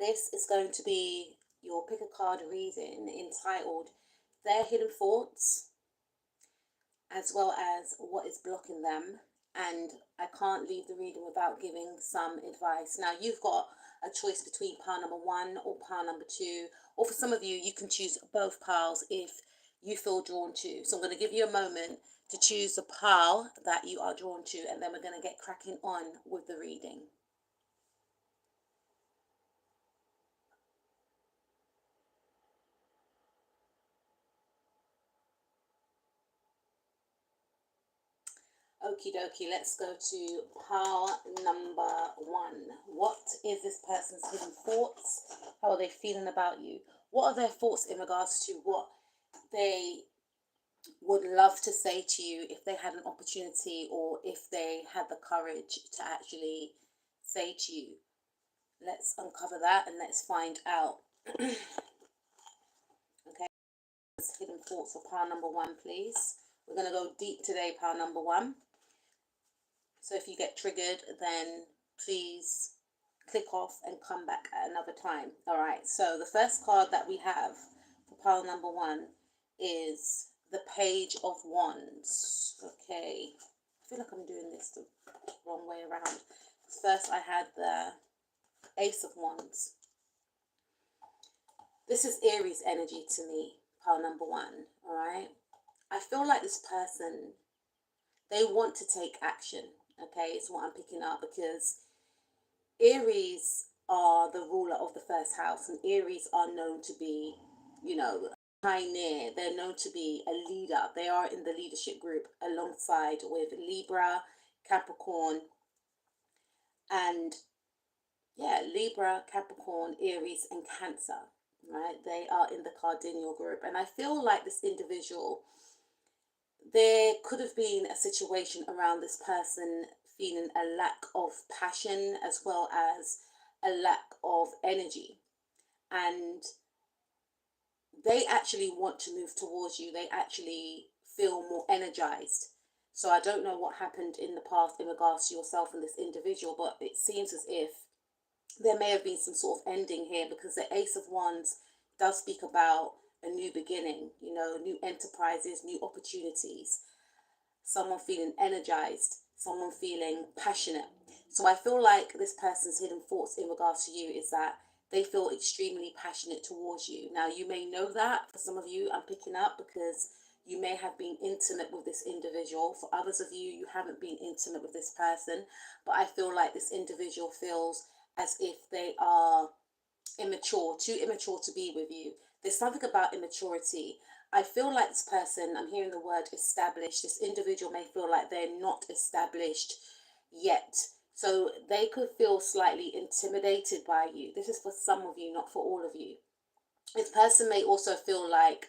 This is going to be your pick a card reading entitled Their Hidden Thoughts, as well as what is blocking them. And I can't leave the reading without giving some advice. Now, you've got a choice between pile number one or pile number two, or for some of you, you can choose both piles if you feel drawn to. So I'm going to give you a moment to choose the pile that you are drawn to, and then we're going to get cracking on with the reading. Okie dokie, let's go to pile number one. What is this person's hidden thoughts? How are they feeling about you? What are their thoughts in regards to what they would love to say to you if they had an opportunity, or if they had the courage to actually say to you? Let's uncover that and let's find out. Okay, hidden thoughts for pile number one, please. We're going to go deep today, pile number one. So if you get triggered, then please click off and come back at another time. All right, so the first card that we have for pile number one is the Page of Wands. Okay, I feel like I'm doing this the wrong way around. First I had the Ace of Wands. This is Aries energy to me, pile number one. All right, I feel like this person, they want to take action. Okay, it's what I'm picking up, because Aries are the ruler of the first house, and Aries are known to be, pioneer. They're known to be a leader. They are in the leadership group alongside with Libra, Capricorn, and Libra, Capricorn, Aries, and Cancer. Right? They are in the cardinal group, and I feel like this individual, there could have been a situation around this person feeling a lack of passion as well as a lack of energy. And they actually want to move towards you. They actually feel more energized. So I don't know what happened in the past in regards to yourself and this individual, but it seems as if there may have been some sort of ending here, because the Ace of Wands does speak about a new beginning, new enterprises, new opportunities, someone feeling energized, someone feeling passionate. So I feel like this person's hidden thoughts in regards to you is that they feel extremely passionate towards you. Now, you may know that. For some of you, I'm picking up because you may have been intimate with this individual. For others of you, you haven't been intimate with this person, but I feel like this individual feels as if they are immature, too immature to be with you. There's something about immaturity. I feel like this person, I'm hearing the word established. This individual may feel like they're not established yet. So they could feel slightly intimidated by you. This is for some of you, not for all of you. This person may also feel like,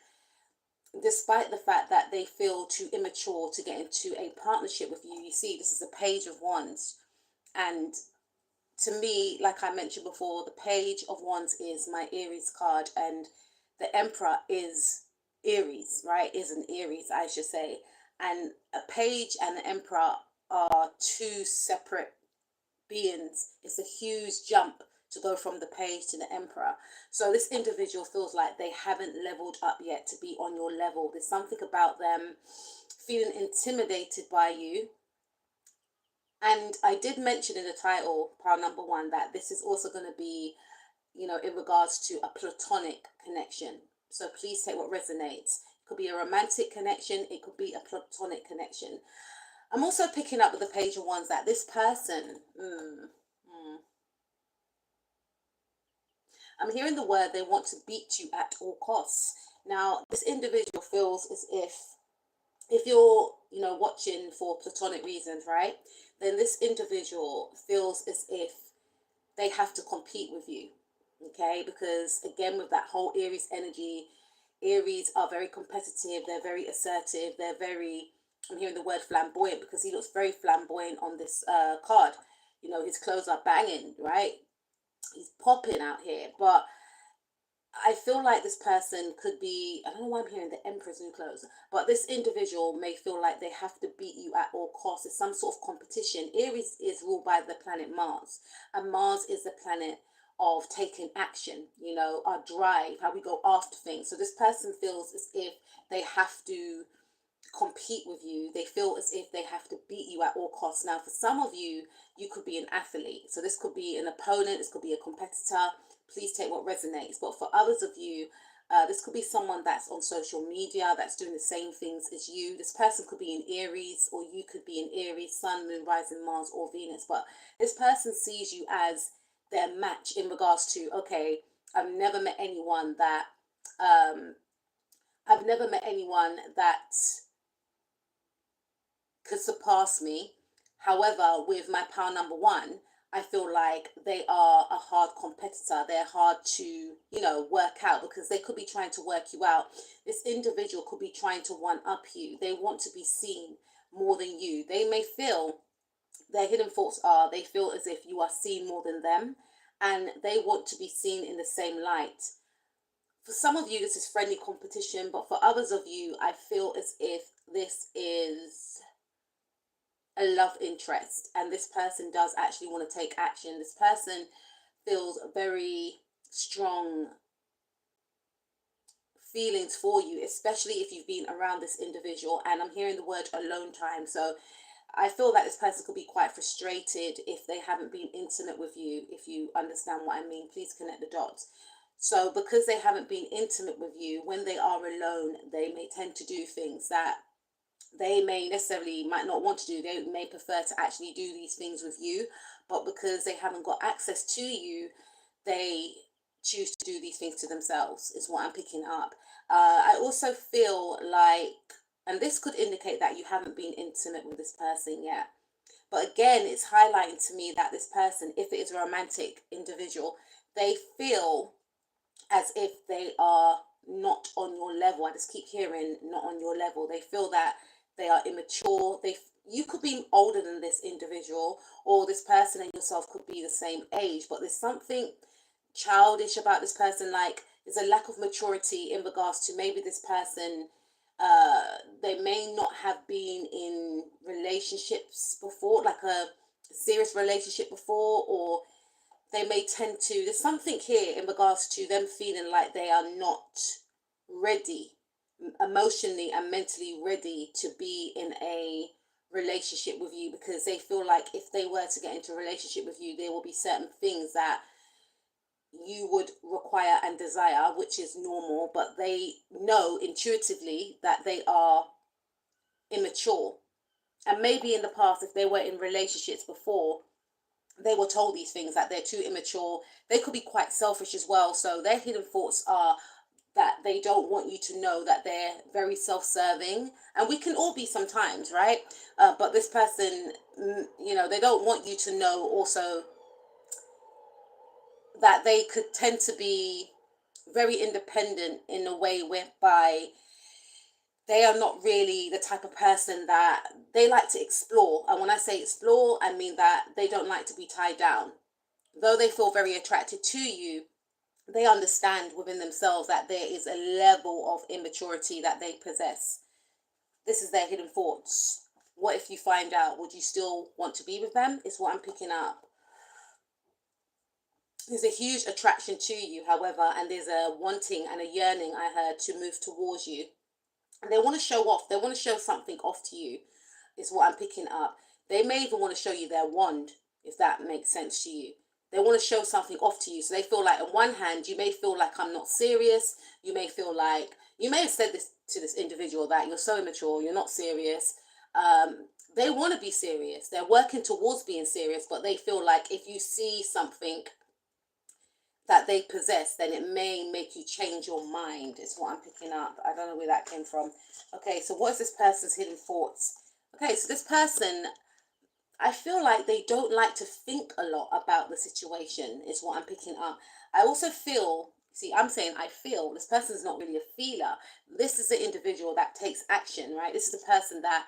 despite the fact that they feel too immature to get into a partnership with you, you see, this is a Page of Wands. And to me, like I mentioned before, the Page of Wands is my Aries card, and the Emperor is Aries, right? Is an Aries, I should say. And a Page and the Emperor are two separate beings. It's a huge jump to go from the Page to the Emperor. So this individual feels like they haven't leveled up yet to be on your level. There's something about them feeling intimidated by you. And I did mention in the title, pile number one, that this is also going to be, in regards to a platonic connection. So please take what resonates. It could be a romantic connection. It could be a platonic connection. I'm also picking up with the Page of Wands that this person, I'm hearing the word they want to beat you at all costs. Now, this individual feels as if you're, watching for platonic reasons, right? Then this individual feels as if they have to compete with you, okay? Because again, with that whole Aries energy, Aries are very competitive. They're very assertive. They're very, I'm hearing the word flamboyant, because he looks very flamboyant on this card. His clothes are banging, right? He's popping out here. But I feel like this person could be, I don't know why I'm hearing the Emperor's new clothes, but this individual may feel like they have to beat you at all costs. It's some sort of competition. Aries is ruled by the planet Mars, and Mars is the planet of taking action, you know, our drive, how we go after things. So this person feels as if they have to compete with you. They feel as if they have to beat you at all costs. Now, for some of you, you could be an athlete. So this could be an opponent, this could be a competitor. Please take what resonates. But for others of you, this could be someone that's on social media that's doing the same things as you. This person could be in Aries, or you could be in Aries, Sun, Moon, Rising, Mars, or Venus. But this person sees you as their match in regards to, okay, I've never met anyone that um, I've never met anyone that could surpass me. However, with my power number one, I feel like they are a hard competitor. They're hard to, you know, work out, because they could be trying to work you out. This individual could be trying to one up you. They want to be seen more than you. They may feel, their hidden thoughts are, they feel as if you are seen more than them, and they want to be seen in the same light. For some of you, this is friendly competition, but for others of you, I feel as if this is a love interest, and this person does actually want to take action. This person feels very strong feelings for you, especially if you've been around this individual. And I'm hearing the word alone time. So I feel that this person could be quite frustrated if they haven't been intimate with you. If you understand what I mean, please connect the dots. So because they haven't been intimate with you, when they are alone, they may tend to do things that they may necessarily might not want to do. They may prefer to actually do these things with you, but because they haven't got access to you, they choose to do these things to themselves, is what I'm picking up. I also feel like, and this could indicate that you haven't been intimate with this person yet, but again, it's highlighting to me that this person, if it is a romantic individual, they feel as if they are not on your level. I just keep hearing not on your level. They feel that they are immature. You could be older than this individual, or this person and yourself could be the same age, but there's something childish about this person. Like, there's a lack of maturity in regards to maybe this person, they may not have been in relationships before, like a serious relationship before, or they may tend to, there's something here in regards to them feeling like they are not ready, emotionally and mentally ready to be in a relationship with you, because they feel like if they were to get into a relationship with you, there will be certain things that you would require and desire, which is normal, but they know intuitively that they are immature. And maybe in the past, if they were in relationships before, they were told these things, that they're too immature. They could be quite selfish as well. So their hidden thoughts are that they don't want you to know that they're very self-serving. And we can all be sometimes, right? But this person, you know, they don't want you to know also that they could tend to be very independent in a way whereby they are not really the type of person that they like to explore. And when I say explore, I mean that they don't like to be tied down. Though they feel very attracted to you, they understand within themselves that there is a level of immaturity that they possess. This is their hidden thoughts. What if you find out? Would you still want to be with them? Is what I'm picking up. There's a huge attraction to you, however, and there's a wanting and a yearning, I heard, to move towards you. And they want to show off. They want to show something off to you, is what I'm picking up. They may even want to show you their wand, if that makes sense to you. They want to show something off to you. So they feel like, on one hand, you may feel like I'm not serious. You may feel like, you may have said this to this individual, that you're so immature, you're not serious. They want to be serious. They're working towards being serious, but they feel like if you see something that they possess, then it may make you change your mind, is what I'm picking up. I don't know where that came from. Okay, so what is this person's hidden thoughts? Okay, so this person, I feel like they don't like to think a lot about the situation, is what I'm picking up. I also feel, see, I'm saying I feel, this person's not really a feeler. This is the individual that takes action, right? This is the person that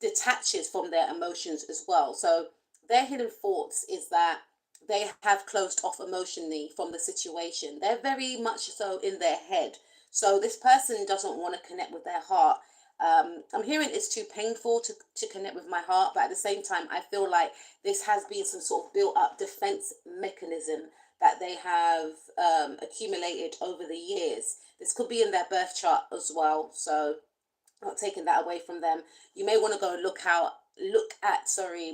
detaches from their emotions as well. So their hidden thoughts is that they have closed off emotionally from the situation. They're very much so in their head. So this person doesn't want to connect with their heart. I'm hearing it's too painful to connect with my heart, but at the same time, I feel like this has been some sort of built up defense mechanism that they have accumulated over the years. This could be in their birth chart as well, so not taking that away from them. You may want to go look at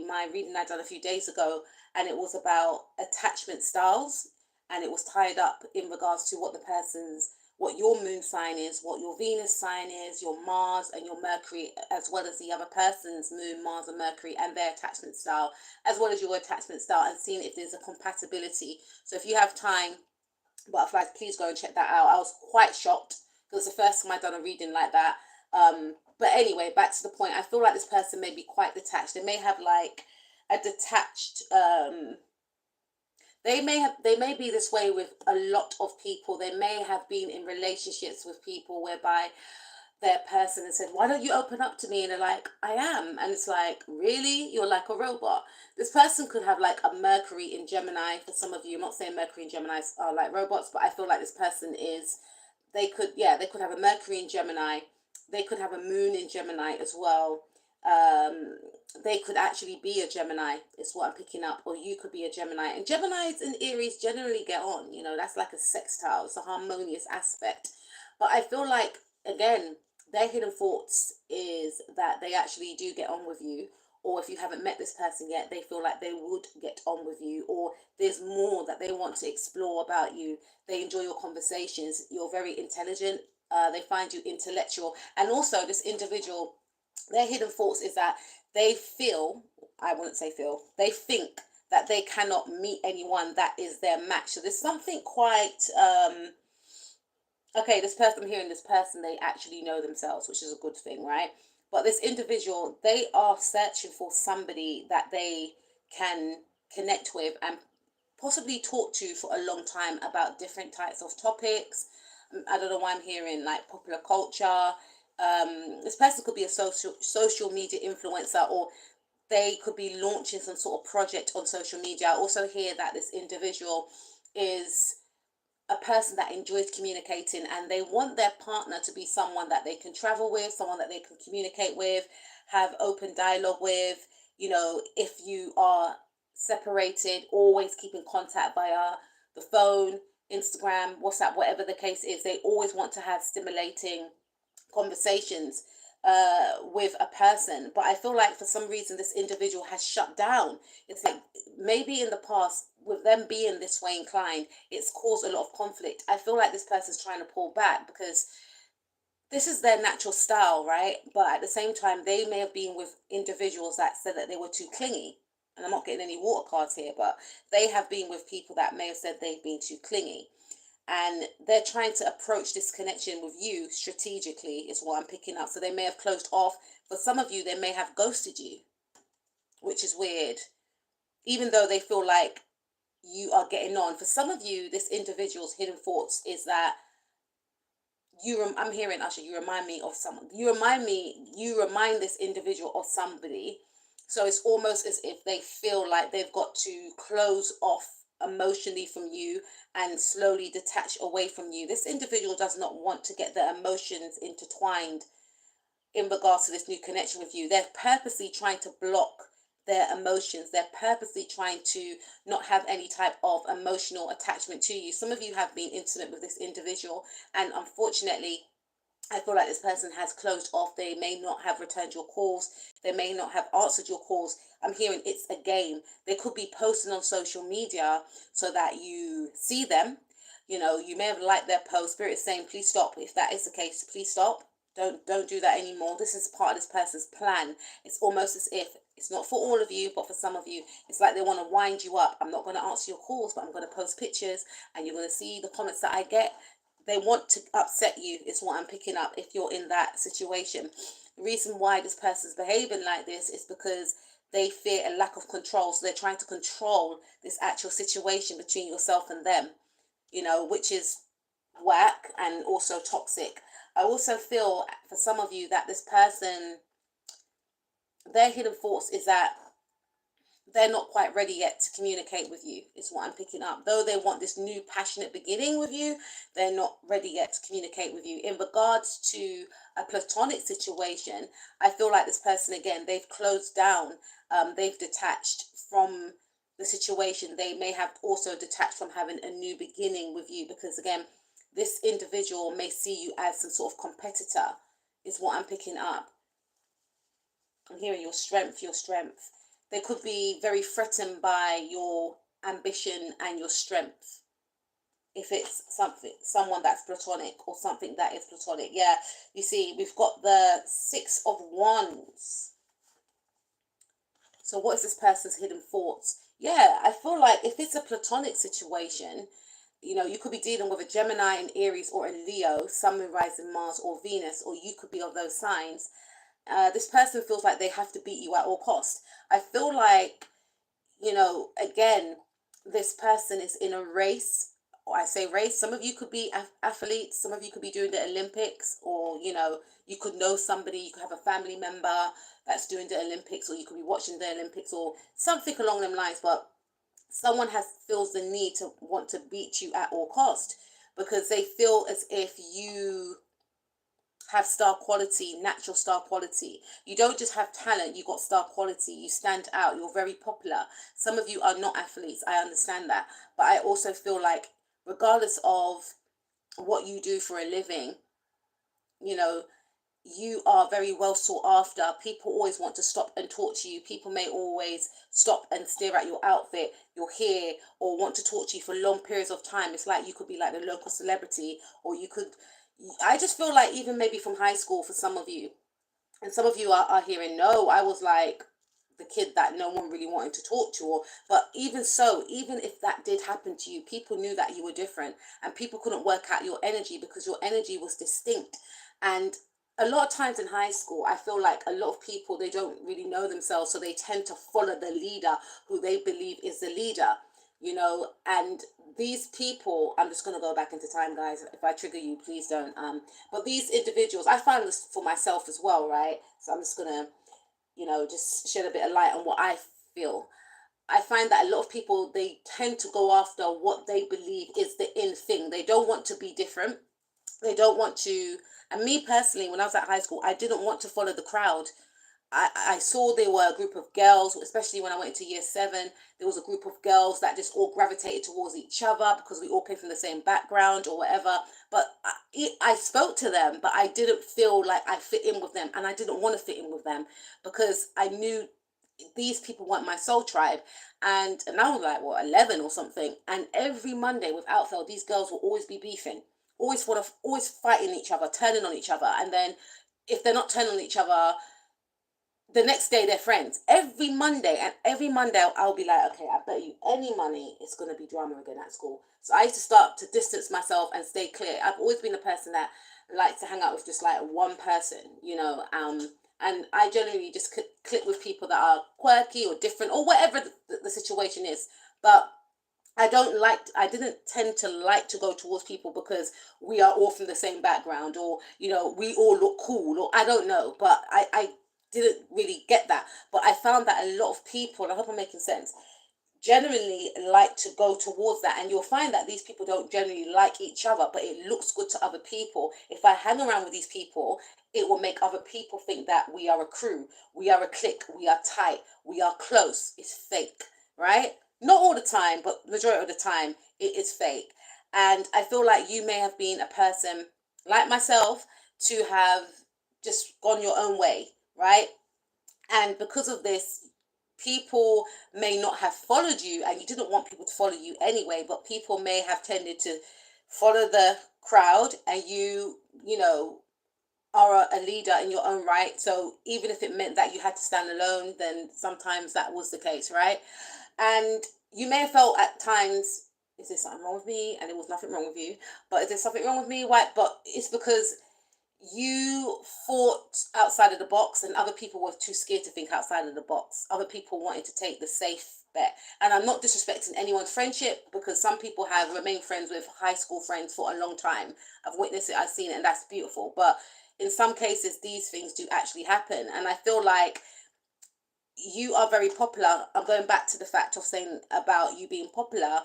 my reading I done a few days ago, and it was about attachment styles, and it was tied up in regards to what your moon sign is, what your Venus sign is, your Mars and your Mercury, as well as the other person's moon, Mars and Mercury, and their attachment style, as well as your attachment style, and seeing if there's a compatibility. So if you have time, butterflies, please go and check that out. I was quite shocked because it's the first time I've done a reading like that. But anyway, back to the point. I feel like this person may be quite detached. They may have like a detached. They may be this way with a lot of people. They may have been in relationships with people whereby their person has said, "Why don't you open up to me?" And they're like, "I am." And it's like, really? You're like a robot. This person could have like a Mercury in Gemini. For some of you, I'm not saying Mercury and Gemini are like robots, but I feel like this person is, they could have a Mercury in Gemini. They could have a moon in Gemini as well. Um, they could actually be a Gemini, is what I'm picking up, or you could be a Gemini. And Geminis and Aries generally get on, that's like a sextile, it's a harmonious aspect. But I feel like, again, their hidden thoughts is that they actually do get on with you, or if you haven't met this person yet, they feel like they would get on with you, or there's more that they want to explore about you. They enjoy your conversations. You're very intelligent. They find you intellectual. And also, this individual, their hidden thoughts is that they feel, I wouldn't say feel, they think that they cannot meet anyone that is their match. So there's something quite, okay, this person, I'm hearing this person, they actually know themselves, which is a good thing, right? But this individual, they are searching for somebody that they can connect with and possibly talk to for a long time about different types of topics. I don't know why I'm hearing like popular culture. This person could be a social media influencer, or they could be launching some sort of project on social media. I also hear that this individual is a person that enjoys communicating, and they want their partner to be someone that they can travel with, someone that they can communicate with, have open dialogue with. If you are separated, always keep in contact via the phone, Instagram, WhatsApp, whatever the case is. They always want to have stimulating conversations with a person. But I feel like for some reason this individual has shut down. It's like maybe in the past, with them being this way inclined, it's caused a lot of conflict. I feel like this person's trying to pull back because this is their natural style, right? But at the same time, they may have been with individuals that said that they were too clingy. And I'm not getting any water cards here, but they have been with people that may have said they've been too clingy. And they're trying to approach this connection with you strategically, is what I'm picking up. So they may have closed off. For some of you, they may have ghosted you, which is weird. Even though they feel like you are getting on. For some of you, this individual's hidden thoughts is that I'm hearing, Usher, you remind me of someone. You remind this individual of somebody. So it's almost as if they feel like they've got to close off emotionally from you and slowly detach away from you. This individual does not want to get their emotions intertwined in regards to this new connection with you. They're purposely trying to block their emotions. They're purposely trying to not have any type of emotional attachment to you. Some of you have been intimate with this individual, and unfortunately, I feel like this person has closed off. They may not have returned your calls. They may not have answered your calls. I'm hearing it's a game. They could be posting on social media so that you see them. You may have liked their post. Spirit is saying, please stop. If that is the case, please stop. Don't do that anymore. This is part of this person's plan. It's almost as if it's not for all of you, but for some of you, it's like they want to wind you up. I'm not going to answer your calls, but I'm going to post pictures, and you're going to see the comments that I get. They want to upset you, is what I'm picking up if you're in that situation. The reason why this person's behaving like this is because they fear a lack of control. So they're trying to control this actual situation between yourself and them, which is whack and also toxic. I also feel for some of you that this person, their hidden thoughts is that they're not quite ready yet to communicate with you, is what I'm picking up. Though they want this new passionate beginning with you, they're not ready yet to communicate with you. In regards to a platonic situation, I feel like this person, again, they've closed down, they've detached from the situation, they may have also detached from having a new beginning with you, because again, this individual may see you as some sort of competitor, is what I'm picking up. I'm hearing your strength, your strength. They could be very threatened by your ambition and your strength. If it's someone that's platonic, or something that is platonic. Yeah, you see, we've got the Six of Wands. So what is this person's hidden thoughts? Yeah, I feel like if it's a platonic situation, you could be dealing with a Gemini, an Aries, or a Leo, Sun, Moon, Rising, Mars, or Venus, or you could be of those signs. This person feels like they have to beat you at all cost. I feel like, again, this person is in a race. Or I say race. Some of you could be athletes. Some of you could be doing the Olympics, or you could know somebody. You could have a family member that's doing the Olympics, or you could be watching the Olympics, or something along them lines. But someone feels the need to want to beat you at all cost, because they feel as if you have star quality, natural star quality. You don't just have talent, you got star quality. You stand out, you're very popular. Some of you are not athletes, I understand that. But I also feel like, regardless of what you do for a living, you know, you are very well sought after. People always want to stop and talk to you. People may always stop and stare at your outfit, your hair, or want to talk to you for long periods of time. It's like you could be like the local celebrity, or you could, I just feel like, even maybe from high school for some of you, and some of you are hearing, no, I was like the kid that no one really wanted to talk to. Or, but even so, even if that did happen to you, people knew that you were different, and people couldn't work out your energy because your energy was distinct. And a lot of times in high school, I feel like a lot of people, they don't really know themselves, so they tend to follow the leader who they believe is the leader, and these people, I'm just going to go back into time, guys. If I trigger you, please don't. But these individuals, I found this for myself as well, right? So I'm just going to, just shed a bit of light on what I feel. I find that a lot of people, they tend to go after what they believe is the in thing. They don't want to be different. They don't want to. And me personally, when I was at high school, I didn't want to follow the crowd. I saw there were a group of girls, especially when I went into year 7, there was a group of girls that just all gravitated towards each other because we all came from the same background or whatever. But I spoke to them, but I didn't feel like I fit in with them, and I didn't want to fit in with them because I knew these people weren't my soul tribe. And I was like, what, 11 or something. And every Monday, without fail, these girls will always be beefing, always fighting each other, turning on each other. And then if they're not turning on each other, the next day they're friends. Every Monday I'll be like, okay, I bet you any money it's going to be drama again at school. So I used to start to distance myself and stay clear. I've always been a person that likes to hang out with just like one person, and I generally just click with people that are quirky or different or whatever the situation is. But I didn't tend to like to go towards people because we are all from the same background, or we all look cool, or I don't know. But I didn't really get that. But I found that a lot of people, and I hope I'm making sense, generally like to go towards that. And you'll find that these people don't generally like each other, but it looks good to other people. If I hang around with these people, it will make other people think that we are a crew, we are a clique, we are tight, we are close. It's fake, right? Not all the time, but majority of the time it is fake. And I feel like you may have been a person like myself to have just gone your own way, right? And because of this, people may not have followed you, and you didn't want people to follow you anyway, but people may have tended to follow the crowd, and you are a leader in your own right. So even if it meant that you had to stand alone, then sometimes that was the case, right? And you may have felt at times, is there something wrong with me? And there was nothing wrong with you. But is there something wrong with me? Why? But it's because you thought outside of the box, and other people were too scared to think outside of the box. Other people wanted to take the safe bet. And I'm not disrespecting anyone's friendship, because some people have remained friends with high school friends for a long time. I've witnessed it, I've seen it, and that's beautiful. But in some cases, these things do actually happen. And I feel like you are very popular. I'm going back to the fact of saying about you being popular,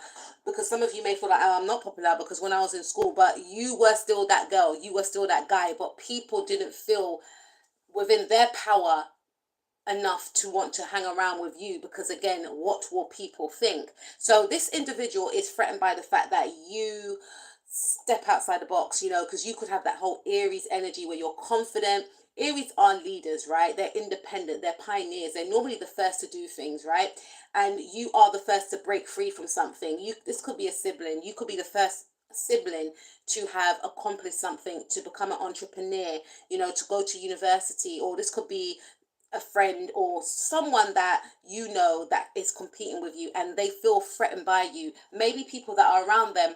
because some of you may feel like, oh, I'm not popular because when I was in school, but you were still that girl, you were still that guy, but people didn't feel within their power enough to want to hang around with you, because again, what will people think? So this individual is threatened by the fact that you step outside the box, because you could have that whole Aries energy where you're confident. Aries are leaders, right? They're independent, they're pioneers, they're normally the first to do things, right? And you are the first to break free from something. This could be a sibling, you could be the first sibling to have accomplished something, to become an entrepreneur, to go to university, or this could be a friend or someone that that is competing with you, and they feel threatened by you. Maybe people that are around them,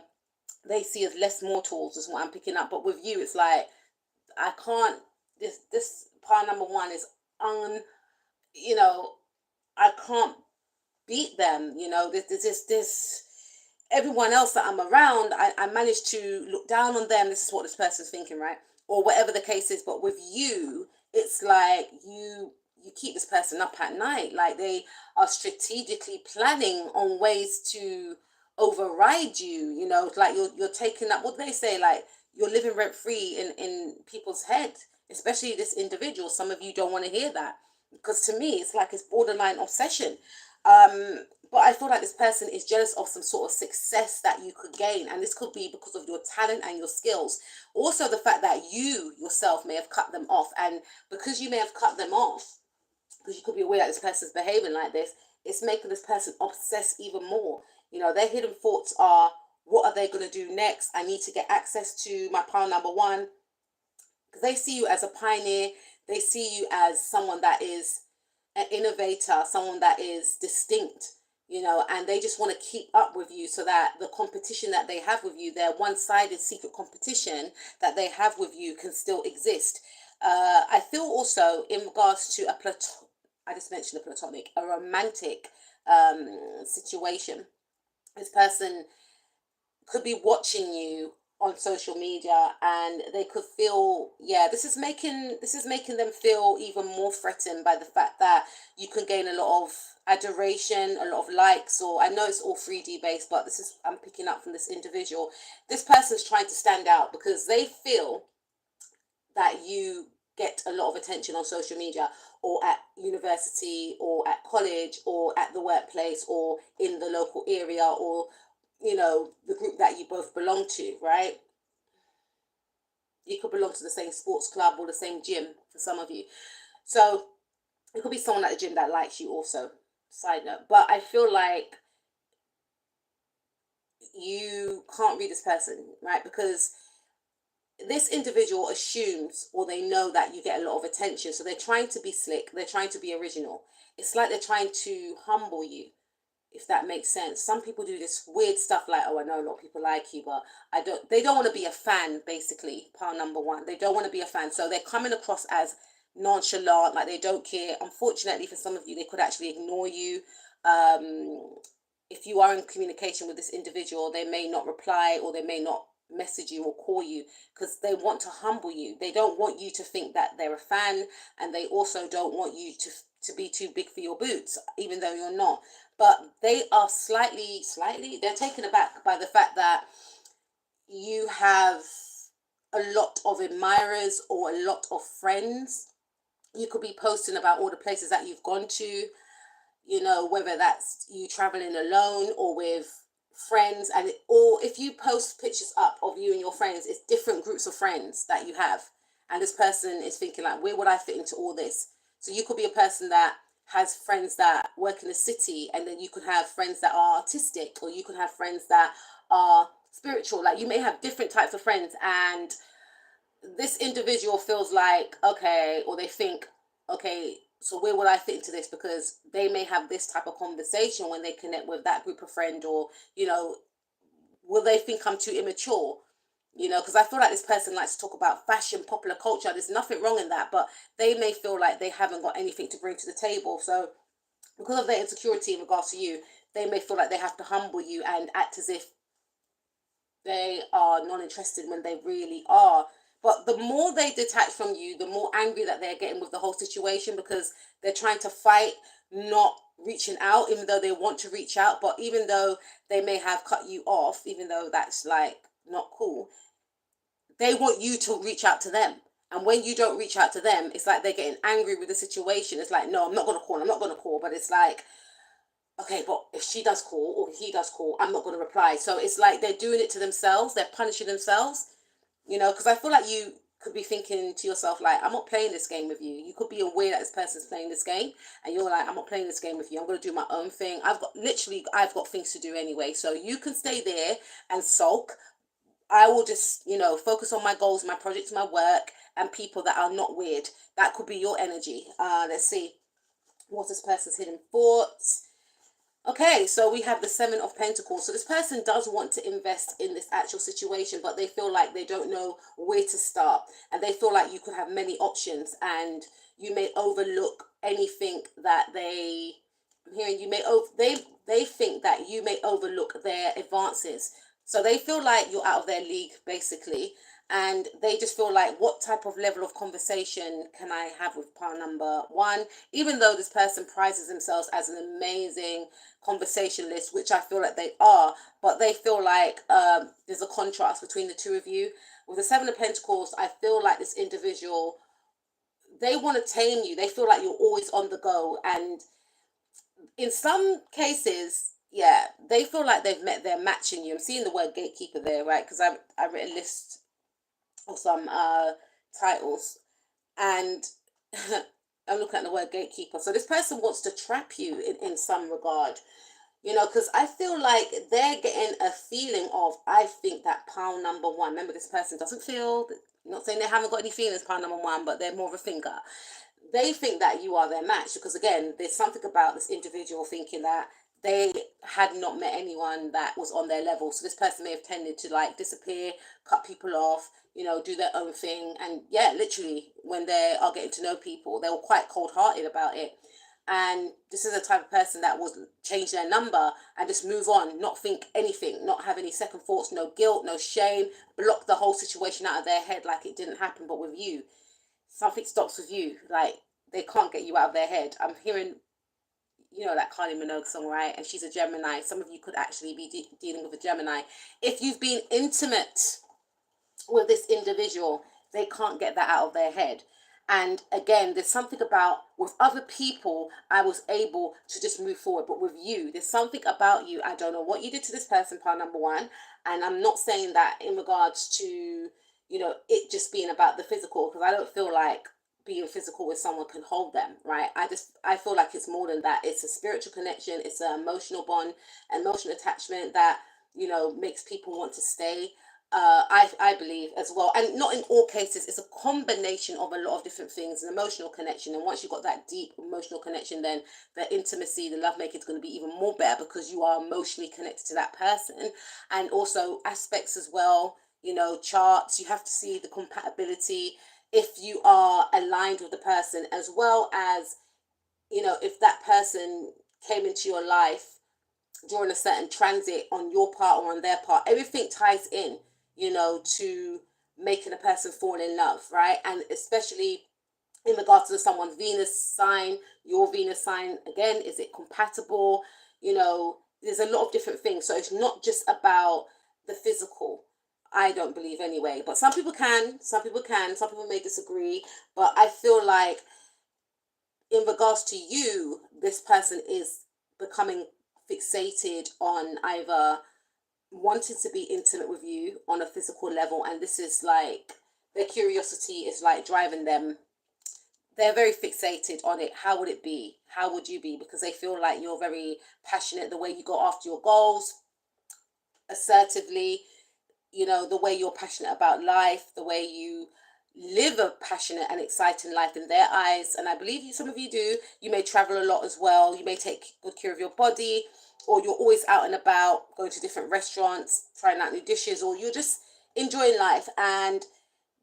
they see as less mortals, is what I'm picking up. But with you, it's like, I can't, this part number one is un you know I can't beat them. This everyone else that I'm around, I managed to look down on them. This is what this person's thinking, right? Or whatever the case is. But with you, it's like you keep this person up at night. Like, they are strategically planning on ways to override you. Like, you're taking up, what do they say? Like, you're living rent free in people's head, especially this individual. Some of you don't want to hear that, because to me, it's like it's borderline obsession. But I feel like this person is jealous of some sort of success that you could gain, and this could be because of your talent and your skills. Also, the fact that you yourself may have cut them off, and because you may have cut them off, because you could be aware that this person's behaving like this, it's making this person obsess even more. Their hidden thoughts are, what are they going to do next? I need to get access to my pile number one. Because they see you as a pioneer, they see you as someone that is an innovator, someone that is distinct, and they just want to keep up with you, so that the competition that they have with you, their one-sided secret competition that they have with you, can still exist. I feel also, in regards to I just mentioned a platonic, a romantic situation, this person could be watching you on social media, and they could feel, this is making them feel even more threatened by the fact that you can gain a lot of adoration, a lot of likes. Or, I know it's all 3D based, but this is, I'm picking up from this individual. This person's trying to stand out because they feel that you get a lot of attention on social media, or at university, or at college, or at the workplace, or in the local area, or the group that you both belong to, right? You could belong to the same sports club or the same gym for some of you. So it could be someone at the gym that likes you also, side note. But I feel like you can't read this person, right? Because this individual assumes, or they know, that you get a lot of attention. So they're trying to be slick, they're trying to be original. It's like they're trying to humble you, if that makes sense. Some people do this weird stuff like, oh, I know a lot of people like you, but they don't want to be a fan, basically. Part number one, they don't want to be a fan. So they're coming across as nonchalant, like they don't care. Unfortunately for some of you, they could actually ignore you. If you are in communication with this individual, they may not reply, or they may not message you or call you, because they want to humble you. They don't want you to think that they're a fan, and they also don't want you to be too big for your boots, even though you're not. But they are slightly, they're taken aback by the fact that you have a lot of admirers or a lot of friends. You could be posting about all the places that you've gone to, whether that's you traveling alone or with friends. Or if you post pictures up of you and your friends, it's different groups of friends that you have. And this person is thinking, like, where would I fit into all this? So you could be a person that has friends that work in the city, and then you could have friends that are artistic, or you could have friends that are spiritual. Like, you may have different types of friends, and this individual feels like, okay, or they think, okay, so where would I fit into this? Because they may have this type of conversation when they connect with that group of friend, or, will they think I'm too immature? Because I feel like this person likes to talk about fashion, popular culture. There's nothing wrong in that, but they may feel like they haven't got anything to bring to the table. So because of their insecurity in regards to you, they may feel like they have to humble you and act as if they are non-interested when they really are. But the more they detach from you, the more angry that they're getting with the whole situation, because they're trying to fight not reaching out, even though they want to reach out. But even though they may have cut you off, even though that's like not cool, they want you to reach out to them. And when you don't reach out to them, it's like they're getting angry with the situation. It's like, no, I'm not going to call. I'm not going to call. But it's like, okay, but if she does call or he does call, I'm not going to reply. So it's like they're doing it to themselves. They're punishing themselves, because I feel like you could be thinking to yourself, like, I'm not playing this game with you. You could be aware that this person's playing this game and you're like, I'm not playing this game with you. I'm going to do my own thing. I've got things to do anyway. So you can stay there and sulk. I will just, focus on my goals, my projects, my work, and people that are not weird. That could be your energy. Let's see. What's this person's hidden thoughts? Okay, so we have the Seven of Pentacles. So this person does want to invest in this actual situation, but they feel like they don't know where to start. And they feel like you could have many options and you may overlook anything that I'm hearing you may, they think that you may overlook their advances. So they feel like you're out of their league, basically. And they just feel like, what type of level of conversation can I have with pile number one? Even though this person prizes themselves as an amazing conversationalist, which I feel like they are, but they feel like there's a contrast between the two of you. With the Seven of Pentacles, I feel like this individual, they want to tame you. They feel like you're always on the go. And in some cases, yeah, they feel like they've met their match in you. I'm seeing the word gatekeeper there, right? Because I read a list of some titles, and I'm looking at the word gatekeeper. So this person wants to trap you in some regard, because I feel like they're getting a feeling of, I think that pile number one, remember this person doesn't feel, not saying they haven't got any feelings, pile number one, but they're more of a thinker. They think that you are their match because, again, there's something about this individual thinking that they had not met anyone that was on their level. So this person may have tended to like disappear, cut people off, do their own thing. And yeah, literally, when they are getting to know people, they were quite cold-hearted about it. And this is the type of person that will change their number and just move on, not think anything, not have any second thoughts, no guilt, no shame, block the whole situation out of their head like it didn't happen. But with you, something stops with you. Like, they can't get you out of their head. I'm hearing, that Kylie Minogue song, right? And she's a Gemini. Some of you could actually be dealing with a Gemini. If you've been intimate with this individual, they can't get that out of their head. And again, there's something about, with other people, I was able to just move forward. But with you, there's something about you. I don't know what you did to this person, pile number one. And I'm not saying that in regards to, it just being about the physical, because I don't feel like being physical with someone can hold them, right? I feel like it's more than that. It's a spiritual connection. It's an emotional bond, emotional attachment that, makes people want to stay. I believe as well, and not in all cases, it's a combination of a lot of different things, an emotional connection. And once you've got that deep emotional connection, then the intimacy, the lovemaking is going to be even more better because you are emotionally connected to that person. And also aspects as well, charts, you have to see the compatibility, if you are aligned with the person, as well as, if that person came into your life during a certain transit on your part or on their part. Everything ties in, to making a person fall in love, right? And especially in regards to someone's Venus sign, your Venus sign, again, is it compatible? There's a lot of different things. So it's not just about the physical. I don't believe anyway, but some people some people may disagree, but I feel like in regards to you, this person is becoming fixated on either wanting to be intimate with you on a physical level, and this is like their curiosity is like driving them. They're very fixated on it. How would it be? How would you be? Because they feel like you're very passionate, the way you go after your goals assertively, the way you're passionate about life, the way you live a passionate and exciting life in their eyes. And I believe some of you do. You may travel a lot as well. You may take good care of your body, or you're always out and about, going to different restaurants, trying out new dishes, or you're just enjoying life. And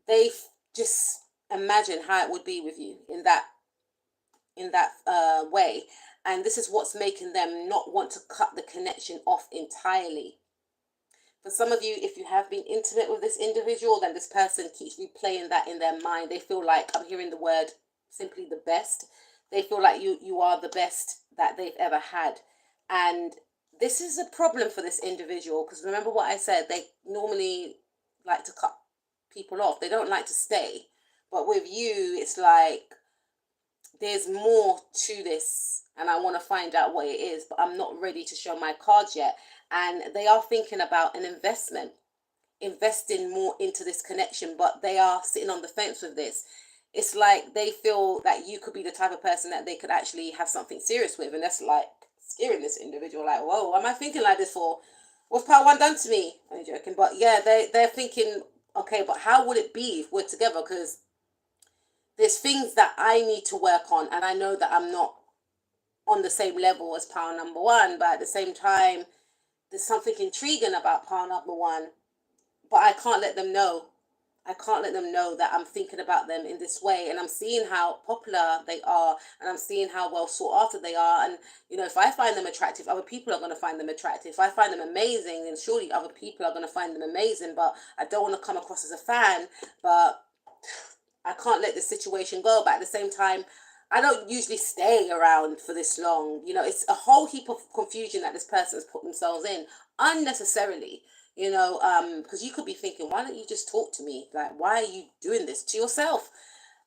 they just imagine how it would be with you in that way. And this is what's making them not want to cut the connection off entirely. For some of you, if you have been intimate with this individual, then this person keeps replaying that in their mind. They feel like, I'm hearing the word simply, the best. They feel like you are the best that they've ever had. And this is a problem for this individual, because remember what I said, they normally like to cut people off. They don't like to stay. But with you, it's like there's more to this, and I want to find out what it is, but I'm not ready to show my cards yet. And they are thinking about an investment, investing more into this connection, but they are sitting on the fence with this. It's like they feel that you could be the type of person that they could actually have something serious with, and that's like scaring this individual. Like, whoa, am I thinking like this for? What's part one done to me? I'm joking, but yeah, they're thinking, okay, but how would it be if we're together? Because there's things that I need to work on, and I know that I'm not on the same level as power number one, but at the same time, there's something intriguing about power number one, but I can't let them know. I can't let them know that I'm thinking about them in this way, and I'm seeing how popular they are, and I'm seeing how well sought after they are. And if I find them attractive, other people are going to find them attractive. If I find them amazing, then surely other people are going to find them amazing. But I don't want to come across as a fan, but I can't let this situation go. But at the same time, I don't usually stay around for this long. It's a whole heap of confusion that this person has put themselves in unnecessarily. Because you could be thinking, why don't you just talk to me? Like, why are you doing this to yourself?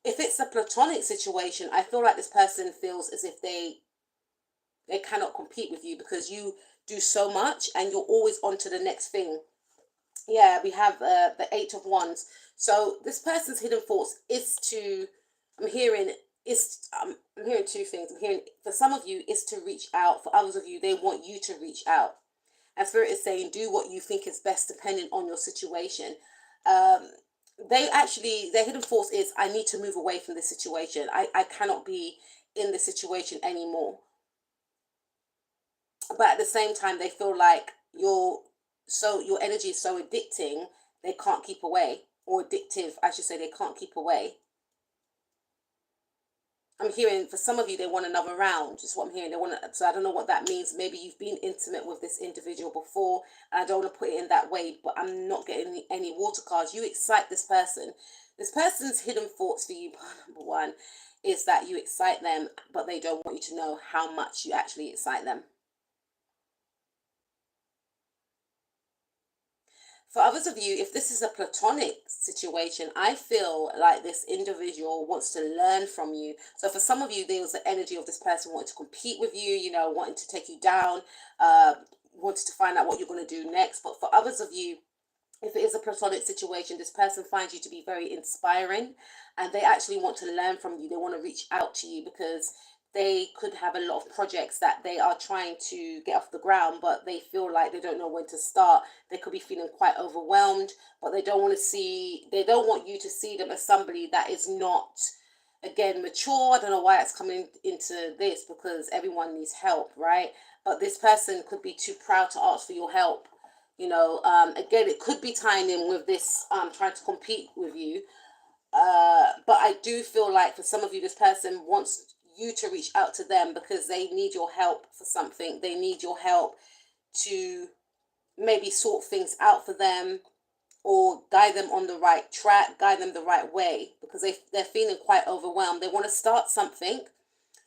If it's a platonic situation, I feel like this person feels as if they cannot compete with you because you do so much and you're always on to the next thing. Yeah, we have the Eight of Wands. So this person's hidden thoughts is to, I'm hearing, I'm hearing two things. I'm hearing for some of you is to reach out. For others of you, they want you to reach out. And Spirit is saying, do what you think is best depending on your situation. Um, their hidden thoughts is, I need to move away from this situation. I cannot be in this situation anymore. But at the same time, they feel like your energy is so addicting, they can't keep away. Or addictive, I should say, they can't keep away. I'm hearing for some of you they want another round. Just what I'm hearing. They want to, so I don't know what that means. Maybe you've been intimate with this individual before, and I don't want to put it in that way. But I'm not getting any water cards. You excite this person. This person's hidden thoughts for you. Number one is that you excite them, but they don't want you to know how much you actually excite them. For others of you, if this is a platonic situation, I feel like this individual wants to learn from you. So for some of you, there was the energy of this person wanting to compete with you, wanting to take you down, wanting to find out what you're going to do next. But for others of you, if it is a platonic situation, this person finds you to be very inspiring and they actually want to learn from you. They want to reach out to you because they could have a lot of projects that they are trying to get off the ground, but they feel like they don't know when to start. They could be feeling quite overwhelmed, but they don't want you to see them as somebody that is not, again, mature. I don't know why it's coming into this because everyone needs help, right? But this person could be too proud to ask for your help. Again, it could be tying in with this trying to compete with you. But I do feel like for some of you, this person wants you to reach out to them because they need your help for something. They need your help to maybe sort things out for them or guide them on the right track, guide them the right way because they're feeling quite overwhelmed. They want to start something,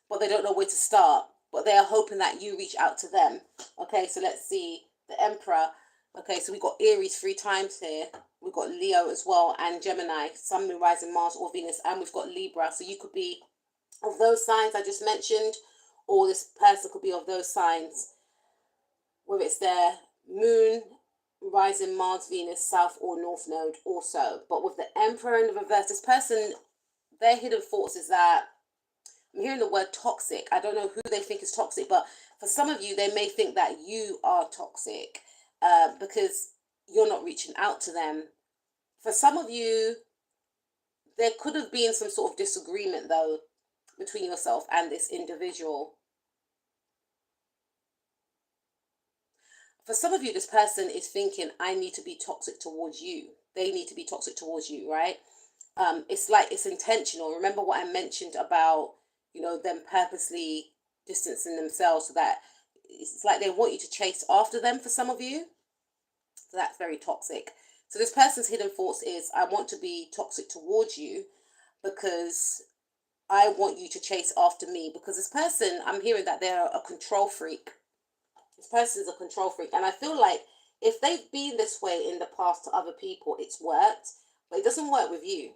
but they don't know where to start. But they are hoping that you reach out to them. Okay, so let's see. The Emperor. Okay, so we got Aries 3 times here. We've got Leo as well and Gemini, Sun, Moon, Rising, Mars or Venus, and we've got Libra. So you could be of those signs I just mentioned, or this person could be of those signs, whether it's their Moon, Rising, Mars, Venus, South or North Node also. But with the Emperor in the reverse, this person, their hidden thoughts is that, I'm hearing the word toxic. I don't know who they think is toxic, but for some of you, they may think that you are toxic because you're not reaching out to them. For some of you, there could have been some sort of disagreement, though, between yourself and this individual. For some of you, this person is thinking, I need to be toxic towards you. They need to be toxic towards you, right? It's like it's intentional. Remember what I mentioned about, them purposely distancing themselves so that it's like they want you to chase after them for some of you. So that's very toxic. So this person's hidden thoughts is, I want to be toxic towards you because I want you to chase after me. Because this person, I'm hearing that they're a control freak. This person is a control freak. And I feel like if they've been this way in the past to other people, it's worked. But it doesn't work with you.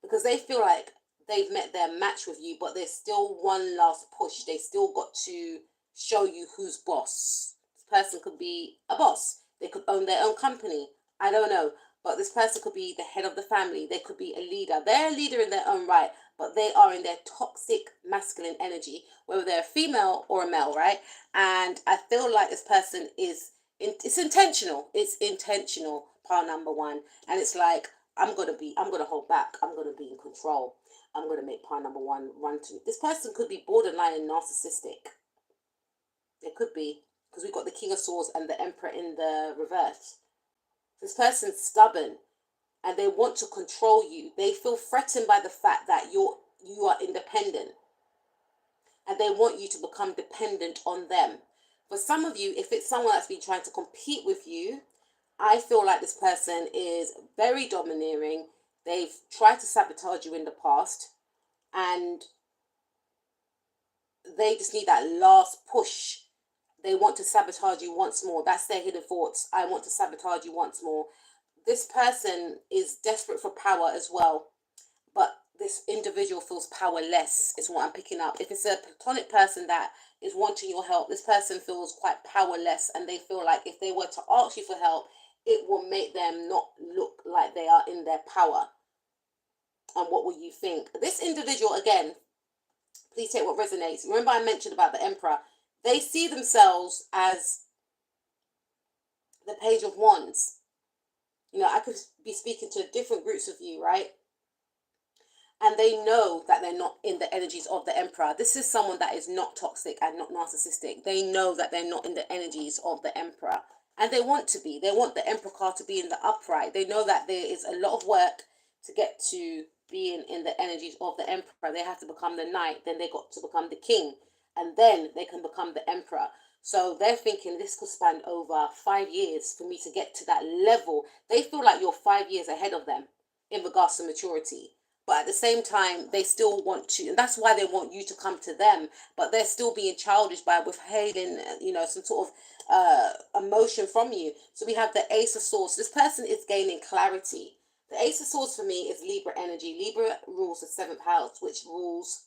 because they feel like they've met their match with you, but there's still one last push. They still got to show you who's boss. This person could be a boss. They could own their own company. I don't know. But this person could be the head of the family. They could be a leader. They're a leader in their own right, but they are in their toxic masculine energy, whether they're a female or a male, right? And I feel like this person it's intentional. It's intentional, part number one. And it's like, I'm gonna hold back. I'm gonna be in control. I'm gonna make part number one run to. This person could be borderline narcissistic. It could be, because we've got the King of Swords and the Emperor in the reverse. This person's stubborn and they want to control you. They feel threatened by the fact that you are independent, and they want you to become dependent on them. For some of you, if it's someone that's been trying to compete with you, I feel like this person is very domineering. They've tried to sabotage you in the past, and they just need that last push. They want to sabotage you once more. That's their hidden thoughts. I want to sabotage you once more. This person is desperate for power as well, but this individual feels powerless, is what I'm picking up. If it's a platonic person that is wanting your help, this person feels quite powerless, and they feel like if they were to ask you for help, it will make them not look like they are in their power. And what will you think? This individual, again, please take what resonates. Remember I mentioned about the Emperor. They see themselves as the Page of Wands. I could be speaking to different groups of you, right? And they know that they're not in the energies of the Emperor. This is someone that is not toxic and not narcissistic. They know that they're not in the energies of the Emperor. And they want to be. They want the Emperor card to be in the upright. They know that there is a lot of work to get to being in the energies of the Emperor. They have to become the Knight. Then they got to become the King. And then they can become the Emperor. So they're thinking this could span over 5 years for me to get to that level. They feel like you're 5 years ahead of them in regards to maturity. But at the same time, they still want to, and that's why they want you to come to them. But they're still being childish by withholding, some sort of emotion from you. So we have the Ace of Swords. This person is gaining clarity. The Ace of Swords for me is Libra energy. Libra rules the 7th house, which rules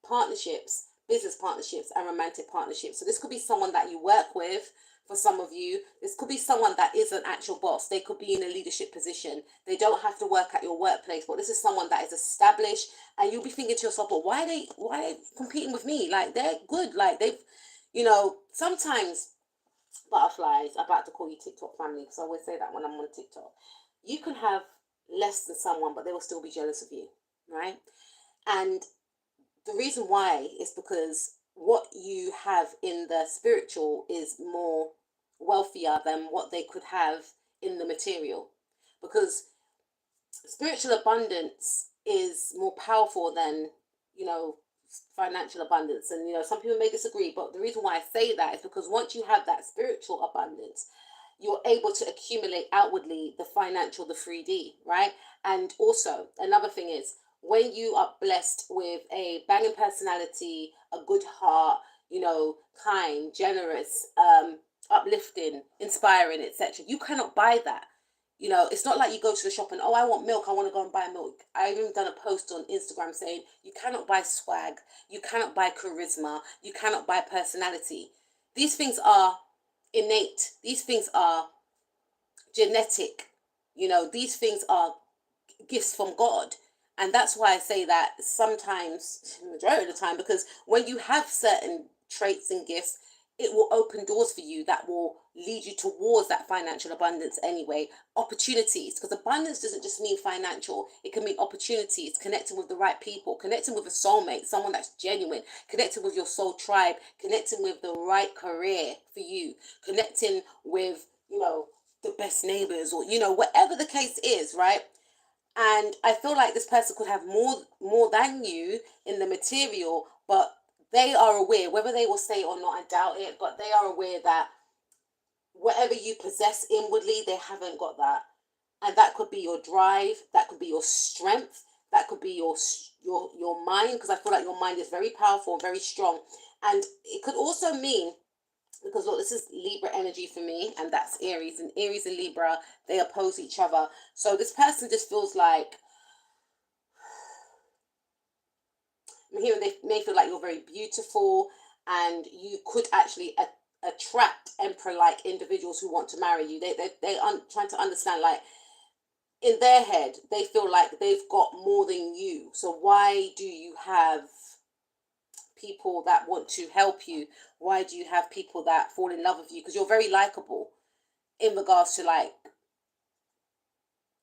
partnerships, business partnerships, and romantic partnerships. So this could be someone that you work with. For some of you, this could be someone that is an actual boss. They could be in a leadership position. They don't have to work at your workplace, but this is someone that is established, and you'll be thinking to yourself, but why are they competing with me? Like, they're good. Like, they've, sometimes butterflies, I'm about to call you TikTok family, because I always say that when I'm on TikTok. You can have less than someone, but they will still be jealous of you, right? And the reason why is because what you have in the spiritual is more wealthier than what they could have in the material, because spiritual abundance is more powerful than financial abundance. And some people may disagree, but the reason why I say that is because once you have that spiritual abundance, you're able to accumulate outwardly the financial, the 3D, right? And also another thing is, when you are blessed with a banging personality, a good heart, kind, generous, uplifting, inspiring, etc., you cannot buy that. It's not like you go to the shop and, oh, I want milk, I want to go and buy milk. I even done a post on Instagram saying you cannot buy swag, you cannot buy charisma, you cannot buy personality. These things are innate. These things are genetic. These things are gifts from God. And that's why I say that sometimes, majority of the time, because when you have certain traits and gifts, it will open doors for you that will lead you towards that financial abundance anyway. Opportunities, because abundance doesn't just mean financial. It can mean opportunities, connecting with the right people, connecting with a soulmate, someone that's genuine, connecting with your soul tribe, connecting with the right career for you, connecting with, the best neighbors, or, whatever the case is, right? And I feel like this person could have more than you in the material, but they are aware, whether they will say it or not, I doubt it, but they are aware that whatever you possess inwardly, they haven't got that. And that could be your drive, that could be your strength, that could be your mind, because I feel like your mind is very powerful, very strong. And it could also mean, because look, this is Libra energy for me, and that's Aries, and Aries and Libra, they oppose each other. So this person just feels like I'm hearing they may feel like you're very beautiful, and you could actually attract emperor-like individuals who want to marry you. They trying to understand, like, in their head, they feel like they've got more than you. So why do you have people that want to help you? Why do you have people that fall in love with you? Because you're very likable in regards to, like,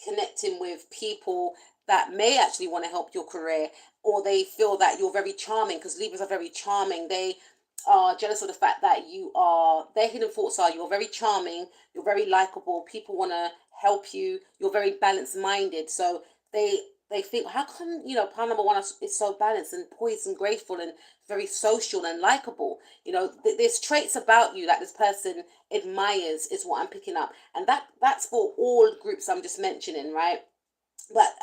connecting with people that may actually want to help your career, or they feel that you're very charming, because Libras are very charming. They are jealous of the fact that you are, their hidden thoughts are, you're very charming, you're very likable, people want to help you, you're very balanced minded. So they think, how come, pile number one is so balanced and poised and graceful and very social and likable? There's traits about you that this person admires, is what I'm picking up. And that's for all groups I'm just mentioning, right?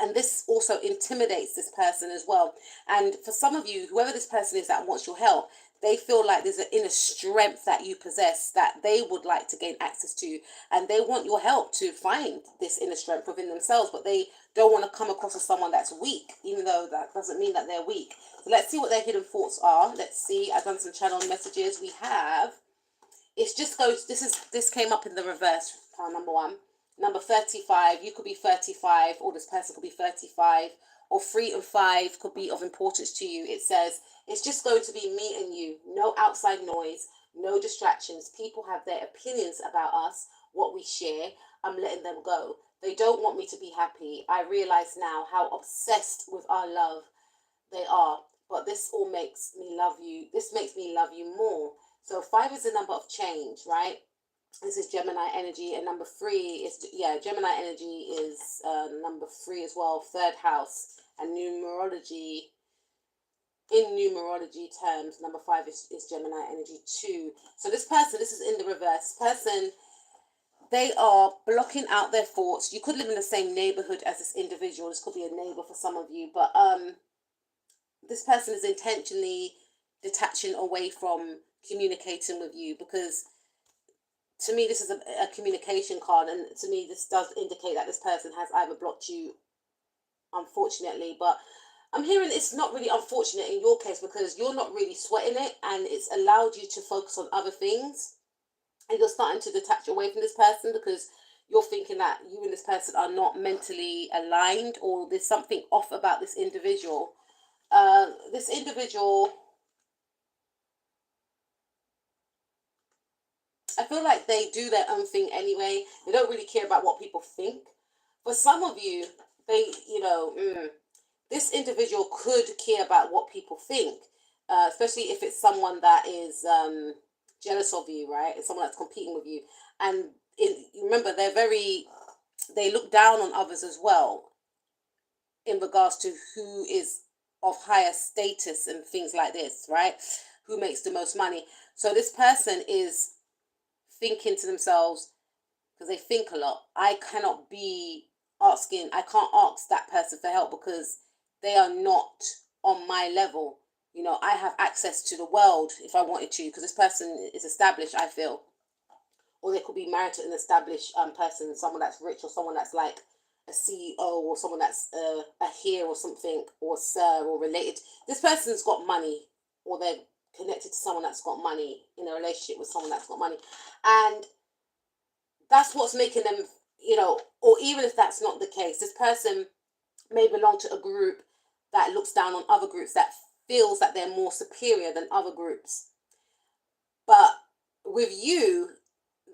And this also intimidates this person as well. And for some of you, whoever this person is that wants your help, they feel like there's an inner strength that you possess that they would like to gain access to, and they want your help to find this inner strength within themselves, but they don't want to come across as someone that's weak, even though that doesn't mean that they're weak. So let's see what their hidden thoughts are. Let's see. I've done some channel messages. We have, it's just goes, this came up in the reverse, number one. Number 35, you could be 35, or this person could be 35, or 3 and 5 could be of importance to you. It says, it's just going to be me and you. No outside noise, no distractions. People have their opinions about us, what we share. I'm letting them go. They don't want me to be happy. I realize now how obsessed with our love they are. But this all makes me love you. This makes me love you more. So 5 is the number of change, right? This is Gemini energy, and number 3 is, Gemini energy is number 3 as well, third house. And numerology, in numerology terms, number 5 is Gemini energy too. So this person, this is in the reverse. Person, they are blocking out their thoughts. You could live in the same neighborhood as this individual. This could be a neighbor for some of you, but this person is intentionally detaching away from communicating with you, because to me, this is a communication card, and to me, this does indicate that this person has either blocked you, unfortunately, but I'm hearing it's not really unfortunate in your case, because you're not really sweating it, and it's allowed you to focus on other things, and you're starting to detach away from this person because you're thinking that you and this person are not mentally aligned, or there's something off about this individual. This individual, I feel like they do their own thing anyway. They don't really care about what people think. For some of you, this individual could care about what people think, especially if it's someone that is jealous of you, right? It's someone that's competing with you. And remember, they look down on others as well in regards to who is of higher status and things like this, right? Who makes the most money. So this person is thinking to themselves, because they think a lot, I can't ask that person for help because they are not on my level. I have access to the world if I wanted to, because this person is established, I feel. Or they could be married to an established person, someone that's rich, or someone that's like a CEO, or someone that's a heir or something, or sir, or related. This person's got money, or they're connected to someone that's got money, in a relationship with someone that's got money. And that's what's making them, or even if that's not the case, this person may belong to a group that looks down on other groups, that feels that they're more superior than other groups. But with you,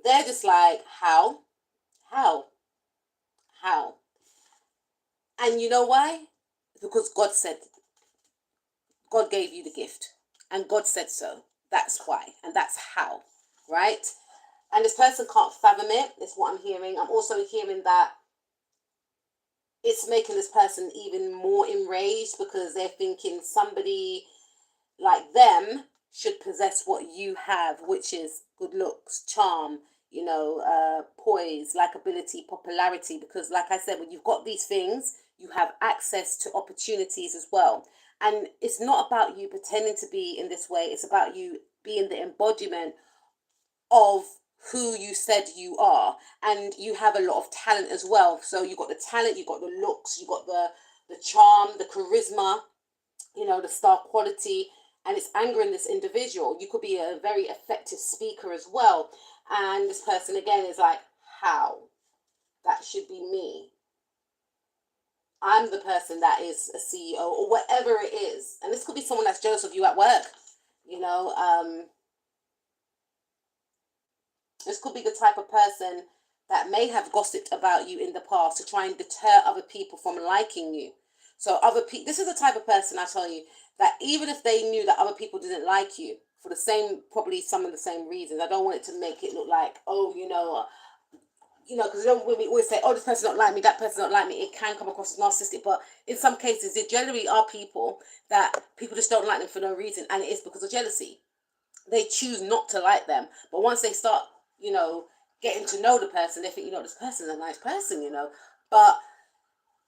they're just like, how? And you know why? Because God gave you the gift, and God said so. That's why, and that's how, right? And this person can't fathom it. That's what I'm hearing. I'm also hearing that it's making this person even more enraged, because they're thinking somebody like them should possess what you have, which is good looks, charm, poise, likability, popularity. Because like I said, when you've got these things, you have access to opportunities as well. And it's not about you pretending to be in this way. It's about you being the embodiment of who you said you are. And you have a lot of talent as well. So you got the talent, you got the looks, you got the charm, the charisma, the star quality, and it's angering this individual. You could be a very effective speaker as well. And this person again is like, how? That should be me. I'm the person that is a CEO or whatever it is. And this could be someone that's jealous of you at work. You know, this could be the type of person that may have gossiped about you in the past to try and deter other people from liking you. So other people, this is the type of person, I tell you, that even if they knew that other people didn't like you for the same, probably some of the same reasons, I don't want it to make it look like, oh, because when we always say, oh, this person don't like me, that person don't like me, it can come across as narcissistic. But in some cases, it generally are people that people just don't like them for no reason, and it is because of jealousy. They choose not to like them, but once they start, getting to know the person, they think, this person's a nice person. But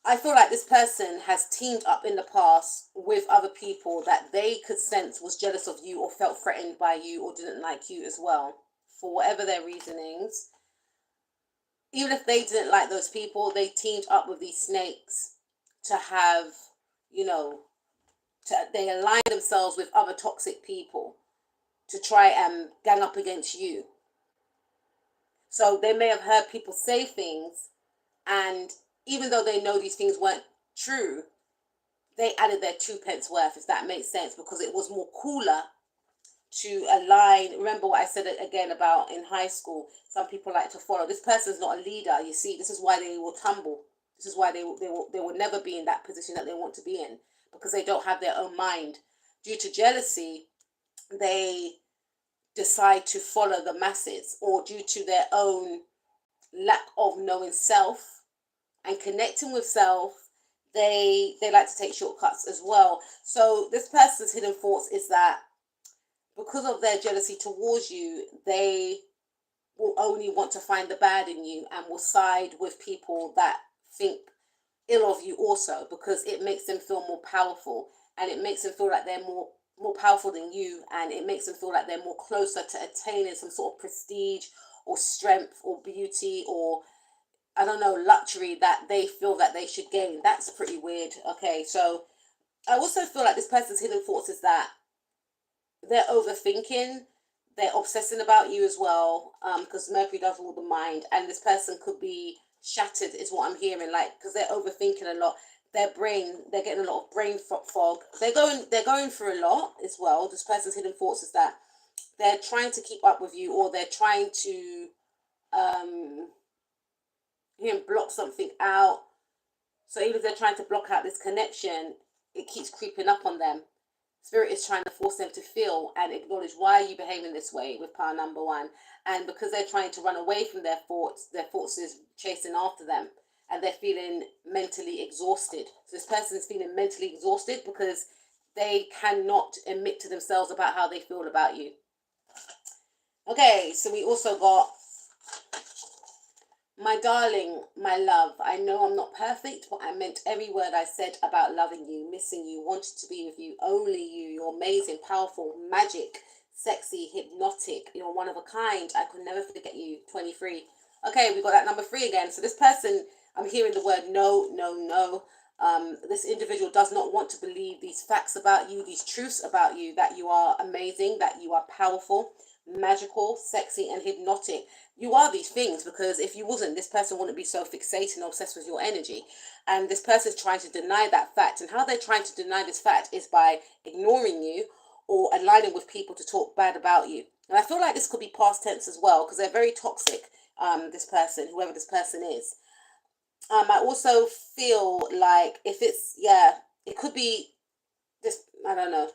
I feel like this person has teamed up in the past with other people that they could sense was jealous of you or felt threatened by you or didn't like you as well, for whatever their reasonings. Even if they didn't like those people, they teamed up with these snakes to have, they align themselves with other toxic people to try and gang up against you. So they may have heard people say things, and even though they know these things weren't true, they added their 2 pence worth, if that makes sense, because it was more cooler to align. Remember what I said again about in high school, some people like to follow. This person's not a leader, you see. This is why they will tumble. This is why they will never be in that position that they want to be in, because they don't have their own mind. Due to jealousy, they decide to follow the masses, or due to their own lack of knowing self and connecting with self, they like to take shortcuts as well. So this person's hidden thoughts is that because of their jealousy towards you, they will only want to find the bad in you and will side with people that think ill of you also, because it makes them feel more powerful, and it makes them feel like they're more powerful than you, and it makes them feel like they're more closer to attaining some sort of prestige or strength or beauty or, I don't know, luxury that they feel that they should gain. That's pretty weird. Okay, so I also feel like this person's hidden thoughts is that they're overthinking, they're obsessing about you as well, because Mercury does rule the mind, and this person could be shattered, is what I'm hearing, like, because they're overthinking a lot. Their brain, they're getting a lot of brain fog. They're going through a lot as well. This person's hidden thoughts is that they're trying to keep up with you, or they're trying to um block something out. So even if they're trying to block out this connection, it keeps creeping up on them. Spirit is trying to force them to feel and acknowledge, why are you behaving this way, with power number one. And because they're trying to run away from their thoughts is chasing after them, and they're feeling mentally exhausted. So this person's feeling mentally exhausted because they cannot admit to themselves about how they feel about you. Okay, so we also got, my darling, my love, I know I'm not perfect, but I meant every word I said about loving you, missing you, wanted to be with you, only you. You're amazing, powerful, magic, sexy, hypnotic. You're one of a kind. I could never forget you. 23. Okay, we got that number 3 again. So this person, I'm hearing the word no, no, no. This individual does not want to believe these facts about you, these truths about you, that you are amazing, that you are powerful, magical, sexy, and hypnotic. You are these things, because if you wasn't, this person wouldn't be so fixated and obsessed with your energy. And this person's trying to deny that fact. And how they're trying to deny this fact is by ignoring you or aligning with people to talk bad about you. And I feel like this could be past tense as well, because they're very toxic, this person, whoever this person is. I also feel like if it's, yeah, it could be this, I don't know,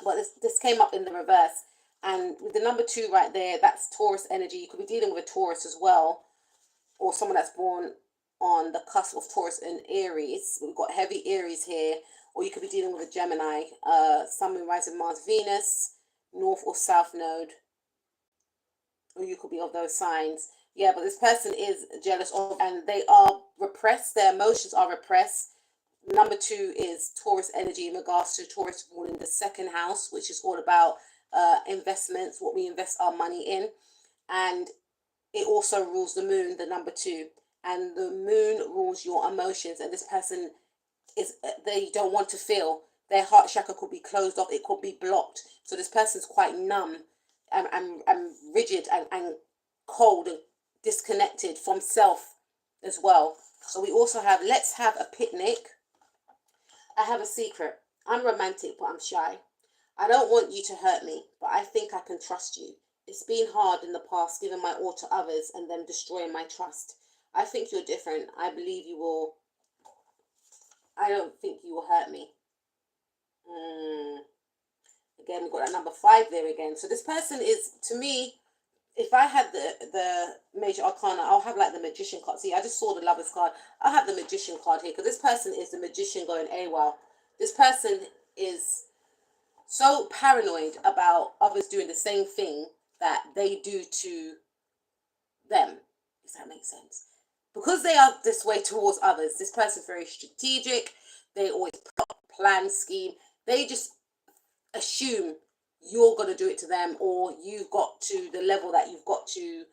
but this came up in the reverse. And with the number 2 right there, that's Taurus energy. You could be dealing with a Taurus as well, or someone that's born on the cusp of Taurus and Aries. We've got heavy Aries here. Or you could be dealing with a Gemini, Sun, Moon, Rising, Mars, Venus, North or South Node. Or you could be of those signs. Yeah, but this person is jealous of, and they are repressed. Their emotions are repressed. Number 2 is Taurus energy in regards to Taurus ruling the second house, which is all about investments, what we invest our money in. And it also rules the moon, the number 2. And the moon rules your emotions. And this person is, they don't want to feel. their heart chakra could be closed off. It could be blocked. So this person's quite numb and rigid and cold and disconnected from self as well. So we also have, let's have a picnic. I have a secret. I'm romantic, but I'm shy. I don't want you to hurt me, but I think I can trust you. It's been hard in the past giving my all to others and them destroying my trust. I think you're different. I believe you will. I don't think you will hurt me. Again, we've got that number 5 there again. So this person is, to me, if I had the major arcana, I'll have like the magician card. See, I just saw the lover's card. I'll have the magician card here because this person is the magician going AWOL. This person is so paranoid about others doing the same thing that they do to them. Does that make sense? Because they are this way towards others, this person's very strategic. They always plan, scheme. They just assume you're going to do it to them, or you've got to the level that you've got to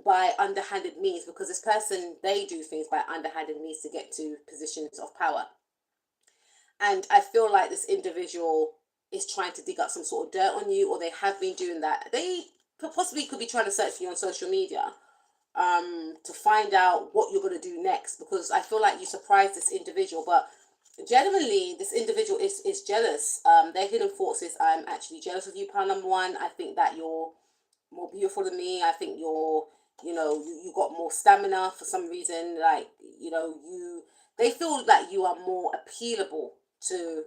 by underhanded means, because this person, they do things by underhanded means to get to positions of power. And I feel like this individual is trying to dig up some sort of dirt on you, or they have been doing that. They possibly could be trying to search for you on social media to find out what you're going to do next, because I feel like you surprised this individual. But genuinely, this individual is jealous. Their hidden thoughts is, I'm actually jealous of you, pile number 1. I think that you're more beautiful than me. I think you're, you got more stamina for some reason. Like, they feel like you are more appealable to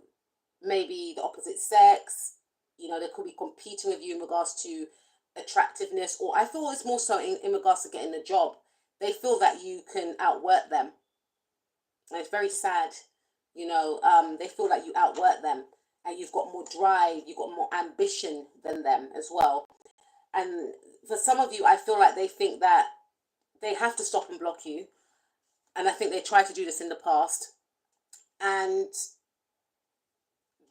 maybe the opposite sex. They could be competing with you in regards to attractiveness, or I feel it's more so in regards to getting a job. They feel that you can outwork them. And it's very sad. They feel like you outwork them and you've got more drive, you've got more ambition than them as well. And for some of you, I feel like they think that they have to stop and block you. And I think they tried to do this in the past. And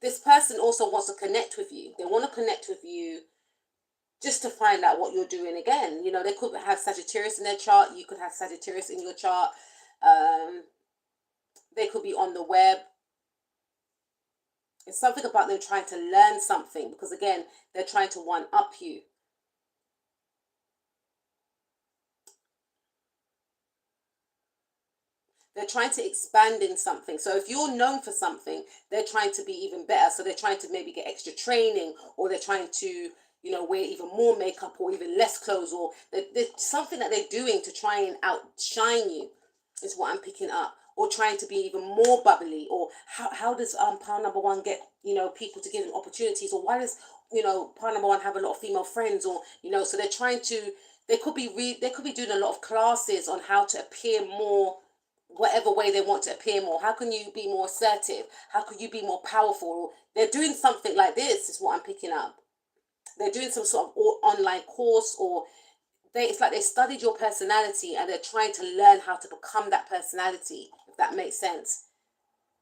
this person also wants to connect with you. They want to connect with you just to find out what you're doing again. They could have Sagittarius in their chart. You could have Sagittarius in your chart. They could be on the web. It's something about them trying to learn something, because again, they're trying to one-up you. They're trying to expand in something. So if you're known for something, they're trying to be even better. So they're trying to maybe get extra training, or they're trying to, wear even more makeup or even less clothes, or there's something that they're doing to try and outshine you, is what I'm picking up. Or trying to be even more bubbly, or how does pile number 1 get people to give them opportunities, or why does pile number 1 have a lot of female friends, or so they're trying to, they could be doing a lot of classes on how to appear more, whatever way they want to appear more. How can you be more assertive? How could you be more powerful? They're doing something like this, is what I'm picking up. They're doing some sort of online course, or it's like they studied your personality and they're trying to learn how to become that personality, if that makes sense.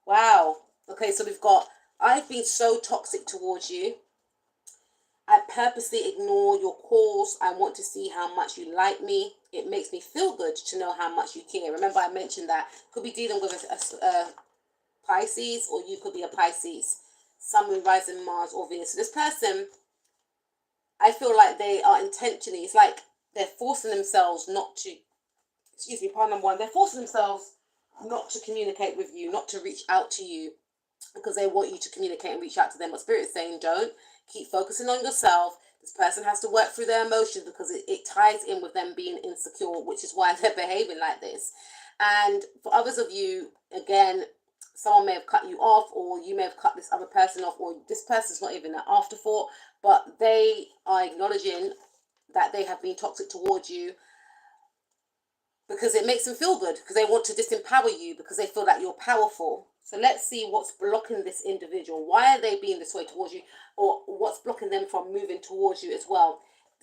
Wow. Okay, so we've got, I've been so toxic towards you. I purposely ignore your calls. I want to see how much you like me. It makes me feel good to know how much you care. Remember, I mentioned that could be dealing with a Pisces, or you could be a Pisces, Sun, Moon, Rising, Mars, or Venus. So this person, I feel like they are intentionally, it's like they're forcing themselves not to, pardon number 1, they're forcing themselves not to communicate with you, not to reach out to you, because they want you to communicate and reach out to them. But Spirit is saying, don't. Keep focusing on yourself. This person has to work through their emotions, because it ties in with them being insecure, which is why they're behaving like this. And for others of you, again, someone may have cut you off, or you may have cut this other person off, or this person's not even an afterthought, but they are acknowledging that they have been toxic towards you, because it makes them feel good, because they want to disempower you, because they feel that you're powerful. So let's see what's blocking this individual. Why are they being this way towards you, or what's blocking them from moving towards you as well?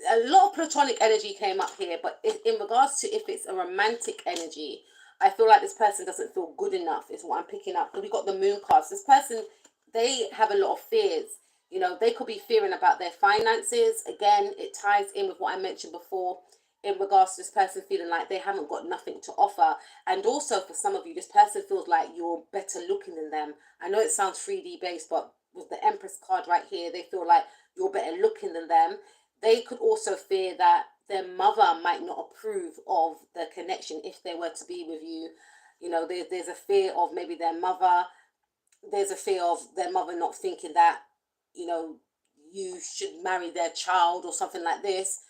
A lot of platonic energy came up here, but in regards to if it's a romantic energy, I feel like this person doesn't feel good enough, is what I'm picking up. Because we got the moon cards. This person, they have a lot of fears. They could be fearing about their finances. Again, it ties in with what I mentioned before. in regards to this person feeling like they haven't got nothing to offer. And also for some of you, this person feels like you're better looking than them. I know it sounds 3D based, but with the Empress card right here, they feel like you're better looking than them. They could also fear that their mother might not approve of the connection if they were to be with you. You know, there's a fear of maybe their mother. There's a fear of their mother not thinking that, you know, you should marry their child or something like this.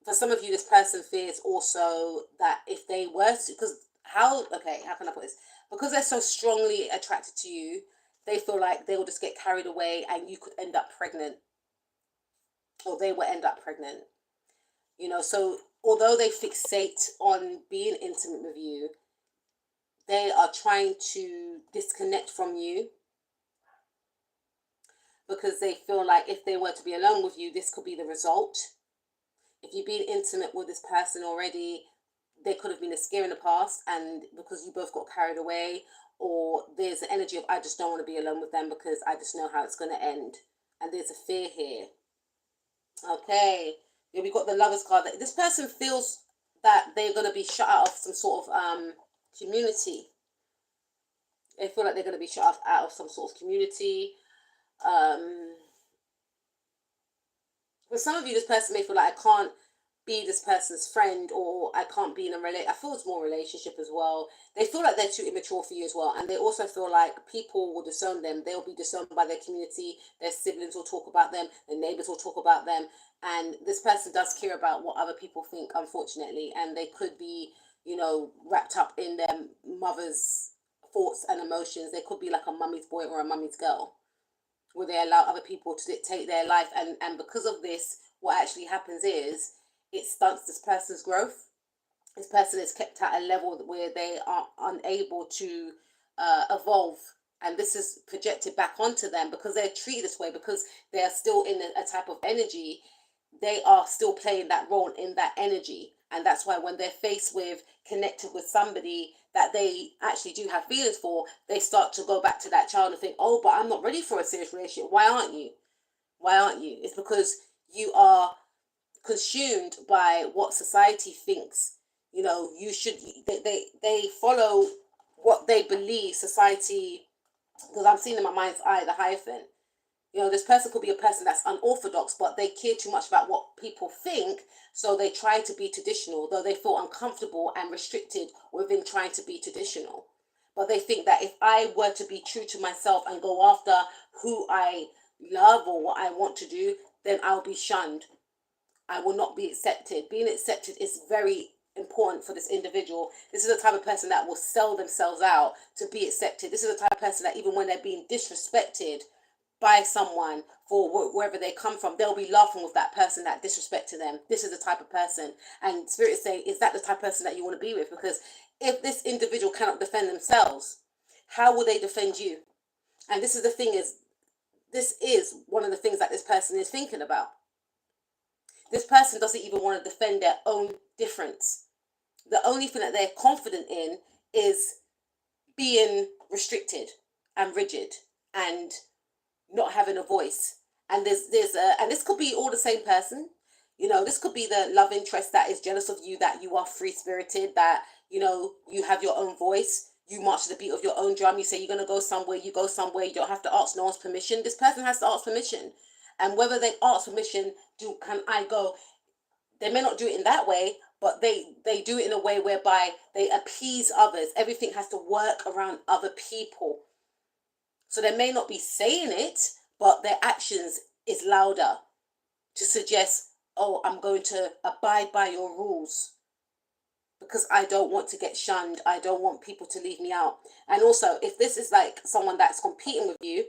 For some of you, this person fears also that if they were to, how can I put this? Because they're so strongly attracted to you, they feel like they will just get carried away and you could end up pregnant, or they will end up pregnant. You know, so although they fixate on being intimate with you, they are trying to disconnect from you because they feel like if they were to be alone with you, this could be the result. If you've been intimate with this person already, there could have been a scare in the past, and because you both got carried away, or there's the energy of I just don't want to be alone with them because I just know how it's going to end, and there's a fear here. Okay, yeah, we got the Lovers card. This person feels that they're going to be shut out of some sort of community. They feel like they're going to be shut out of some sort of community. For some of you, this person may feel like I can't be this person's friend, or I can't be in a I feel it's more relationship as well. They feel like they're too immature for you as well, and they also feel like people will disown them. They'll be disowned by their community. Their siblings will talk about them. Their neighbors will talk about them, and this person does care about what other people think, unfortunately, and they could be, you know, wrapped up in their mother's thoughts and emotions. They could be like a mummy's boy or a mummy's girl, where they allow other people to dictate their life, and because of this, what actually happens is it stunts this person's growth. This person is kept at a level where they are unable to evolve, and this is projected back onto them because they're treated this way, because they are still in a type of energy. They are still playing that role in that energy, and that's why when they're faced with connected with somebody that they actually do have feelings for, they start to go back to that child and think, oh, but I'm not ready for a serious relationship. Why aren't you? It's because you are consumed by what society thinks, you know, you should. They follow what they believe society, because I'm seeing in my mind's eye the Hierophant. You know, this person could be a person that's unorthodox, but they care too much about what people think, so they try to be traditional, though they feel uncomfortable and restricted within trying to be traditional. But they think that if I were to be true to myself and go after who I love or what I want to do, then I'll be shunned. I will not be accepted. Being accepted is very important for this individual. This is the type of person that will sell themselves out to be accepted. This is the type of person that even when they're being disrespected by someone for wherever they come from, they'll be laughing with that person that disrespected them. This is the type of person. And Spirit is saying, is that the type of person that you want to be with? Because if this individual cannot defend themselves, how will they defend you? And this is the thing, is this is one of the things that this person is thinking about. This person doesn't even want to defend their own difference. The only thing that they're confident in is being restricted and rigid and not having a voice. And and this could be all the same person. You know, this could be the love interest that is jealous of you, that you are free spirited, that, you know, you have your own voice. You march to the beat of your own drum. You say you're going to go somewhere, you go somewhere. You don't have to ask no one's permission. This person has to ask permission. And whether they ask permission, can I go? They may not do it in that way, but they do it in a way whereby they appease others. Everything has to work around other people. So they may not be saying it, but their actions is louder to suggest, oh, I'm going to abide by your rules because I don't want to get shunned. I don't want people to leave me out. And also, if this is like someone that's competing with you,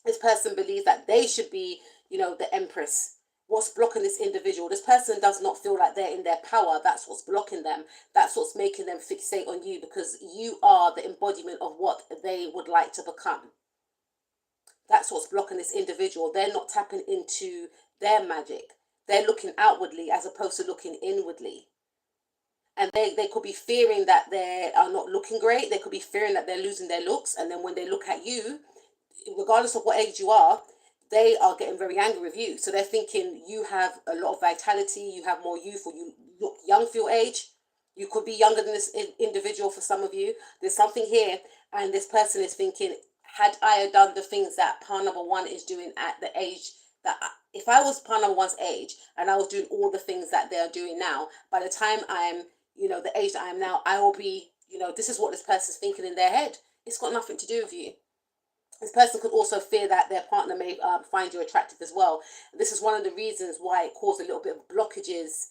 this person believes that they should be, you know, the empress. What's blocking this individual? This person does not feel like they're in their power. That's what's blocking them. That's what's making them fixate on you, because you are the embodiment of what they would like to become. That's what's blocking this individual. They're not tapping into their magic. They're looking outwardly as opposed to looking inwardly. And they could be fearing that they are not looking great. They could be fearing that they're losing their looks. And then when they look at you, regardless of what age you are, they are getting very angry with you. So they're thinking you have a lot of vitality, you have more youth, or you look young for your age. You could be younger than this individual for some of you. There's something here, and this person is thinking, had I done the things that par number one is doing at the age that if I was par number one's age and I was doing all the things that they're doing now, by the time I'm, the age that I am now, I will be, this is what this person's thinking in their head. It's got nothing to do with you. This person could also fear that their partner may find you attractive as well. This is one of the reasons why it caused a little bit of blockages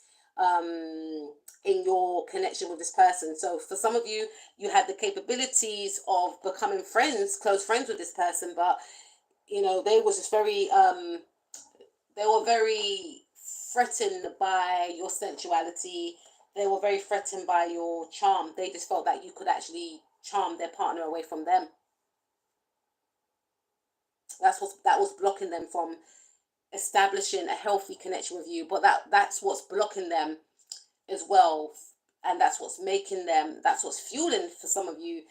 in your connection with this person. So for some of you, you had the capabilities of becoming friends, close friends with this person, but they was just very they were very threatened by your sensuality. They were very threatened by your charm. They just felt that you could actually charm their partner away from them. That was blocking them from establishing a healthy connection with you. But that's what's blocking them as well, and that's what's fueling for some of you.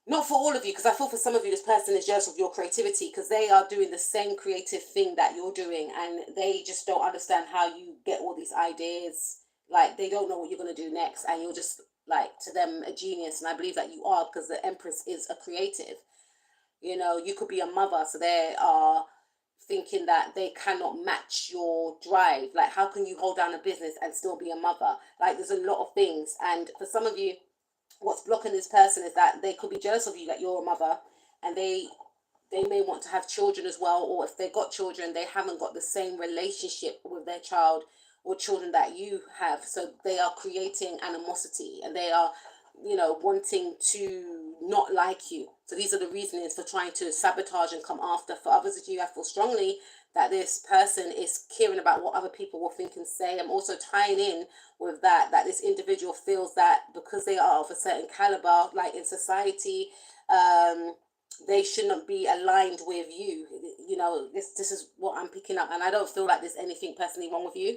Not for all of you, because I feel for some of you, this person is jealous of your creativity because they are doing the same creative thing that you're doing, and they just don't understand how you get all these ideas. Like, they don't know what you're going to do next, and you're just, like, to them, a genius. And I believe that you are, because the Empress is a creative. You could be a mother, so they are thinking that they cannot match your drive. Like, how can you hold down a business and still be a mother? Like, there's a lot of things. And for some of you, what's blocking this person is that they could be jealous of you that you're a mother, and they may want to have children as well, or if they got children, they haven't got the same relationship with their child or children that you have. So they are creating animosity, and they are wanting to not like you. So these are the reasons for trying to sabotage and come after. For others of you, I feel strongly that this person is caring about what other people will think and say. I'm also tying in with that this individual feels that because they are of a certain caliber, like in society, they shouldn't be aligned with you. This is what I'm picking up, and I don't feel like there's anything personally wrong with you.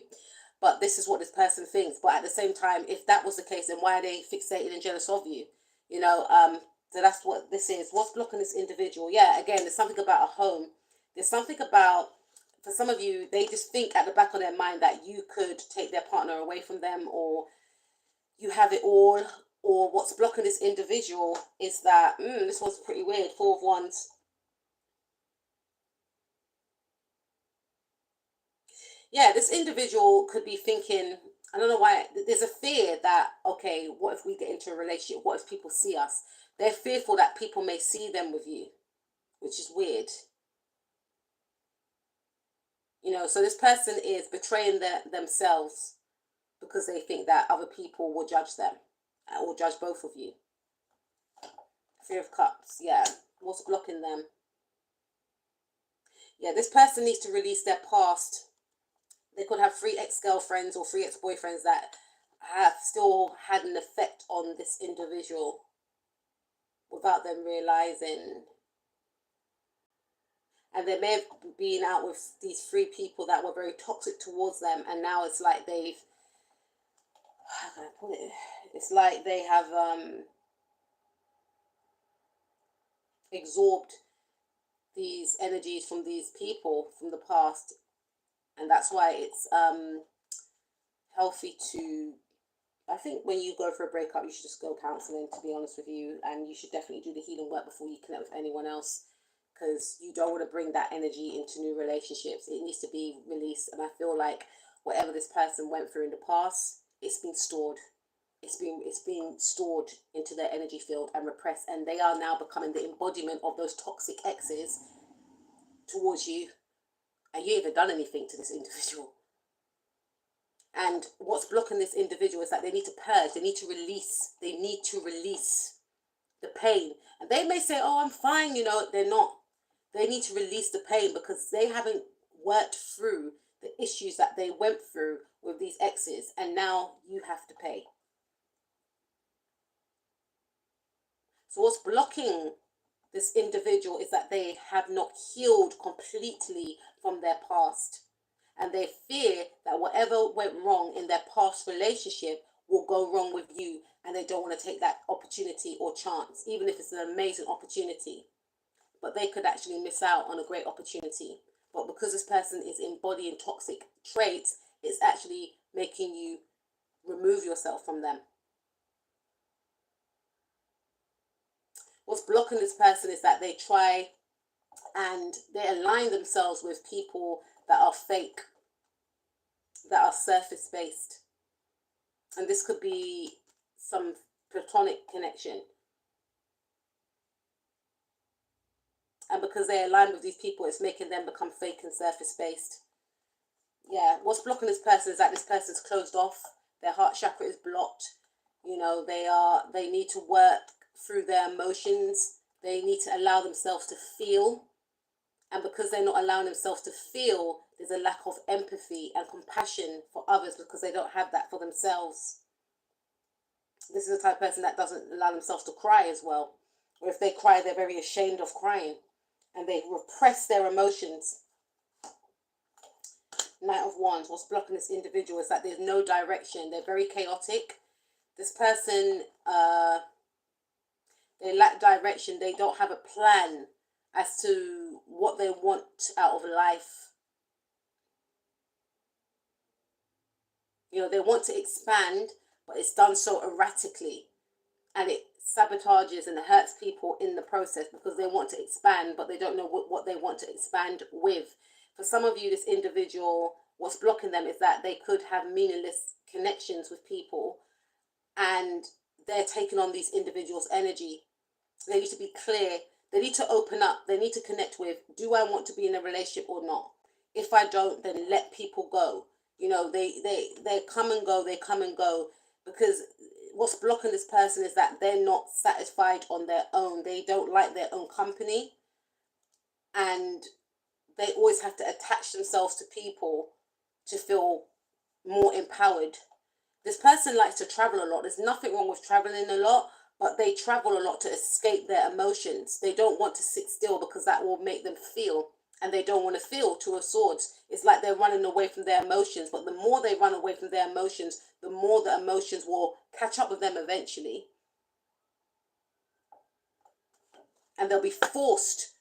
But this is what this person thinks. But at the same time, if that was the case, then why are they fixated and jealous of you? So that's what this is. What's blocking this individual? Yeah, again, there's something about a home. There's something about, for some of you, they just think at the back of their mind that you could take their partner away from them, or you have it all. Or what's blocking this individual is that, this one's pretty weird, 4 of Wands. Yeah, this individual could be thinking, I don't know why, there's a fear that, okay, what if we get into a relationship? What if people see us? They're fearful that people may see them with you, which is weird. So this person is betraying themselves because they think that other people will judge them or judge both of you. Fear of Cups, yeah. What's blocking them? Yeah, this person needs to release their past. They could have 3 ex-girlfriends or 3 ex-boyfriends that have still had an effect on this individual without them realizing. And they may have been out with these 3 people that were very toxic towards them, and now it's like they've, how can I put it? It's like they have absorbed these energies from these people from the past, and that's why it's healthy to, I think when you go for a breakup, you should just go counselling, to be honest with you, and you should definitely do the healing work before you connect with anyone else, because you don't want to bring that energy into new relationships. It needs to be released, and I feel like whatever this person went through in the past, it's been stored. It's been stored into their energy field and repressed, and they are now becoming the embodiment of those toxic exes towards you, and you haven't done anything to this individual. And what's blocking this individual is that they need to purge, they need to release the pain. And they may say, oh, I'm fine, they're not. They need to release the pain because they haven't worked through the issues that they went through with these exes, and now you have to pay. So what's blocking this individual is that they have not healed completely from their past. And they fear that whatever went wrong in their past relationship will go wrong with you, and they don't want to take that opportunity or chance, even if it's an amazing opportunity. but they could actually miss out on a great opportunity. But because this person is embodying toxic traits, it's actually making you remove yourself from them. What's blocking this person is that they try and they align themselves with people that are fake, that are surface based. And this could be some platonic connection. And because they align with these people, it's making them become fake and surface based. Yeah, what's blocking this person is that this person's closed off. Their heart chakra is blocked. You know, they need to work through their emotions. They need to allow themselves to feel. And because they're not allowing themselves to feel, there's a lack of empathy and compassion for others because they don't have that for themselves. This is the type of person that doesn't allow themselves to cry as well. Or if they cry, they're very ashamed of crying. And they repress their emotions. Knight of Wands, what's blocking this individual is that there's no direction. They're very chaotic. This person, they lack direction. They don't have a plan as to what they want out of life. You know, they want to expand, but it's done so erratically. And it sabotages and hurts people in the process because they want to expand, but they don't know what they want to expand with. For some of you, this individual, what's blocking them is that they could have meaningless connections with people and they're taking on these individuals' energy. They need to be clear. They need to open up. They need to connect with, do I want to be in a relationship or not? If I don't, then let people go. You know, they come and go. They come and go because what's blocking this person is that they're not satisfied on their own. They don't like their own company. And they always have to attach themselves to people to feel more empowered. This person likes to travel a lot. There's nothing wrong with traveling a lot, but they travel a lot to escape their emotions. They don't want to sit still because that will make them feel. And they don't want to feel, Two of Swords. It's like they're running away from their emotions. But the more they run away from their emotions, the more the emotions will catch up with them eventually. And they'll be forced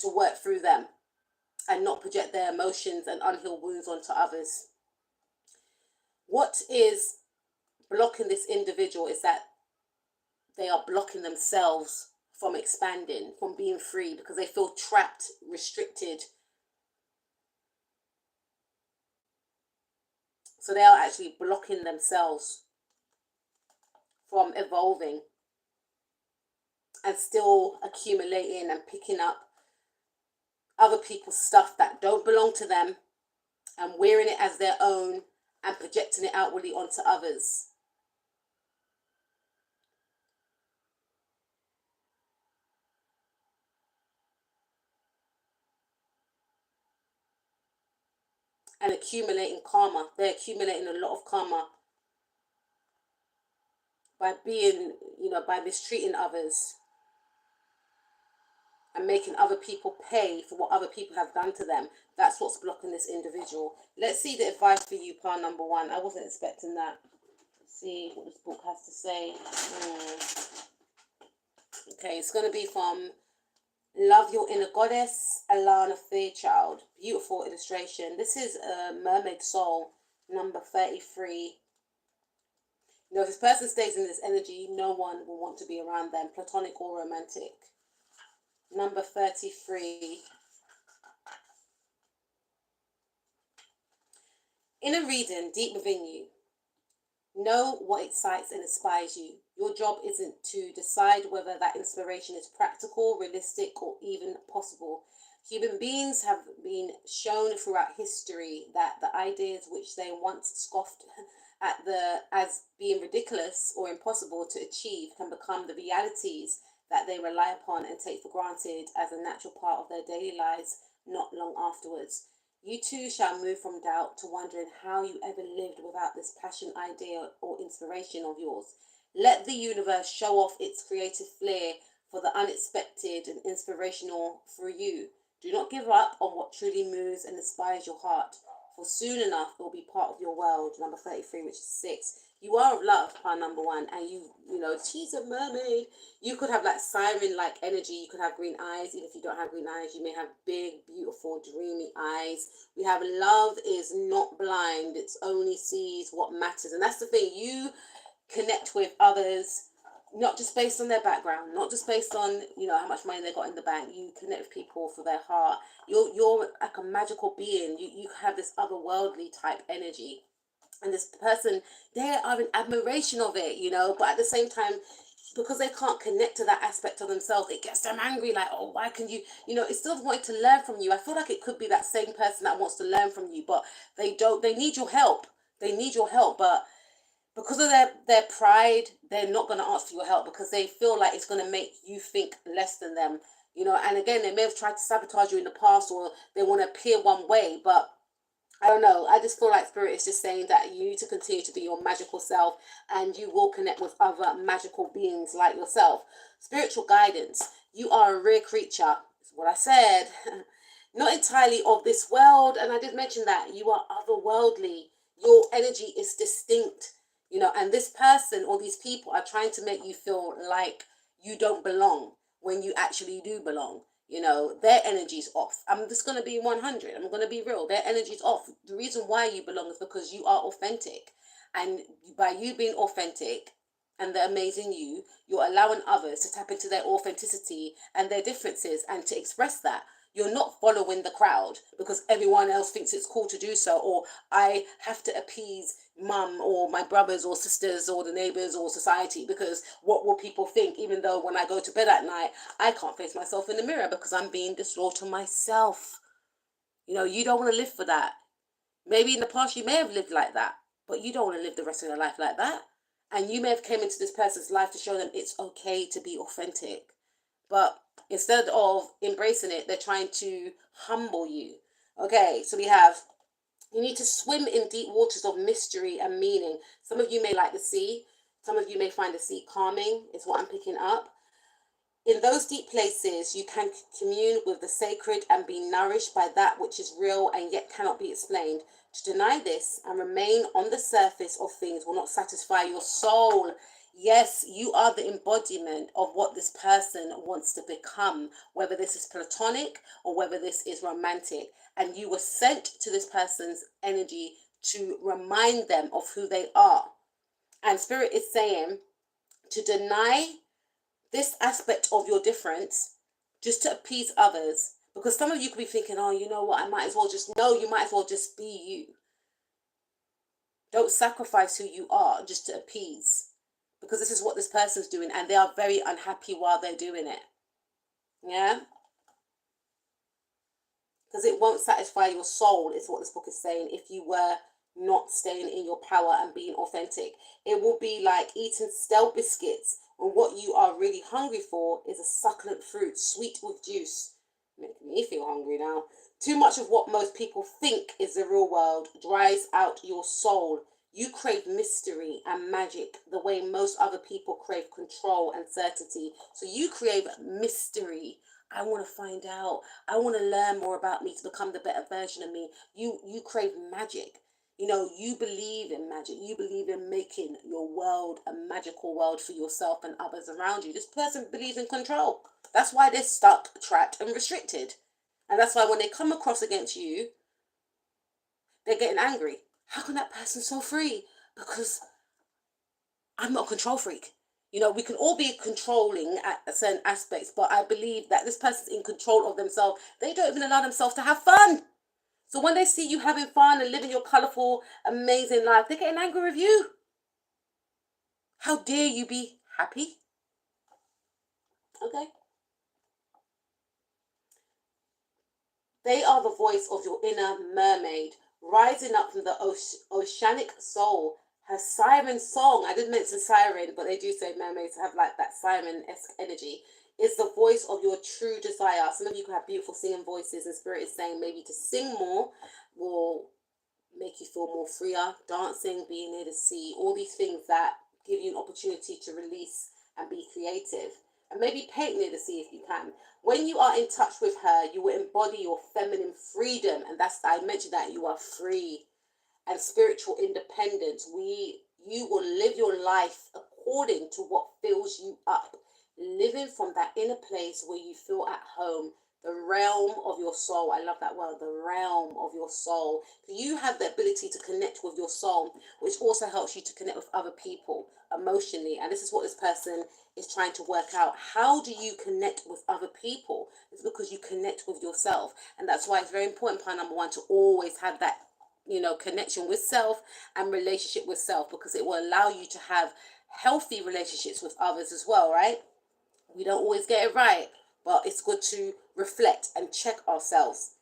to work through them and not project their emotions and unhealed wounds onto others. What is blocking this individual is that they are blocking themselves from expanding, from being free, because they feel trapped, restricted. So they are actually blocking themselves from evolving and still accumulating and picking up other people's stuff that don't belong to them and wearing it as their own and projecting it outwardly onto others. And accumulating karma. They're accumulating a lot of karma by being, by mistreating others and making other people pay for what other people have done to them. That's what's blocking this individual. Let's see the advice for you, pile number 1. I wasn't expecting that. Let's see what this book has to say. Okay, it's going to be from Love Your Inner Goddess, Alana Fairchild. Beautiful illustration. This is Mermaid Soul, number 33. If this person stays in this energy, no one will want to be around them, platonic or romantic. Number 33. Inner reading deep within you. Know what excites and inspires you. Your job isn't to decide whether that inspiration is practical, realistic, or even possible. Human beings have been shown throughout history that the ideas which they once scoffed at as being ridiculous or impossible to achieve can become the realities that they rely upon and take for granted as a natural part of their daily lives not long afterwards. You too shall move from doubt to wondering how you ever lived without this passion, idea, or inspiration of yours. Let the universe show off its creative flair for the unexpected and inspirational through you. Do not give up on what truly moves and inspires your heart, for soon enough it will be part of your world. Number 33, which is 6. You are of love, part number one, and you know, she's a mermaid. You could have like siren like energy. You could have green eyes. Even if you don't have green eyes, you may have big, beautiful, dreamy eyes. We have love is not blind. It only sees what matters, and that's the thing. You connect with others not just based on their background, not just based on, you know, how much money they got in the bank. You connect with people for their heart. You're like a magical being. You have this otherworldly type energy, and this person, they are in admiration of it, you know, but at the same time, because they can't connect to that aspect of themselves, it gets them angry, like, oh, why can you, you know, it's still wanting to learn from you. I feel like it could be that same person that wants to learn from you, but they don't, they need your help. They need your help, but because of their pride, they're not going to ask for your help because they feel like it's going to make you think less than them, you know. And again, they may have tried to sabotage you in the past, or they want to appear one way, but I don't know. I just feel like Spirit is just saying that you need to continue to be your magical self, and you will connect with other magical beings like yourself. Spiritual guidance. You are a rare creature. That's what I said. Not entirely of this world. And I did mention that you are otherworldly. Your energy is distinct, you know, and this person or these people are trying to make you feel like you don't belong when you actually do belong. You know, their energy's off. I'm just going to be 100. I'm going to be real. Their energy's off. The reason why you belong is because you are authentic. And by you being authentic and the amazing you, you're allowing others to tap into their authenticity and their differences and to express that. You're not following the crowd because everyone else thinks it's cool to do so, or I have to appease mum or my brothers or sisters or the neighbors or society because what will people think, even though when I go to bed at night I can't face myself in the mirror because I'm being disloyal to myself. You know, you don't want to live for that. Maybe in the past you may have lived like that, but you don't want to live the rest of your life like that. And you may have came into this person's life to show them it's okay to be authentic, but instead of embracing it, they're trying to humble you. Okay, so we have, you need to swim in deep waters of mystery and meaning. Some of you may like the sea. Some of you may find the sea calming, is what I'm picking up. In those deep places, you can commune with the sacred and be nourished by that which is real and yet cannot be explained. To deny this and remain on the surface of things will not satisfy your soul. Yes, you are the embodiment of what this person wants to become, whether this is platonic or whether this is romantic. And you were sent to this person's energy to remind them of who they are. And Spirit is saying to deny this aspect of your difference just to appease others. Because some of you could be thinking, oh, you know what, I might as well just, no, you might as well just be you. Don't sacrifice who you are just to appease. Because this is what this person's doing and they are very unhappy while they're doing it. Yeah? Because it won't satisfy your soul, is what this book is saying, if you were not staying in your power and being authentic. It will be like eating stale biscuits when what you are really hungry for is a succulent fruit, sweet with juice. Making me feel hungry now. Too much of what most people think is the real world dries out your soul. You crave mystery and magic the way most other people crave control and certainty. So you crave mystery. I want to find out. I want to learn more about me to become the better version of me. You crave magic. You know, you believe in magic. You believe in making your world a magical world for yourself and others around you. This person believes in control. That's why they're stuck, trapped, and restricted. And that's why when they come across against you, they're getting angry. How can that person so free? Because I'm not a control freak. You know, we can all be controlling at certain aspects, but I believe that this person's in control of themselves. They don't even allow themselves to have fun. So when they see you having fun and living your colorful, amazing life, they're getting angry with you. How dare you be happy? Okay. They are the voice of your inner mermaid, rising up from the oceanic soul. Her siren song, I didn't mention siren, but they do say mermaids have like that siren-esque energy, is the voice of your true desire. Some of you can have beautiful singing voices, and Spirit is saying maybe to sing more will make you feel more freer. Dancing, being near the sea, all these things that give you an opportunity to release and be creative. And maybe paint near the sea if you can. When you are in touch with her, you will embody your feminine freedom. And that's, I mentioned that you are free. And spiritual independence. You will live your life according to what fills you up, living from that inner place where you feel at home, the realm of your soul. I love that word, the realm of your soul. You have the ability to connect with your soul, which also helps you to connect with other people emotionally. And this is what this person is trying to work out. How do you connect with other people? It's because you connect with yourself. And that's why it's very important, part number one, to always have that, connection with self and relationship with self, because it will allow you to have healthy relationships with others as well, right? We don't always get it right, but it's good to reflect and check ourselves.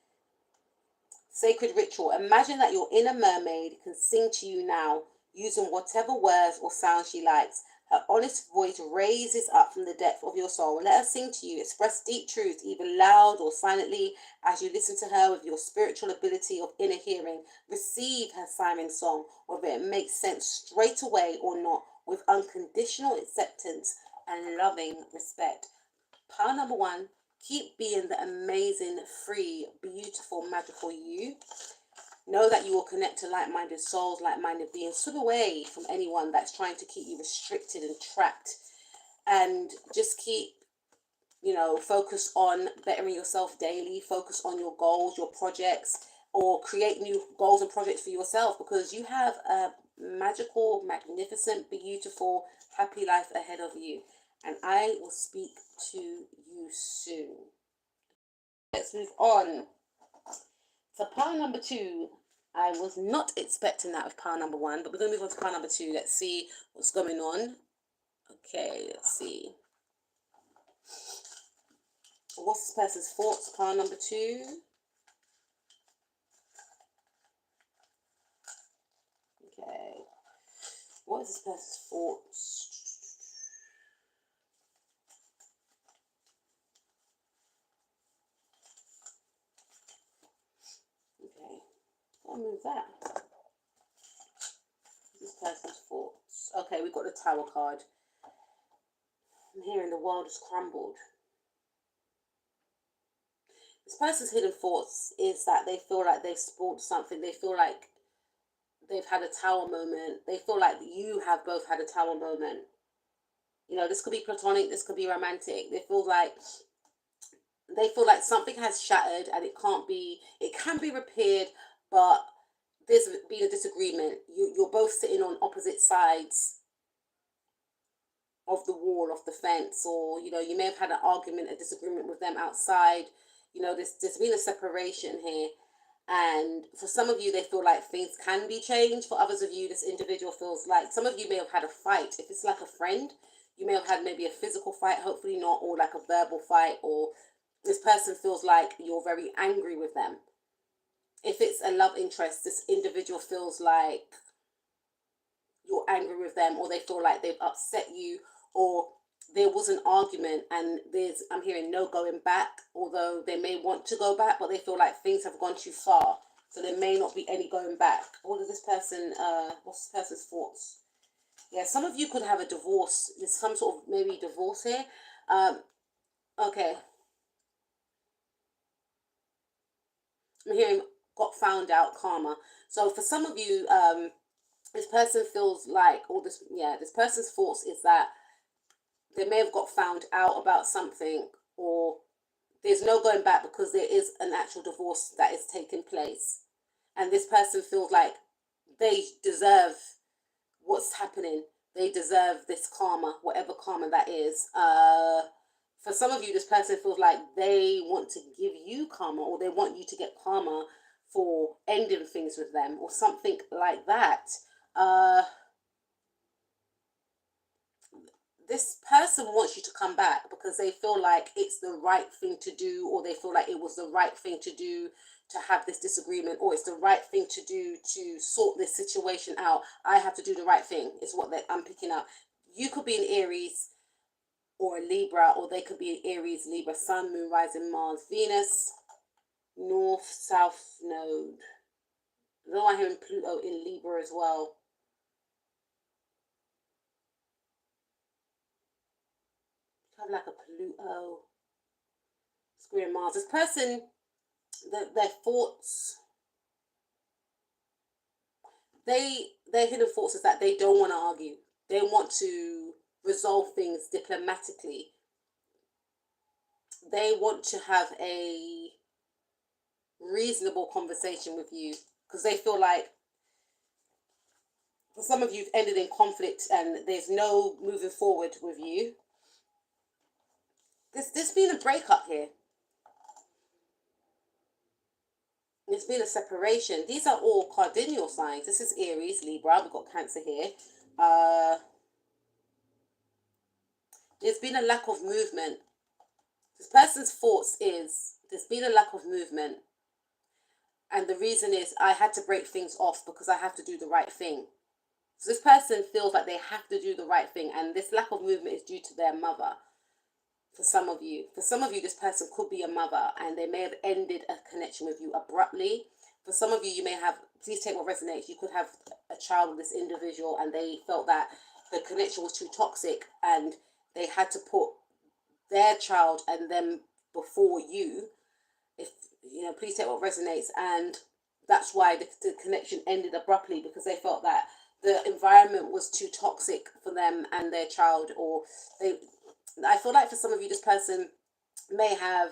Sacred ritual. Imagine that your inner mermaid can sing to you now, using whatever words or sounds she likes. Her honest voice raises up from the depth of your soul. Let her sing to you. Express deep truth, either loud or silently, as you listen to her with your spiritual ability of inner hearing. Receive her siren song, whether it makes sense straight away or not, with unconditional acceptance and loving respect. Power number one, keep being the amazing, free, beautiful, magical you. Know that you will connect to like-minded souls, like-minded beings. Swim away from anyone that's trying to keep you restricted and trapped. And just keep, focus on bettering yourself daily. Focus on your goals, your projects, or create new goals and projects for yourself, because you have a magical, magnificent, beautiful, happy life ahead of you. And I will speak to you soon. Let's move on. For pile number two, I was not expecting that with pile number one, but we're going to move on to pile number two. Let's see what's going on. Okay, let's see. What's this person's thoughts? Pile number two. Okay. What is this person's thoughts? Okay. I'll move that. This person's thoughts. Okay, we've got the Tower card. I'm hearing the world has crumbled. This person's hidden thoughts is that they feel like they've spoiled something. They feel like they've had a tower moment. They feel like you have both had a tower moment. This could be platonic, this could be romantic. They feel like something has shattered and it can be repaired, but there's been a disagreement. You're both sitting on opposite sides of the wall, of the fence, or you may have had an argument, a disagreement with them outside. There's been a separation here, and for some of you they feel like things can be changed. For others of you, this individual feels like some of you may have had a fight. If it's like a friend, you may have had maybe a physical fight, hopefully not, or like a verbal fight, or this person feels like you're very angry with them. If it's a love interest, this individual feels like you're angry with them, or they feel like they've upset you, or there was an argument and I'm hearing no going back, although they may want to go back, but they feel like things have gone too far, so there may not be any going back. What is this person, what's this person's thoughts? Yeah, some of you could have a divorce. There's some sort of maybe divorce here. Okay. I'm hearing got found out, karma. So for some of you, this person feels like this person's thoughts is that they may have got found out about something, or there's no going back because there is an actual divorce that is taking place. And this person feels like they deserve what's happening. They deserve this karma, whatever karma that is. For some of you, this person feels like they want to give you karma, or they want you to get karma for ending things with them, or something like that. This person wants you to come back because they feel like it's the right thing to do, or they feel like it was the right thing to do to have this disagreement, or it's the right thing to do to sort this situation out. I have to do the right thing, is what I'm picking up. You could be an Aries or a Libra, or they could be an Aries, Libra, Sun, Moon, Rising, Mars, Venus, North, South Node. I know I'm hearing Pluto in Libra as well. Kind of like a Pluto square Mars. This person, their thoughts, they their hidden thoughts is that they don't want to argue. They want to resolve things diplomatically. They want to have a reasonable conversation with you because they feel like, for some of you, you've ended in conflict and there's no moving forward with you. There's been a breakup here. There's been a separation. These are all cardinal signs. This is Aries, Libra. We've got Cancer here. There's been a lack of movement. This person's thoughts is there's been a lack of movement. And the reason is I had to break things off because I have to do the right thing. So this person feels like they have to do the right thing. And this lack of movement is due to their mother. For some of you, this person could be a mother and they may have ended a connection with you abruptly. For some of you, you may have, please take what resonates. You could have a child with this individual and they felt that the connection was too toxic and they had to put their child and them before you. If you know, please take what resonates. And that's why the connection ended abruptly, because they felt that the environment was too toxic for them and their child. Or I feel like for some of you, this person may have,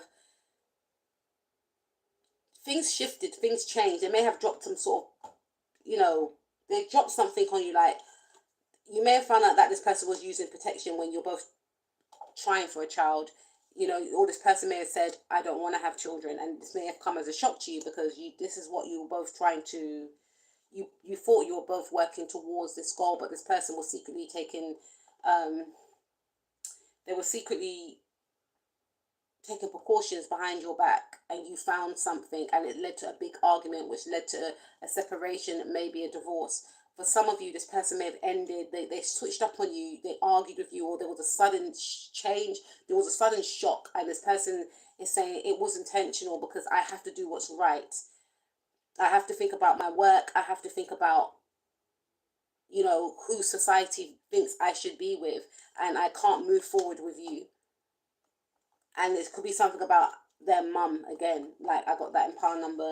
things shifted, things changed. They may have dropped some sort of, they dropped something on you. Like, you may have found out that this person was using protection when you're both trying for a child. Or this person may have said, I don't want to have children. And this may have come as a shock to you because this is what you were both trying to, you thought you were both working towards this goal, but this person was secretly taking, they were secretly taking precautions behind your back, and you found something and it led to a big argument, which led to a separation, maybe a divorce. For some of you, this person may have ended, they switched up on you, they argued with you, or there was a sudden change, there was a sudden shock, and this person is saying it was intentional because I have to do what's right. I have to think about my work. I have to think about, who society thinks I should be with, and I can't move forward with you. And it could be something about their mum again. Like, I got that in pile number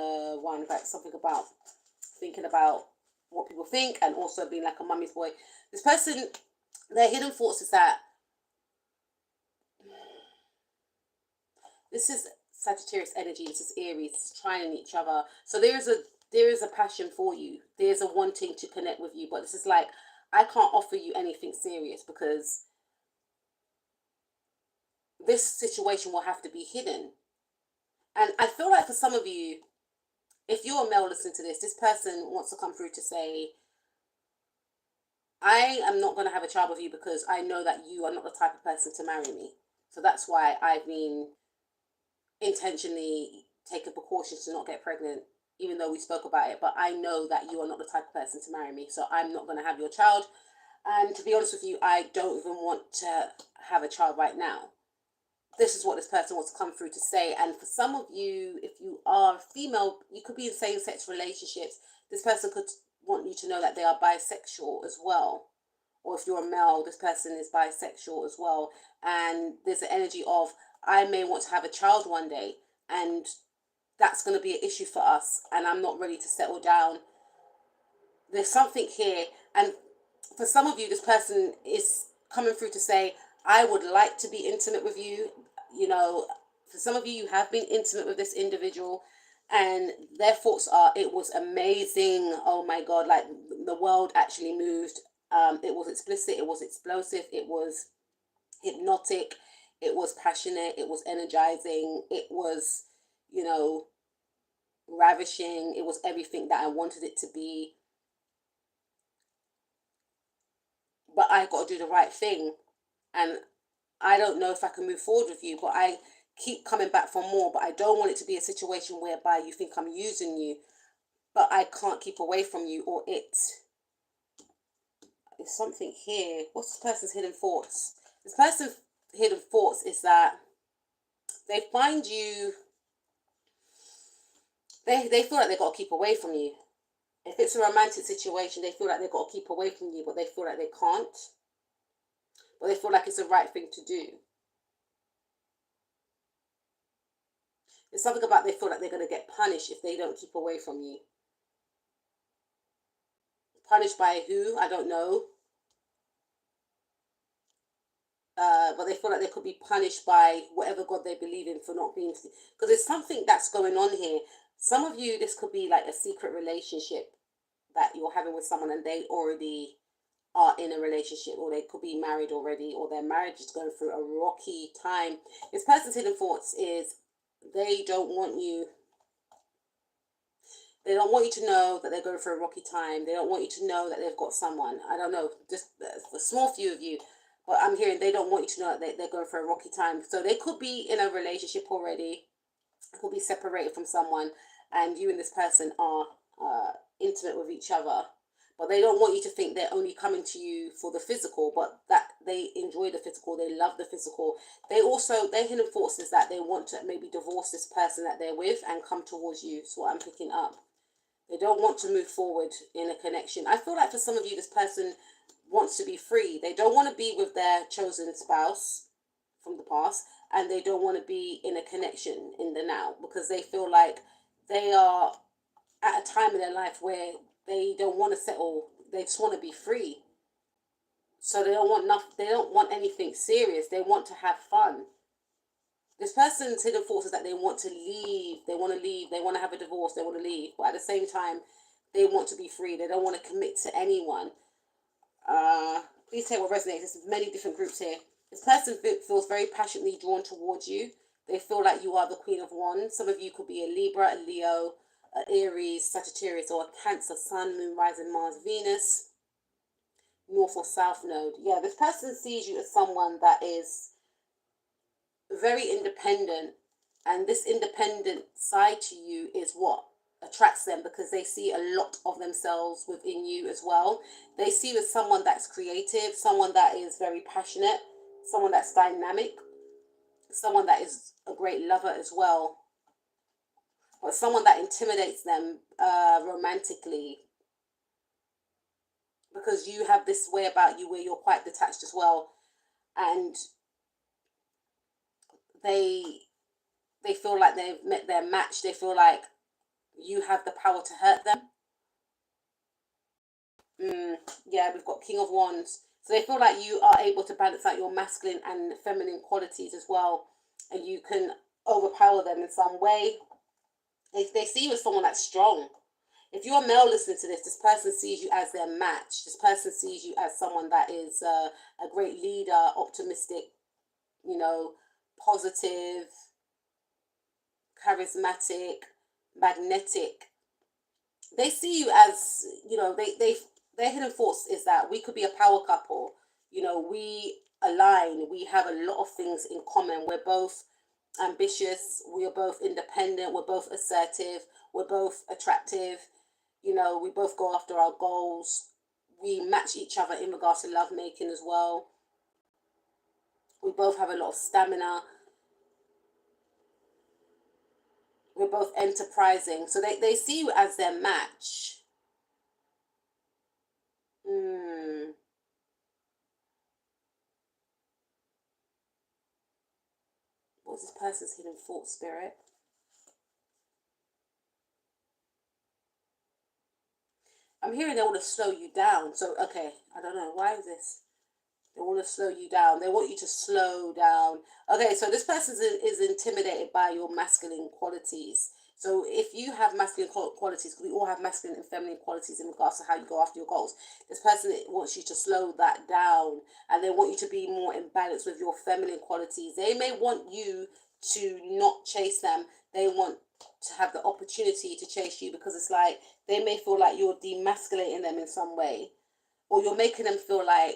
1, like something about thinking about what people think and also being like a mummy's boy. This person, their hidden thoughts is that this is Sagittarius energy, this is Aries, trying each other. So there is a passion for you. There's a wanting to connect with you, but this is like, I can't offer you anything serious because this situation will have to be hidden. And I feel like for some of you, if you're a male listening to this person wants to come through to say, I am not going to have a child with you because I know that you are not the type of person to marry me. So that's why I've been intentionally taking precautions to not get pregnant, even though we spoke about it. But I know that you are not the type of person to marry me. So I'm not going to have your child. And to be honest with you, I don't even want to have a child right now. This is what this person wants to come through to say. And for some of you, if you are female, you could be in same-sex relationships. This person could want you to know that they are bisexual as well. Or if you're a male, this person is bisexual as well. And there's the energy of, I may want to have a child one day, and that's going to be an issue for us, and I'm not ready to settle down. There's something here. And for some of you, this person is coming through to say, I would like to be intimate with you. For some of you, you have been intimate with this individual, and their thoughts are, it was amazing. Oh my God, like the world actually moved. It was explicit, it was explosive, it was hypnotic, it was passionate, it was energizing, it was, ravishing, it was everything that I wanted it to be. But I got to do the right thing. And I don't know if I can move forward with you, but I keep coming back for more. But I don't want it to be a situation whereby you think I'm using you, but I can't keep away from you, or it's something here. What's this person's hidden thoughts? This person's hidden thoughts is that they find you, they feel like they've got to keep away from you. If it's a romantic situation, they feel like they've got to keep away from you, but they feel like they can't. But they feel like it's the right thing to do. There's something about they feel like they're going to get punished if they don't keep away from you. Punished by who? I don't know. But they feel like they could be punished by whatever God they believe in for not being, because there's something that's going on here. Some of you, this could be like a secret relationship that you're having with someone and they already are in a relationship, or they could be married already, or their marriage is going through a rocky time. This person's hidden thoughts is they don't want you they don't want you to know that they're going through a rocky time. They don't want you to know that they've got someone. I don't know, just a small few of you. But I'm hearing they don't want you to know that they're going through a rocky time. So they could be in a relationship already, could be separated from someone, and you and this person are intimate with each other. But they don't want you to think they're only coming to you for the physical, but that they enjoy the physical, they love the physical. They also, their hidden thoughts is that they want to maybe divorce this person that they're with and come towards you. So what I'm picking up. They don't want to move forward in a connection. I feel like for some of you, this person wants to be free. They don't want to be with their chosen spouse from the past, and they don't want to be in a connection in the now, because they feel like they are at a time in their life where they don't want to settle. They just want to be free. So they don't want nothing. They don't want anything serious. They want to have fun. This person's hidden thoughts is that they want to leave. They want to leave. They want to have a divorce. They want to leave. But at the same time, they want to be free. They don't want to commit to anyone. Please take what resonates. There's many different groups here. This person feels very passionately drawn towards you. They feel like you are the Queen of Wands. Some of you could be a Libra, a Leo, a Aries, Sagittarius, or a Cancer, Sun, Moon, Rising, Mars, Venus, North or South Node. Yeah, this person sees you as someone that is very independent, and this independent side to you is what attracts them, because they see a lot of themselves within you as well. They see you as someone that's creative, someone that is very passionate, someone that's dynamic, someone that is a great lover as well, but someone that intimidates them romantically, because you have this way about you where you're quite detached as well, and they feel like they've met their match. They feel like you have the power to hurt them. Yeah, we've got King of Wands. So they feel like you are able to balance out your masculine and feminine qualities as well, and you can overpower them in some way. They see you as someone that's strong. If you're a male listening to this, this person sees you as their match. This person sees you as someone that is a great leader, optimistic, positive, charismatic, magnetic. They see you as, their hidden thoughts is that we could be a power couple. We align. We have a lot of things in common. We're both ambitious. We are both independent. We're both assertive. We're both attractive. We both go after our goals. We match each other in regards to lovemaking as well. We both have a lot of stamina. We're both enterprising. So they see you as their match. What's this person's hidden thought, spirit? I'm hearing they want to slow you down. So, okay, I don't know. Why is this? They want to slow you down. They want you to slow down. Okay, so this person is intimidated by your masculine qualities. So if you have masculine qualities, we all have masculine and feminine qualities in regards to how you go after your goals. This person wants you to slow that down, and they want you to be more in balance with your feminine qualities. They may want you to not chase them. They want to have the opportunity to chase you, because it's like they may feel like you're demasculating them in some way, or you're making them feel like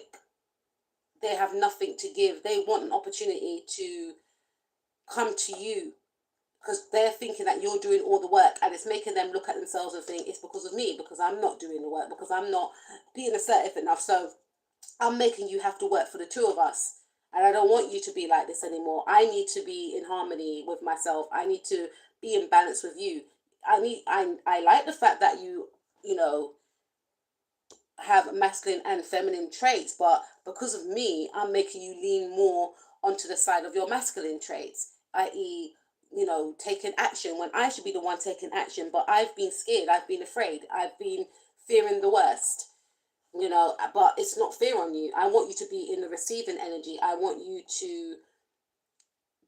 they have nothing to give. They want an opportunity to come to you, because they're thinking that you're doing all the work, and it's making them look at themselves and think it's because of me, because I'm not doing the work, because I'm not being assertive enough. So I'm making you have to work for the two of us. And I don't want you to be like this anymore. I need to be in harmony with myself. I need to be in balance with you. I like the fact that you know, have masculine and feminine traits, but because of me, I'm making you lean more onto the side of your masculine traits, i.e., taking action when I should be the one taking action. But I've been scared, I've been afraid, I've been fearing the worst. you know, but it's not fair on you. I want you to be in the receiving energy. I want you to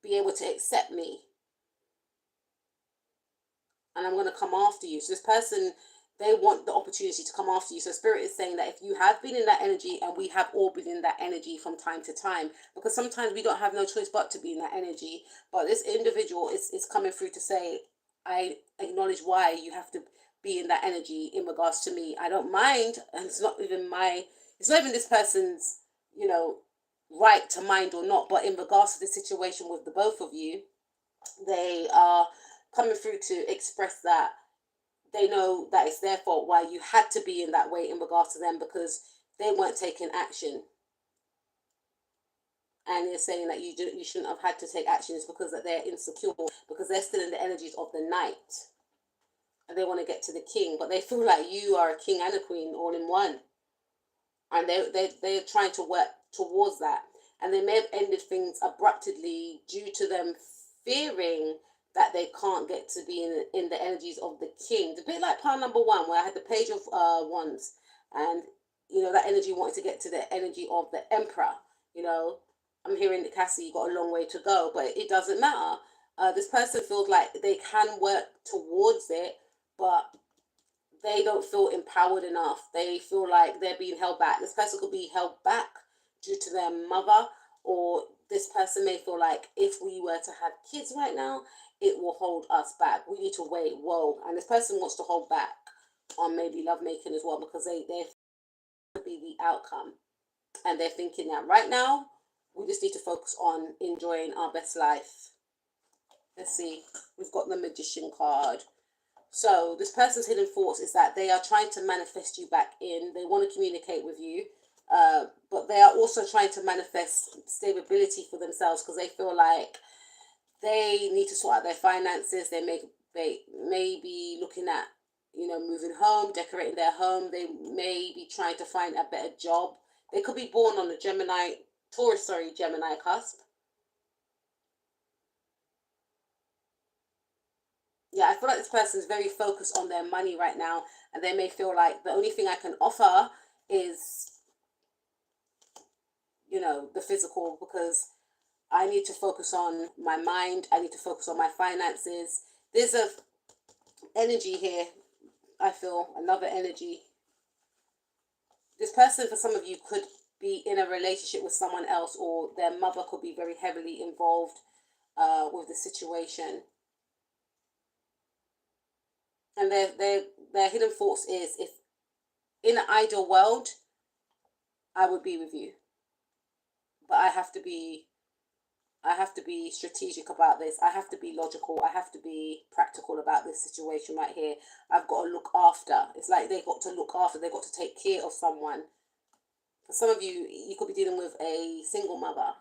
be able to accept me, and I'm going to come after you. So this person, they want the opportunity to come after you. So Spirit is saying that if you have been in that energy, and we have all been in that energy from time to time, because sometimes we don't have no choice but to be in that energy. But this individual is coming through to say, I acknowledge why you have to be in that energy in regards to me. I don't mind, and it's not even this person's, you know, right to mind or not. But in regards to the situation with the both of you, they are coming through to express that they know that it's their fault why you had to be in that way in regards to them, because they weren't taking action. And you're saying that you shouldn't have had to take action is because that they're insecure, because they're still in the energies of the night, and they want to get to the king, but they feel like you are a king and a queen all in one, and they're trying to work towards that. And they may have ended things abruptly due to them fearing that they can't get to be in the energies of the king. It's a bit like pile number one, where I had the page of wands, and you know that energy wanted to get to the energy of the emperor. You know, I'm hearing that Cassie, you got a long way to go, but it doesn't matter. This person feels like they can work towards it, but they don't feel empowered enough. They feel like they're being held back. This person could be held back due to their mother, or this person may feel like if we were to have kids right now, it will hold us back. We need to wait. Whoa. And this person wants to hold back on maybe lovemaking as well, because they're to be the outcome. And they're thinking that right now, we just need to focus on enjoying our best life. Let's see. We've got the Magician card. So this person's hidden thoughts is that they are trying to manifest you back in. They want to communicate with you, but they are also trying to manifest stability for themselves, because they feel like they need to sort out their finances. They may be looking at, you know, moving home, decorating their home. They may be trying to find a better job. They could be born on the Gemini cusp. Yeah, I feel like this person is very focused on their money right now, and they may feel like the only thing I can offer is, you know, the physical, because I need to focus on my mind. I need to focus on my finances. There's a energy here. I feel another energy. This person, for some of you, could be in a relationship with someone else, or their mother could be very heavily involved with the situation. And their hidden thoughts is, if in an ideal world, I would be with you, but I have to be strategic about this. I have to be logical. I have to be practical about this situation right here. I've got to look after. It's like they got to look after. They got to take care of someone. For some of you, you could be dealing with a single mother.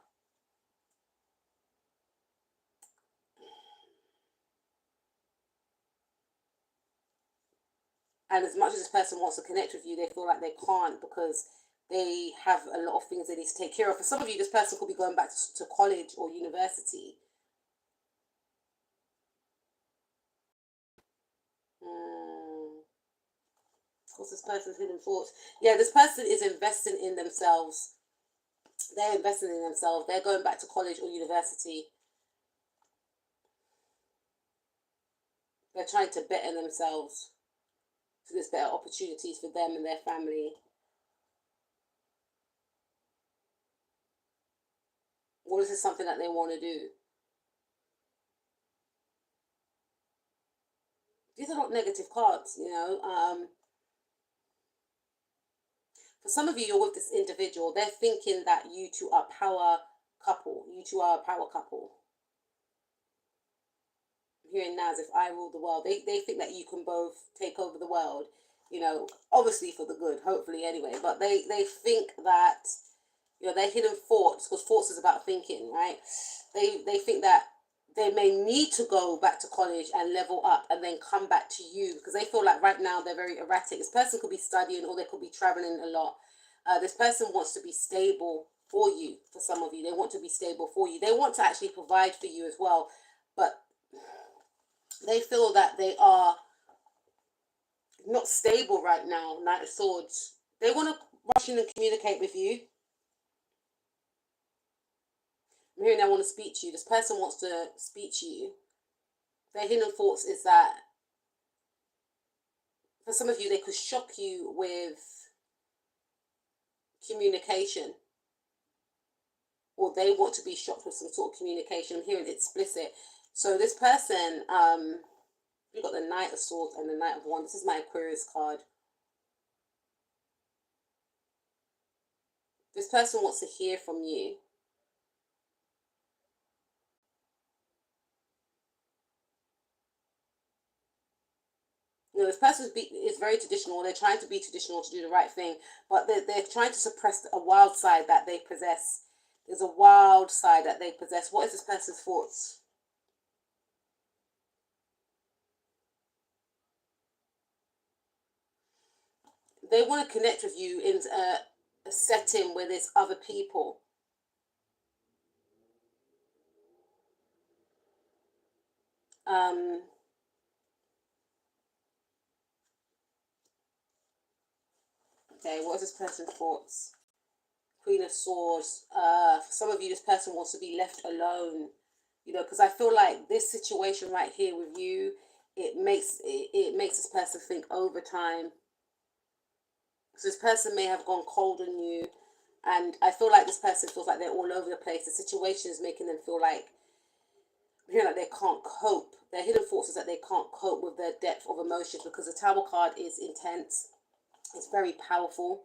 And as much as this person wants to connect with you, they feel like they can't, because they have a lot of things they need to take care of. For some of you, this person could be going back to college or university. Of course, this person's hidden thoughts. Yeah, this person is investing in themselves. They're investing in themselves. They're going back to college or university. They're trying to better themselves, so there's better opportunities for them and their family. Or is this something that they want to do? These are not negative cards, you know. For some of you, you're with this individual. They're thinking that you two are power couple. You two are a power couple. I'm hearing now as if I rule the world. They think that you can both take over the world. You know, obviously for the good, hopefully anyway. But they think that, you know, their hidden thoughts, because thoughts is about thinking, right? They think that they may need to go back to college and level up and then come back to you, because they feel like right now they're very erratic. This person could be studying, or they could be traveling a lot. This person wants to be stable for you. For some of you, they want to be stable for you. They want to actually provide for you as well, but they feel that they are not stable right now. Knight of Swords. They want to rushing to communicate with you. I'm hearing they want to speak to you. This person wants to speak to you. Their hidden thoughts is that for some of you, they could shock you with communication, or they want to be shocked with some sort of communication. I'm hearing explicit. So this person, we've got the Knight of Swords and the Knight of Wands. This is my Aquarius card. This person wants to hear from you. You know, this person is very traditional. They're trying to be traditional to do the right thing, but they're trying to suppress a wild side that they possess. There's a wild side that they possess. What is this person's thoughts? They want to connect with you in a setting where there's other people. Okay, what is this person's thoughts? Queen of Swords. For some of you, this person wants to be left alone. You know, because I feel like this situation right here with you, it makes this person think overtime. So this person may have gone cold on you, and I feel like this person feels like they're all over the place. The situation is making them feel like, they can't cope. Their hidden thoughts is that they can't cope with their depth of emotions, because the Tower card is intense. It's very powerful,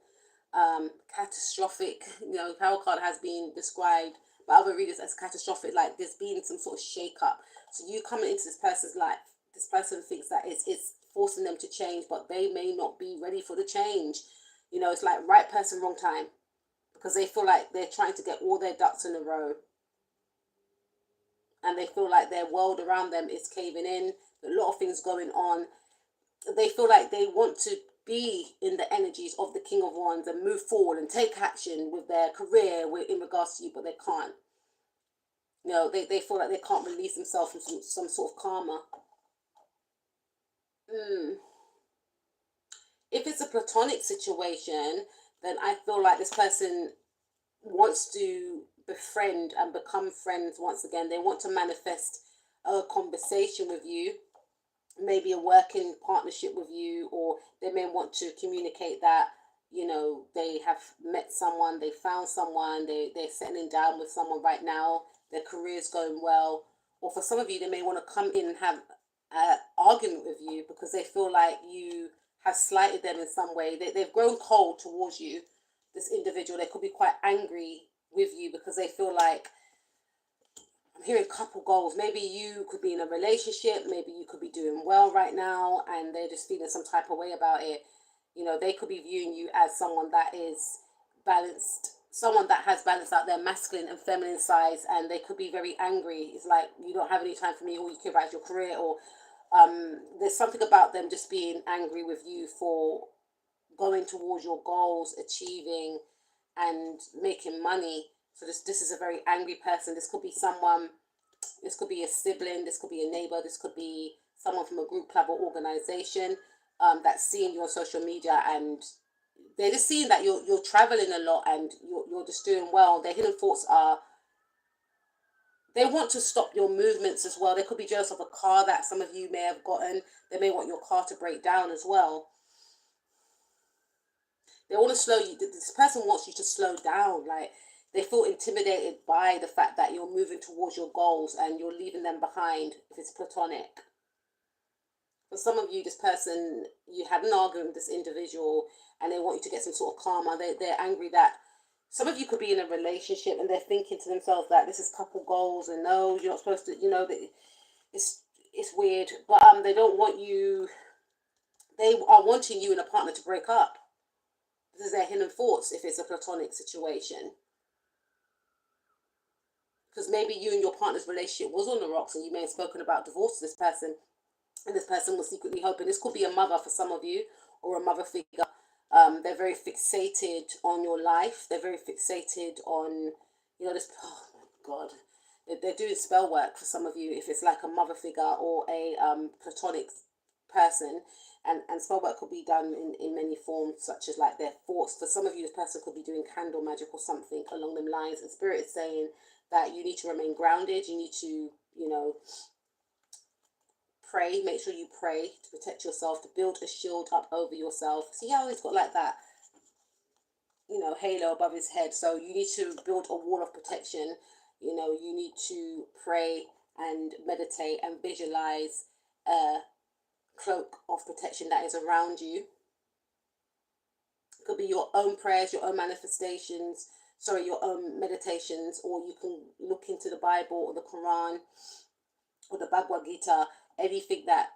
catastrophic. You know, Tower card has been described by other readers as catastrophic, like there's been some sort of shake-up. So you coming into this person's life, this person thinks that it's forcing them to change, but they may not be ready for the change. You know, it's like right person, wrong time, because they feel like they're trying to get all their ducks in a row, and they feel like their world around them is caving in. A lot of things going on. They feel like they want to be in the energies of the King of Wands and move forward and take action with their career in regards to you, but they can't. You know, they feel like they can't release themselves from some sort of karma. If it's a platonic situation, then I feel like this person wants to befriend and become friends once again. They want to manifest a conversation with you, maybe a working partnership with you, or they may want to communicate that, you know, they have met someone, they found someone, they're settling down with someone right now, their career's going well. Or for some of you, they may want to come in and have an argument with you because they feel like you have slighted them in some way. They've grown cold towards you, this individual. They could be quite angry with you because they feel like, I'm hearing couple goals. Maybe you could be in a relationship, maybe you could be doing well right now, and they're just feeling some type of way about it. You know, they could be viewing you as someone that is balanced, someone that has balanced out their masculine and feminine sides, and they could be very angry. It's like, you don't have any time for me, all you care about is your career, or there's something about them just being angry with you for going towards your goals, achieving, and making money. So this is a very angry person. This could be someone, this could be a sibling, this could be a neighbor, this could be someone from a group, club, or organization that's seeing you on social media, and they're just seeing that you're traveling a lot and you're just doing well. Their hidden thoughts are, they want to stop your movements as well. They could be jealous of a car that some of you may have gotten. They may want your car to break down as well. They want to slow you. This person wants you to slow down. Like, they feel intimidated by the fact that you're moving towards your goals and you're leaving them behind if it's platonic. For some of you, this person, you had an argument with this individual and they want you to get some sort of karma. They're angry that some of you could be in a relationship and they're thinking to themselves that this is couple goals and no, you're not supposed to, you know, that it's weird. But they don't want you, they are wanting you and a partner to break up. This is their hidden thoughts if it's a platonic situation. Because maybe you and your partner's relationship was on the rocks and you may have spoken about divorce to this person, and this person was secretly hoping. This could be a mother for some of you, or a mother figure. They're very fixated on your life. They're very fixated on, you know, this, oh my God. They're doing spell work for some of you if it's like a mother figure or a platonic person. And spell work could be done in many forms, such as like their thoughts. For some of you, this person could be doing candle magic or something along them lines. And Spirit is saying that you need to remain grounded. You need to, pray. Make sure you pray to protect yourself, to build a shield up over yourself. See how he's got like that, halo above his head. So you need to build a wall of protection. You need to pray and meditate and visualize a cloak of protection that is around you. It could be your own prayers, your own manifestations, your own meditations, or you can look into the Bible or the Quran or the Bhagavad Gita, anything that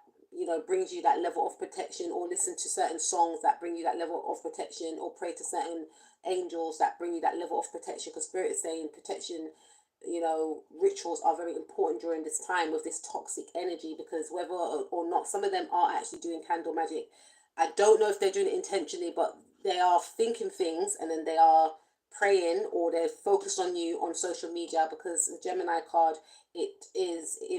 brings you that level of protection, or listen to certain songs that bring you that level of protection, or pray to certain angels that bring you that level of protection, because Spirit is saying protection, rituals are very important during this time with this toxic energy, because whether or not some of them are actually doing candle magic, I don't know if they're doing it intentionally, but they are thinking things and then they are praying, or they're focused on you on social media, because the Gemini card, it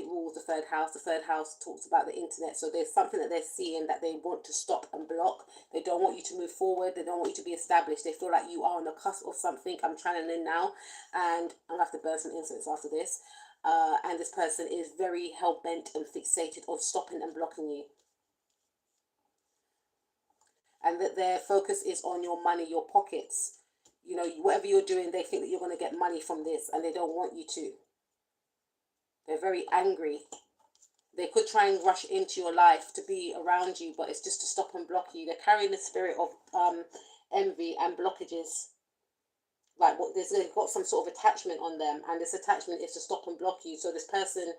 rules the third house. The third house talks about the internet. So there's something that they're seeing that they want to stop and block. They don't want you to move forward. They don't want you to be established. They feel like you are on the cusp of something. I'm channeling now, and I'm gonna have to burn some incense after this. And this person is very hell-bent and fixated on stopping and blocking you. And that their focus is on your money, your pockets. Whatever you're doing, they think that you're going to get money from this, and they don't want you to. They're very angry. They could try and rush into your life to be around you, but it's just to stop and block you. They're carrying the spirit of envy and blockages. Like they've got some sort of attachment on them, and this attachment is to stop and block you. So this person,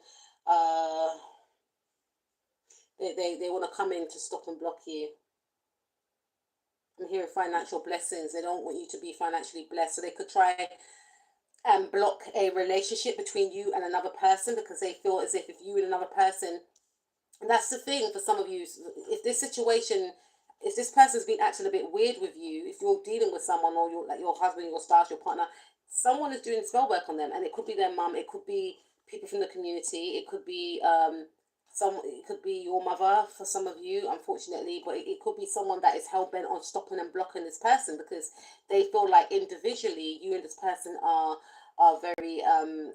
they want to come in to stop and block you. I'm hearing financial blessings. They don't want you to be financially blessed. So they could try and block a relationship between you and another person, because they feel as if you and another person, and that's the thing for some of you, if this person's been acting a bit weird with you, if you're dealing with someone, or your husband, your spouse, your partner, someone is doing spell work on them, and it could be their mum, it could be people from the community, it could be it could be your mother for some of you, unfortunately, but it could be someone that is hell-bent on stopping and blocking this person, because they feel like individually you and this person are very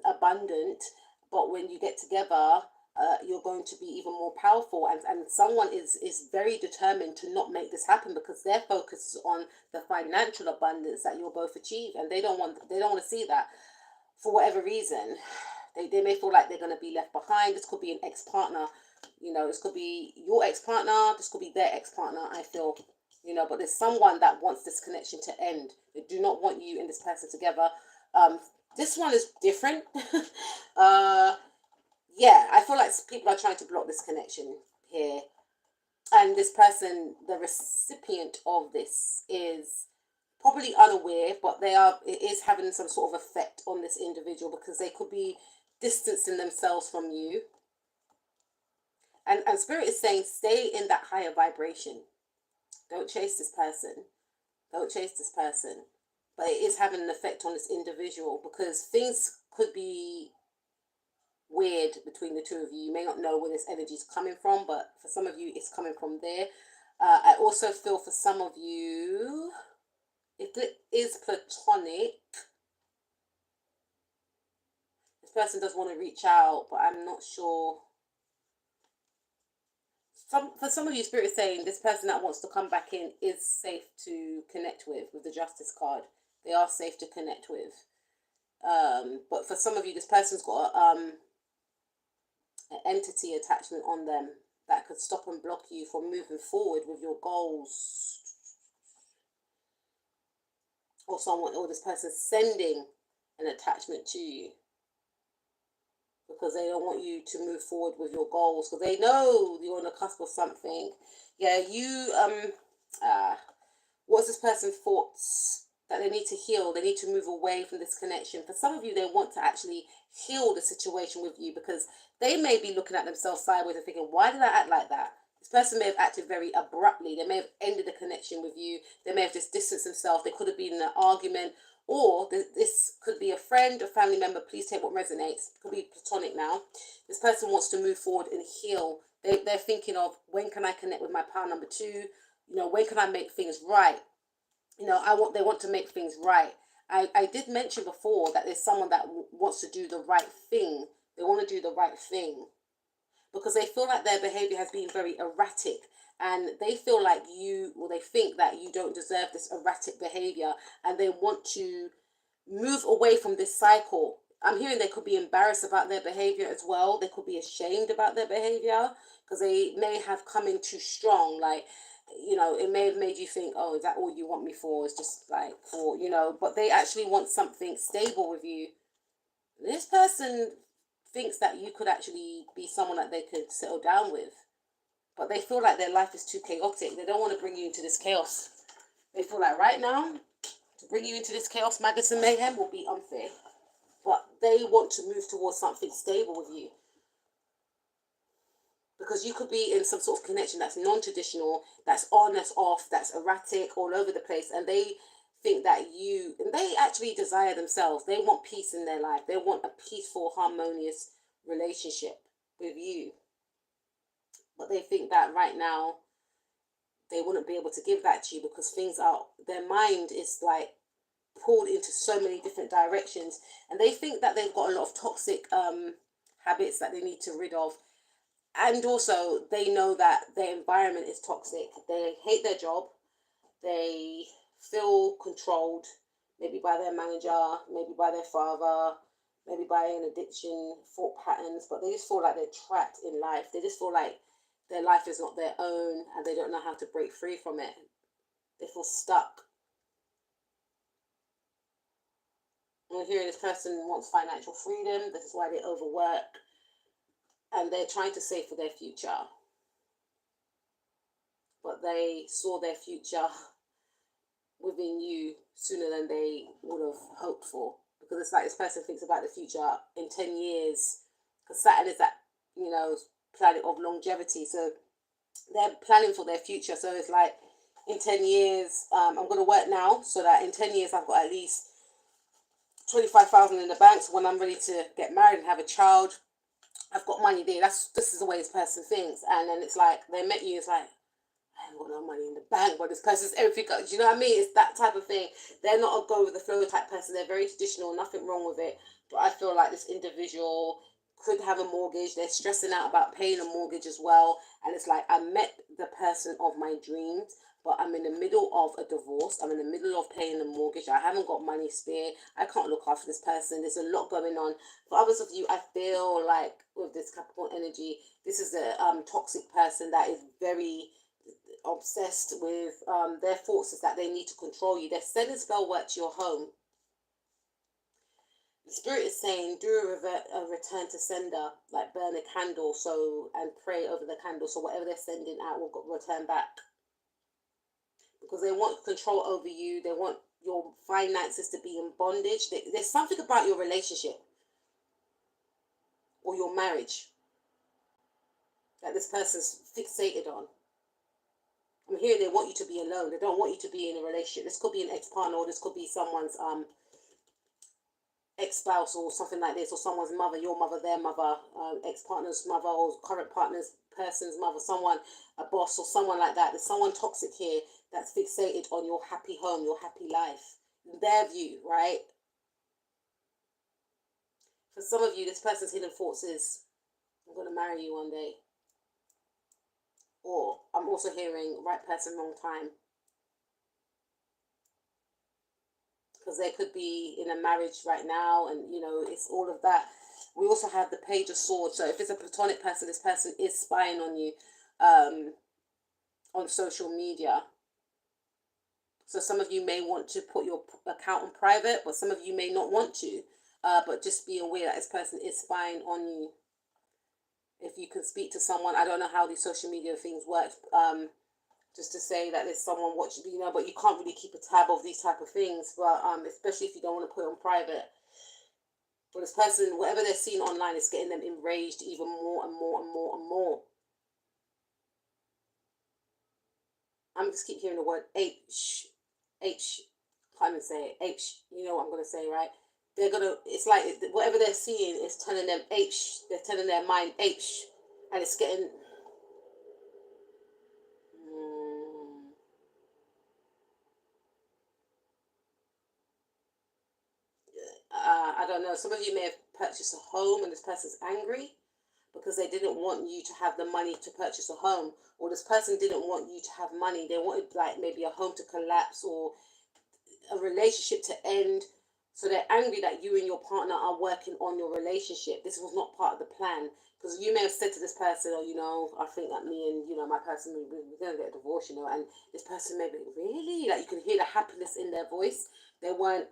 abundant, but when you get together, you're going to be even more powerful, and someone is very determined to not make this happen, because their focus is on the financial abundance that you'll both achieve, and they don't want to see that for whatever reason. They may feel like they're going to be left behind. This could be an ex-partner, this could be your ex-partner, this could be their ex-partner, I feel, but there's someone that wants this connection to end. They do not want you and this person together. This one is different. Yeah, I feel like people are trying to block this connection here. And this person, the recipient of this, is probably unaware, but it is having some sort of effect on this individual, because they could be distancing themselves from you. And Spirit is saying, stay in that higher vibration. Don't chase this person. Don't chase this person. But it is having an effect on this individual, because things could be weird between the two of you. You may not know where this energy is coming from, but for some of you, it's coming from there. I also feel for some of you, if it is platonic, this person does want to reach out, but I'm not sure. For some of you, Spirit is saying this person that wants to come back in is safe to connect with the Justice card. They are safe to connect with. But for some of you, this person's got an entity attachment on them that could stop and block you from moving forward with your goals. Or this person's sending an attachment to you, because they don't want you to move forward with your goals, because they know you're on the cusp of something. Yeah, what's this person's thoughts that they need to heal? They need to move away from this connection. For some of you, they want to actually heal the situation with you, because they may be looking at themselves sideways and thinking, why did I act like that? This person may have acted very abruptly. They may have ended the connection with you. They may have just distanced themselves. They could have been in an argument, or this could be a friend, a family member. Please take what resonates. It could be platonic now. This person wants to move forward and heal They're thinking of, when can I connect with my power number two? When can I make things right? They want to make things right. I did mention before that there's someone that wants to do the right thing. They want to do the right thing because they feel like their behavior has been very erratic, and they feel like they think that you don't deserve this erratic behavior, and they want to move away from this cycle. I'm hearing they could be embarrassed about their behavior as well. They could be ashamed about their behavior because they may have come in too strong. Like, it may have made you think, oh, is that all you want me for? It's just like but they actually want something stable with you. This person thinks that you could actually be someone that they could settle down with, but they feel like their life is too chaotic. They don't want to bring you into this chaos. They feel like right now, to bring you into this chaos, maggots and mayhem will be unfair. But they want to move towards something stable with you. Because you could be in some sort of connection that's non-traditional, that's on, that's off, that's erratic, all over the place. And they think that and they actually desire themselves. They want peace in their life. They want a peaceful, harmonious relationship with you. But they think that right now, they wouldn't be able to give that to you because their mind is like pulled into so many different directions, and they think that they've got a lot of toxic habits that they need to rid of, and also they know that their environment is toxic. They hate their job. They feel controlled, maybe by their manager, maybe by their father, maybe by an addiction, thought patterns, but they just feel like they're trapped in life. They just feel like their life is not their own and they don't know how to break free from it. They feel stuck. We're hearing this person wants financial freedom. This is why they overwork. And they're trying to save for their future. But they saw their future within you sooner than they would have hoped for. Because it's like this person thinks about the future in 10 years. Because Saturn is that, planet of longevity. So they're planning for their future. So it's like, in 10 years, I'm going to work now so that in 10 years I've got at least 25,000 in the bank. So when I'm ready to get married and have a child, I've got money there. This is the way this person thinks. And then it's like, they met you, it's like, I haven't got no money in the bank, but this person's everything. Do you know what I mean? It's that type of thing. They're not a go with the flow type person. They're very traditional, nothing wrong with it. But I feel like this individual could have a mortgage. They're stressing out about paying a mortgage as well. And it's like, I met the person of my dreams, but I'm in the middle of a divorce. I'm in the middle of paying a mortgage. I haven't got money spare. I can't look after this person. There's a lot going on. For others of you, I feel like with this Capricorn energy, this is a toxic person that is very obsessed with their thoughts is that they need to control you. They're sending spell work to your home. The spirit is saying do a return to sender, like burn a candle and pray over the candle, so whatever they're sending out will return back. Because they want control over you. They want your finances to be in bondage. There's something about your relationship or your marriage that this person's fixated on. I'm hearing they want you to be alone. They don't want you to be in a relationship. This could be an ex-partner, or this could be someone's ex-spouse or something like this, or someone's mother, your mother, their mother, ex-partner's mother, or current person's mother, someone, a boss or someone like that. There's someone toxic here that's fixated on your happy home, your happy life, their view, right? For some of you, this person's hidden thoughts is, I'm going to marry you one day. Or I'm also hearing right person, wrong time. Because they could be in a marriage right now, and it's all of that. We also have the Page of Swords. So if it's a platonic person, this person is spying on you on social media. So some of you may want to put your account on private, but some of you may not want to. But just be aware that this person is spying on you. If you can speak to someone, I don't know how these social media things work. Just to say that there's someone watching, but you can't really keep a tab of these type of things. But especially if you don't want to put it on private. But this person, whatever they're seeing online, is getting them enraged even more and more and more and more. I'm just keep hearing the word H. Can't even say it. H. You know what I'm gonna say, right? It's like whatever they're seeing is telling them H. They're telling their mind H, and it's getting. I don't know, some of you may have purchased a home and this person's angry because they didn't want you to have the money to purchase a home, or this person didn't want you to have money. They wanted like maybe a home to collapse or a relationship to end. So they're angry that you and your partner are working on your relationship. This was not part of the plan. Because you may have said to this person, oh, I think that me and, my person, we're going to get a divorce, and this person may be, really? Like, you can hear the happiness in their voice. They weren't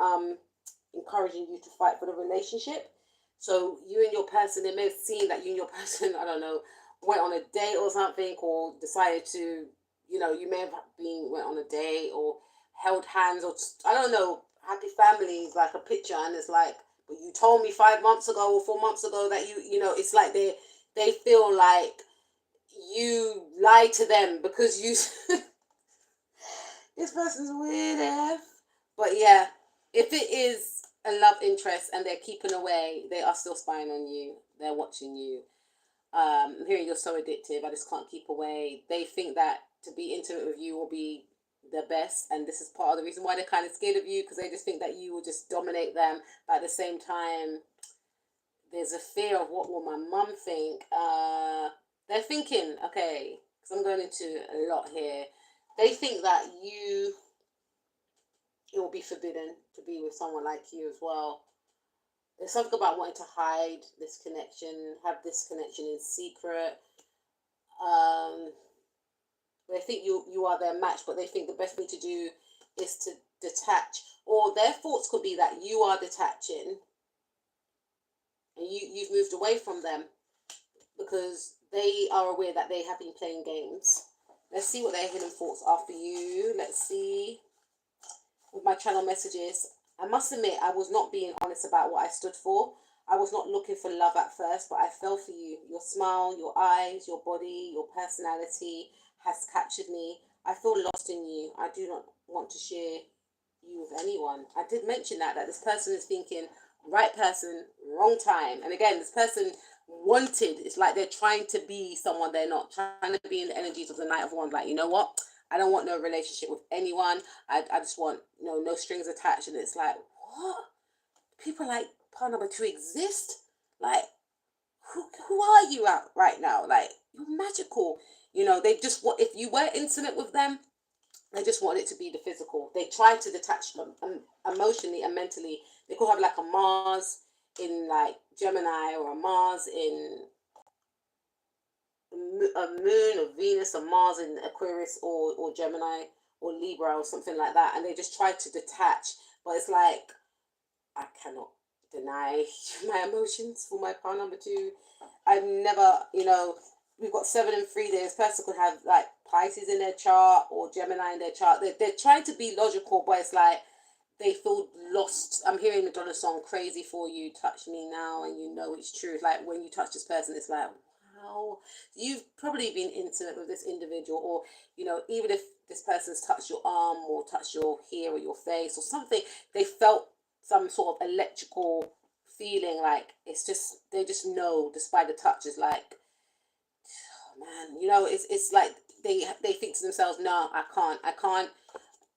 encouraging you to fight for the relationship. So you and your person, they may have seen that you and your person, I don't know, went on a date or something, or decided to, you may have went on a date or held hands, or I don't know, happy families, like a picture, and it's like, but you told me 5 months ago or 4 months ago that it's like they feel like you lied to them because you this person's weird F. But yeah, if it is a love interest and they're keeping away, they are still spying on you. They're watching you. I'm hearing you're so addictive, I just can't keep away. They think that to be intimate with you will be the best, and this is part of the reason why they're kind of scared of you, because they just think that you will just dominate them. But at the same time, there's a fear of what will my mum think. They're thinking, okay, because I'm going into a lot here. They think that it will be forbidden to be with someone like you as well. There's something about wanting to hide this connection, have this connection in secret. They think you are their match, but they think the best thing to do is to detach. Or their thoughts could be that you are detaching and you've moved away from them because they are aware that they have been playing games. Let's see what their hidden thoughts are for you. Let's see. With my channel messages, I must admit I was not being honest about what I stood for. I was not looking for love at first, but I fell for you. Your smile, your eyes, your body, your personality has captured me. I feel lost in you. I do not want to share you with anyone. I did mention that this person is thinking, right person, wrong time. And again, this person it's like they're trying to be someone they're not, trying to be in the energies of the Knight of Wands. Like, you know what? I don't want no relationship with anyone. I just want, no strings attached. And it's like, what? People like part number 2 exist? Like, who are you out right now? Like, you're magical. They just want, if you were intimate with them, they just want it to be the physical. They try to detach them emotionally and mentally. They could have like a Mars in like Gemini, or a Mars in a moon or Venus, or Mars in Aquarius, or Gemini or Libra or something like that. And they just try to detach. But it's like, I cannot deny my emotions for my power number 2. I've never, we've got 7 and 3 there. This person could have like Pisces in their chart or Gemini in their chart. They're trying to be logical, but it's like they feel lost. I'm hearing Madonna song, Crazy for You, touch me now and you know it's true. It's like when you touch this person, it's like, wow, you've probably been intimate with this individual, or, even if this person's touched your arm or touched your hair or your face or something, they felt some sort of electrical feeling. Like they just know, despite the touch. Is like, oh man, it's like they think to themselves, no, I can't,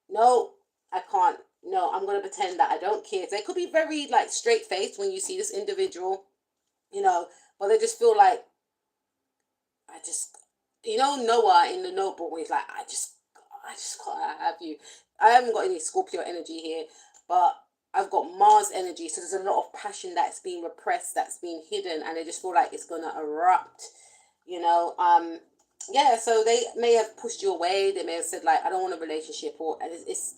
no, I can't, no, I'm gonna pretend that I don't care. They could be very like straight faced when you see this individual, but they just feel like, I just, Noah in the Notebook, where he's like, I just can't have you. I haven't got any Scorpio energy here, but I've got Mars energy, so there's a lot of passion that's being repressed, that's being hidden, and they just feel like it's gonna erupt. Yeah. So they may have pushed you away. They may have said like, I don't want a relationship, or and it's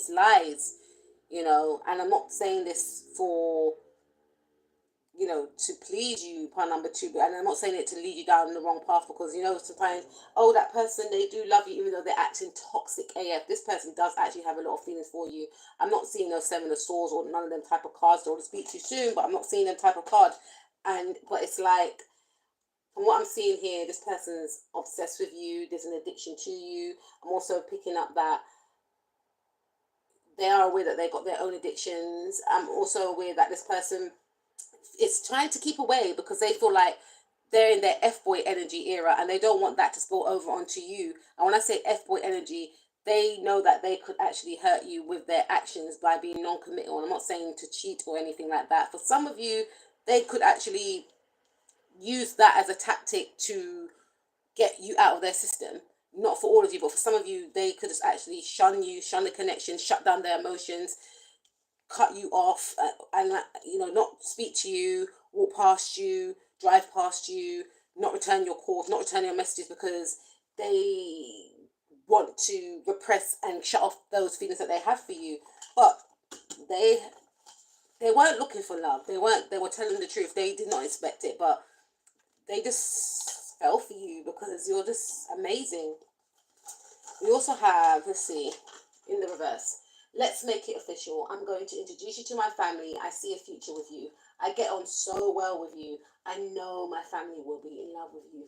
lies. And I'm not saying this for to please you, part number 2. And I'm not saying it to lead you down the wrong path, because, sometimes, oh, that person, they do love you, even though they're acting toxic AF. This person does actually have a lot of feelings for you. I'm not seeing those 7 of Swords or none of them type of cards. Don't want to speak too soon, but I'm not seeing them type of card. But it's like, from what I'm seeing here, this person's obsessed with you. There's an addiction to you. I'm also picking up that they are aware that they've got their own addictions. I'm also aware that this person is trying to keep away because they feel like they're in their F-boy energy era, and they don't want that to spill over onto you. And when I say F-boy energy, they know that they could actually hurt you with their actions by being non-committal. I'm not saying to cheat or anything like that. For some of you, they could actually use that as a tactic to get you out of their system. Not for all of you, but for some of you, they could just actually shun you, shun the connection, shut down their emotions, cut you off, and not speak to you, walk past you, drive past you, not return your calls, not return your messages, because they want to repress and shut off those feelings that they have for you. But they they weren't looking for love. They were telling the truth. They did not expect it, but they just fell for you because you're just amazing. We also have, let's see, in the reverse. Let's make it official. I'm going to introduce you to my family. I see a future with you. I get on so well with you. I know my family will be in love with you,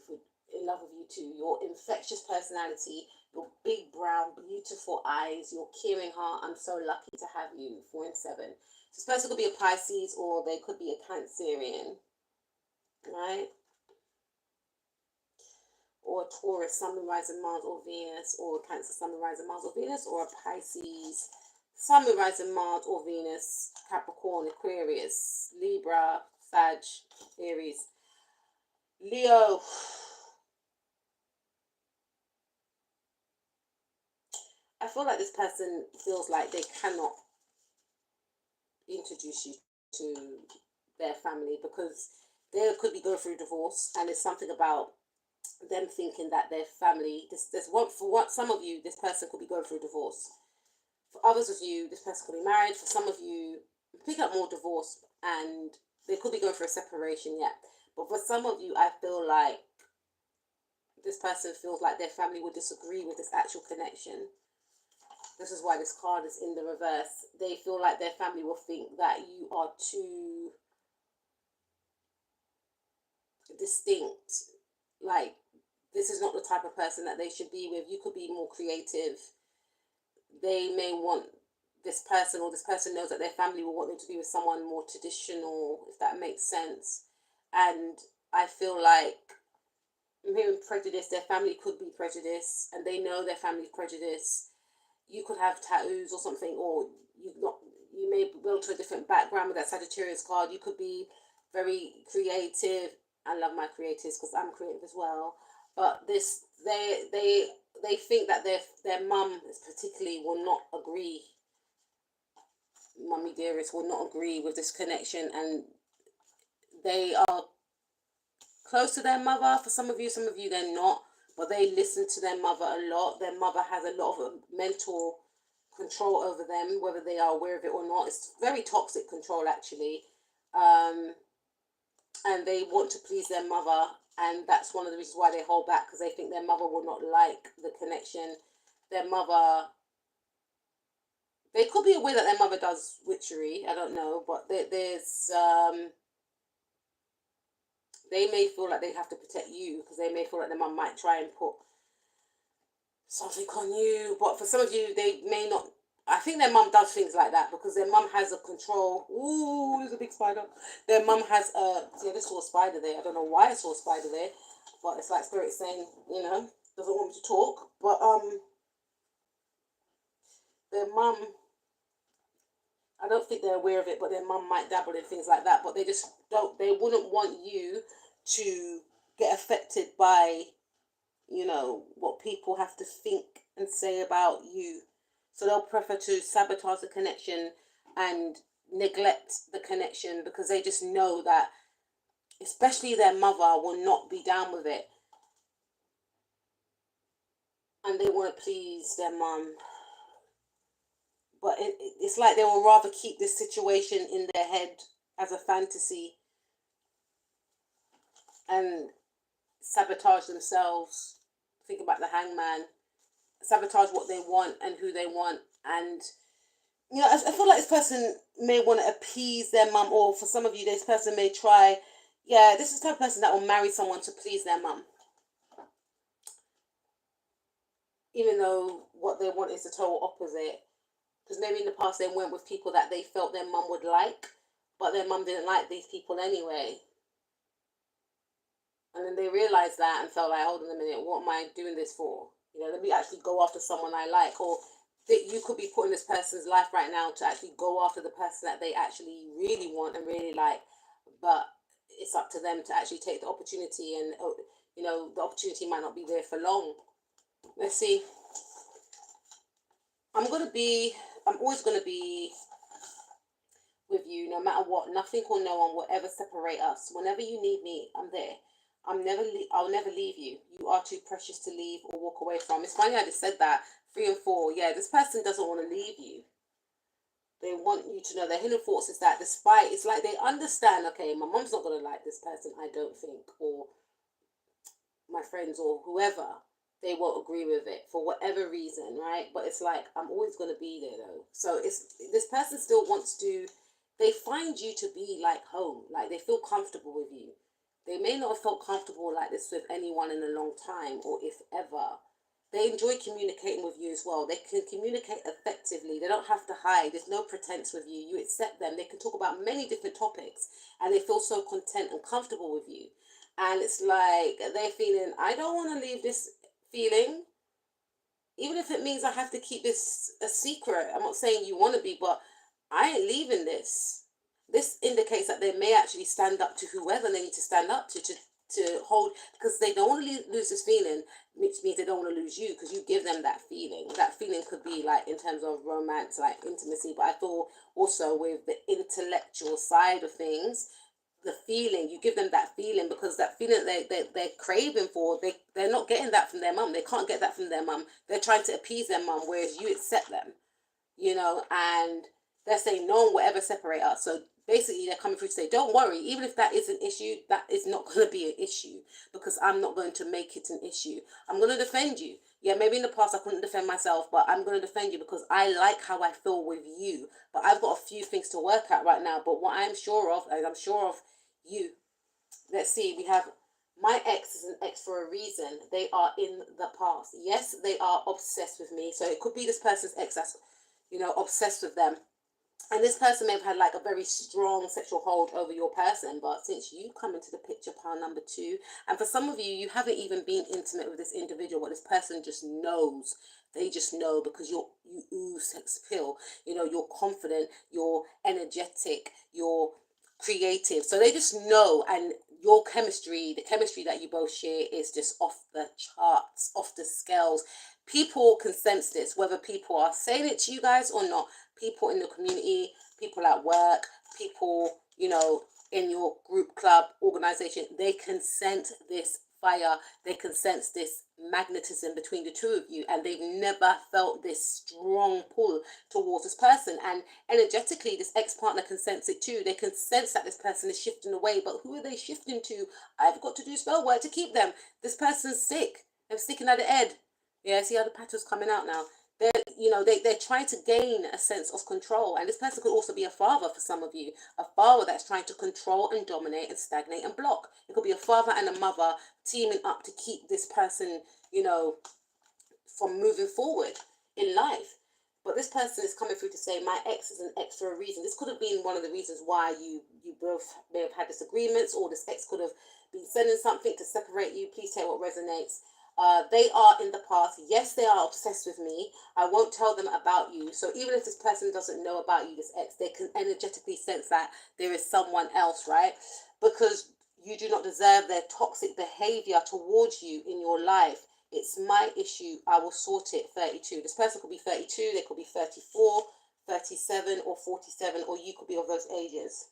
in love with you too. Your infectious personality, your big brown, beautiful eyes, your caring heart. I'm so lucky to have you. 4 and 7. This person could be a Pisces or they could be a Cancerian, right? Or a Taurus, Sun, Moon, Rising, Mars, or Venus, or Cancer, Sun, Moon, Rising, Mars, or Venus, or a Pisces, Sun, Moon, Rising, Mars, or Venus, Capricorn, Aquarius, Libra, Sag, Aries, Leo. I feel like this person feels like they cannot introduce you to their family because they could be going through divorce, and there's something about them thinking that their family, some of you, this person could be going through divorce. For others of you, this person could be married. For some of you, pick up more divorce, and they could be going through a separation yet. But for some of you, I feel like this person feels like their family would disagree with this actual connection. This is why this card is in the reverse. They feel like their family will think that you are too distinct. Like, this is not the type of person that they should be with. You could be more creative. They may want this person, or this person knows that their family will want them to be with someone more traditional, if that makes sense. And I feel like, I'm hearing prejudice. Their family could be prejudiced, and they know their family's prejudice. You could have tattoos or something, or you may belong to a different background with that Sagittarius card. You could be very creative. I love my creatives because I'm creative as well. But they think that their mum particularly will not agree. Mummy dearest will not agree with this connection, and they are close to their mother. For some of you they're not, but they listen to their mother a lot. Their mother has a lot of mental control over them, whether they are aware of it or not. It's very toxic control, actually. And they want to please their mother, and that's one of the reasons why they hold back, because they think their mother will not like the connection. Their mother, they could be aware that their mother does witchery, I don't know, but there's they may feel like they have to protect you, because they may feel like their mum might try and put something on you. But for some of you, they may not. I think their mum does things like that because their mum has a control. Ooh, there's a big spider. Their mum has a. See, I just saw a spider there. I don't know why I saw a spider there, but it's like spirit saying, doesn't want me to talk. But their mum, I don't think they're aware of it, but their mum might dabble in things like that. But they just don't. They wouldn't want you to get affected by, what people have to think and say about you. So they'll prefer to sabotage the connection and neglect the connection because they just know that, especially their mother, will not be down with it. And they want to please their mum. But it's like they will rather keep this situation in their head as a fantasy and sabotage themselves. Think about the hangman. Sabotage what they want and who they want. And I feel like this person may want to appease their mum, or for some of you, this person may try. Yeah, this is the type of person that will marry someone to please their mum, even though what they want is the total opposite. Because maybe in the past they went with people that they felt their mum would like, but their mum didn't like these people anyway. And then they realized that and felt like, hold on a minute, what am I doing this for? Let me actually go after someone I like. Or that you could be put in this person's life right now to actually go after the person that they actually really want and really like. But it's up to them to actually take the opportunity, and the opportunity might not be there for long. Let's see. I'm always gonna be with you no matter what. Nothing or no one will ever separate us. Whenever you need me, I'm there. I'll never leave you. You are too precious to leave or walk away from. It's funny I just said that. 3 and 4. Yeah, this person doesn't want to leave you. They want you to know their hidden thoughts is that despite, it's like they understand, okay, my mom's not going to like this person, I don't think, or my friends or whoever, they won't agree with it for whatever reason, right? But it's like, I'm always going to be there though. So it's, this person still wants to, they find you to be like home, like they feel comfortable with you. They may not have felt comfortable like this with anyone in a long time, or if ever. They enjoy communicating with you as well. They can communicate effectively. They don't have to hide. There's no pretense with you. You accept them. They can talk about many different topics and they feel so content and comfortable with you. And it's like they're feeling, I don't want to leave this feeling, even if it means I have to keep this a secret. I'm not saying you want to be, but I ain't leaving this. This indicates that they may actually stand up to whoever they need to stand up to hold, because they don't want to lose this feeling, which means they don't want to lose you because you give them that feeling. That feeling could be like in terms of romance, like intimacy, but I thought also with the intellectual side of things, the feeling, you give them that feeling, because that feeling they're craving for, they're not getting that from their mum. They can't get that from their mum. They're trying to appease their mum, whereas you accept them, and they're saying no one will ever separate us. So basically they're coming through to say, don't worry, even if that is an issue, that is not going to be an issue, because I'm not going to make it an issue. I'm going to defend you. Yeah, maybe in the past I couldn't defend myself, but I'm going to defend you because I like how I feel with you. But I've got a few things to work out right now. But what I'm sure of, and I'm sure of you. Let's see, we have, my ex is an ex for a reason. They are in the past. Yes, they are obsessed with me. So it could be this person's ex that's, obsessed with them. And this person may have had like a very strong sexual hold over your person, but since you come into the picture, pile number 2, and for some of you, you haven't even been intimate with this individual, but this person just knows. They just know because you ooze sex appeal. You're confident, you're energetic, you're creative. So they just know, and your chemistry, the chemistry that you both share is just off the charts, off the scales. People can sense this, whether people are saying it to you guys or not. People in the community, people at work, people, in your group, club, organization, they can sense this fire. They can sense this magnetism between the two of you, and they've never felt this strong pull towards this person. And energetically, this ex-partner can sense it too. They can sense that this person is shifting away, but who are they shifting to? I've got to do spell work to keep them. This person's sick. They're sticking at the head. Yeah, see how the pattern's coming out now. They're trying to gain a sense of control. And this person could also be a father for some of you. A father that's trying to control and dominate and stagnate and block. It could be a father and a mother teaming up to keep this person, from moving forward in life. But this person is coming through to say, my ex is an ex for a reason. This could have been one of the reasons why you both may have had disagreements, or this ex could have been sending something to separate you. Please take what resonates. They are in the past. Yes, they are obsessed with me. I won't tell them about you. So even if this person doesn't know about you, this ex, they can energetically sense that there is someone else, right? Because you do not deserve their toxic behavior towards you in your life. It's my issue. I will sort it. 32. This person could be 32. They could be 34, 37, or 47, or you could be of those ages.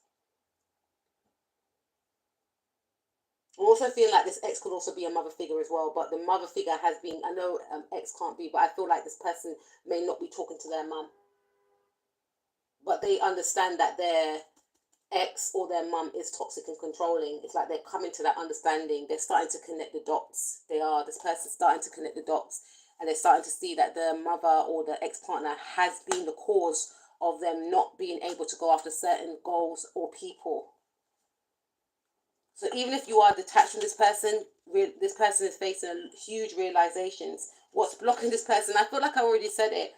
I'm also feeling like this ex could also be a mother figure as well, but the mother figure has been, I know ex can't be, but I feel like this person may not be talking to their mum. But they understand that their ex or their mum is toxic and controlling. It's like they're coming to that understanding. They're starting to connect the dots. This person's starting to connect the dots, and they're starting to see that the mother or the ex-partner has been the cause of them not being able to go after certain goals or people. So even if you are detached from this person is facing huge realizations. What's blocking this person? I feel like I already said it.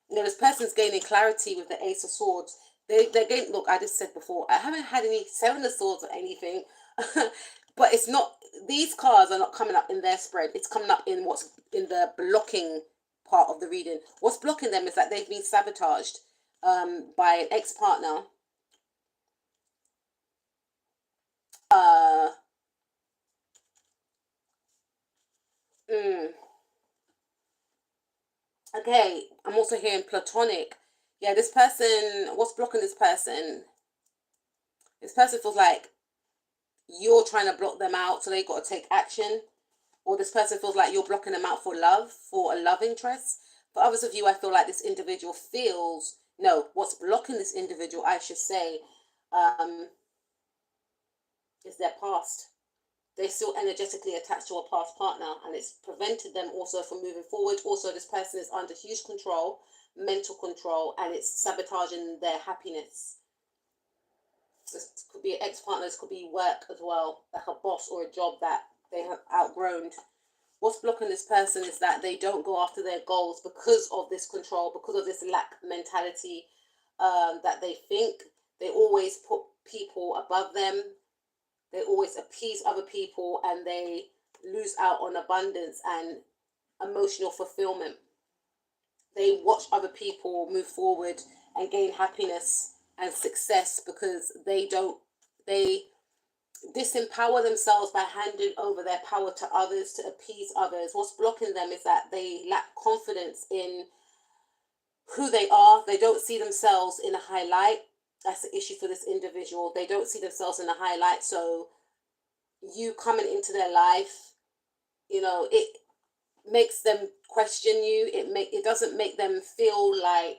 This person's gaining clarity with the Ace of Swords. They're gaining, look, I just said before, I haven't had any Seven of Swords or anything. but it's not, these cards are not coming up in their spread. It's coming up in what's in the blocking part of the reading. What's blocking them is that they've been sabotaged by an ex-partner. Mm, okay, I'm also hearing platonic. Yeah, this person, what's blocking this person? This person feels like you're trying to block them out, so they got to take action. Or this person feels like you're blocking them out for love, for a love interest. For others of you, I feel like this individual feels, no, what's blocking this individual, I should say, is their past. They're still energetically attached to a past partner, and it's prevented them also from moving forward. Also, this person is under huge control, mental control, and it's sabotaging their happiness. This could be an ex-partner, this could be work as well, like a boss or a job that they have outgrown. What's blocking this person is that they don't go after their goals because of this control, because of this lack mentality, that they think. They always put people above them. They always appease other people, and they lose out on abundance and emotional fulfillment. They watch other people move forward and gain happiness and success because they disempower themselves by handing over their power to others to appease others. What's blocking them is that they lack confidence in who they are. They don't see themselves in a highlight. That's the issue for this individual. They don't see themselves in a highlight. So you coming into their life, it makes them question you. It doesn't make them feel like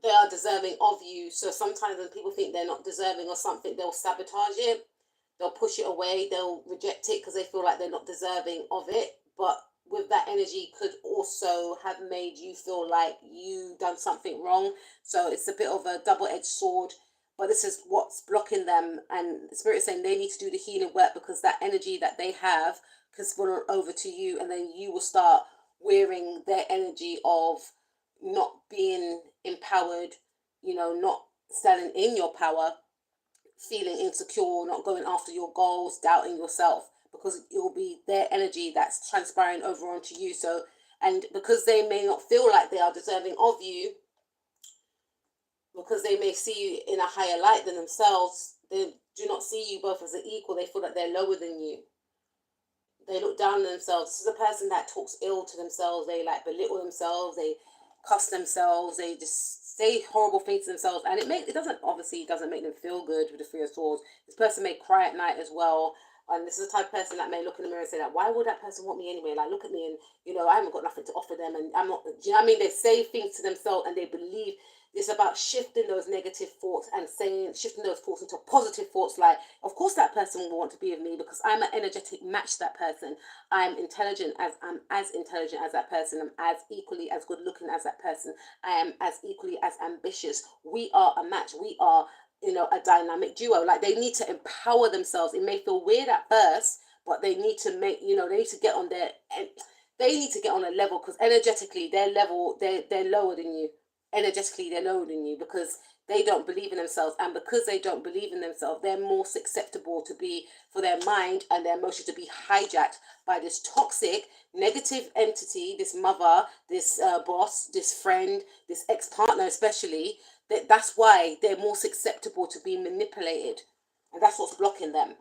they are deserving of you. So sometimes when people think they're not deserving or something, they'll sabotage it. They'll push it away. They'll reject it because they feel like they're not deserving of it. But with that energy could also have made you feel like you done something wrong. So it's a bit of a double-edged sword. But this is what's blocking them. And the Spirit is saying they need to do the healing work, because that energy that they have can spill over to you. And then you will start wearing their energy of not being empowered, not standing in your power, feeling insecure, not going after your goals, doubting yourself, because it will be their energy that's transpiring over onto you. So, and because they may not feel like they are deserving of you, because they may see you in a higher light than themselves, they do not see you both as an equal. They feel that they're lower than you. They look down on themselves. This is a person that talks ill to themselves. They belittle themselves. They cuss themselves. They just say horrible things to themselves, and it doesn't make them feel good with the Three of Swords. This person may cry at night as well. And this is the type of person that may look in the mirror and say that, why would that person want me anyway? Like, look at me, and I haven't got nothing to offer them, and I'm not. Do you know what I mean? They say things to themselves, and they believe. It's about shifting those negative thoughts and shifting those thoughts into positive thoughts. Like, of course, that person will want to be with me because I'm an energetic match to that person. I'm as intelligent as that person. I'm as equally as good looking as that person. I am as equally as ambitious. We are a match. We are, a dynamic duo. Like, they need to empower themselves. It may feel weird at first, but they need to they need to get on they need to get on a level, because energetically they're lower than you. Energetically they're lower than you because they don't believe in themselves, and because they don't believe in themselves, they're more susceptible for their mind and their emotions to be hijacked by this toxic negative entity, this mother, this boss, this friend, this ex-partner especially. That's why they're more susceptible to being manipulated, and that's what's blocking them.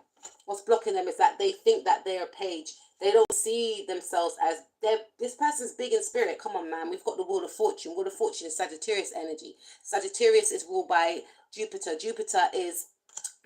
What's blocking them is that they think that they're a page. They don't see themselves as this person's big in spirit. Come on, man. We've got the Wheel of Fortune. Wheel of Fortune is Sagittarius energy. Sagittarius is ruled by Jupiter. Jupiter is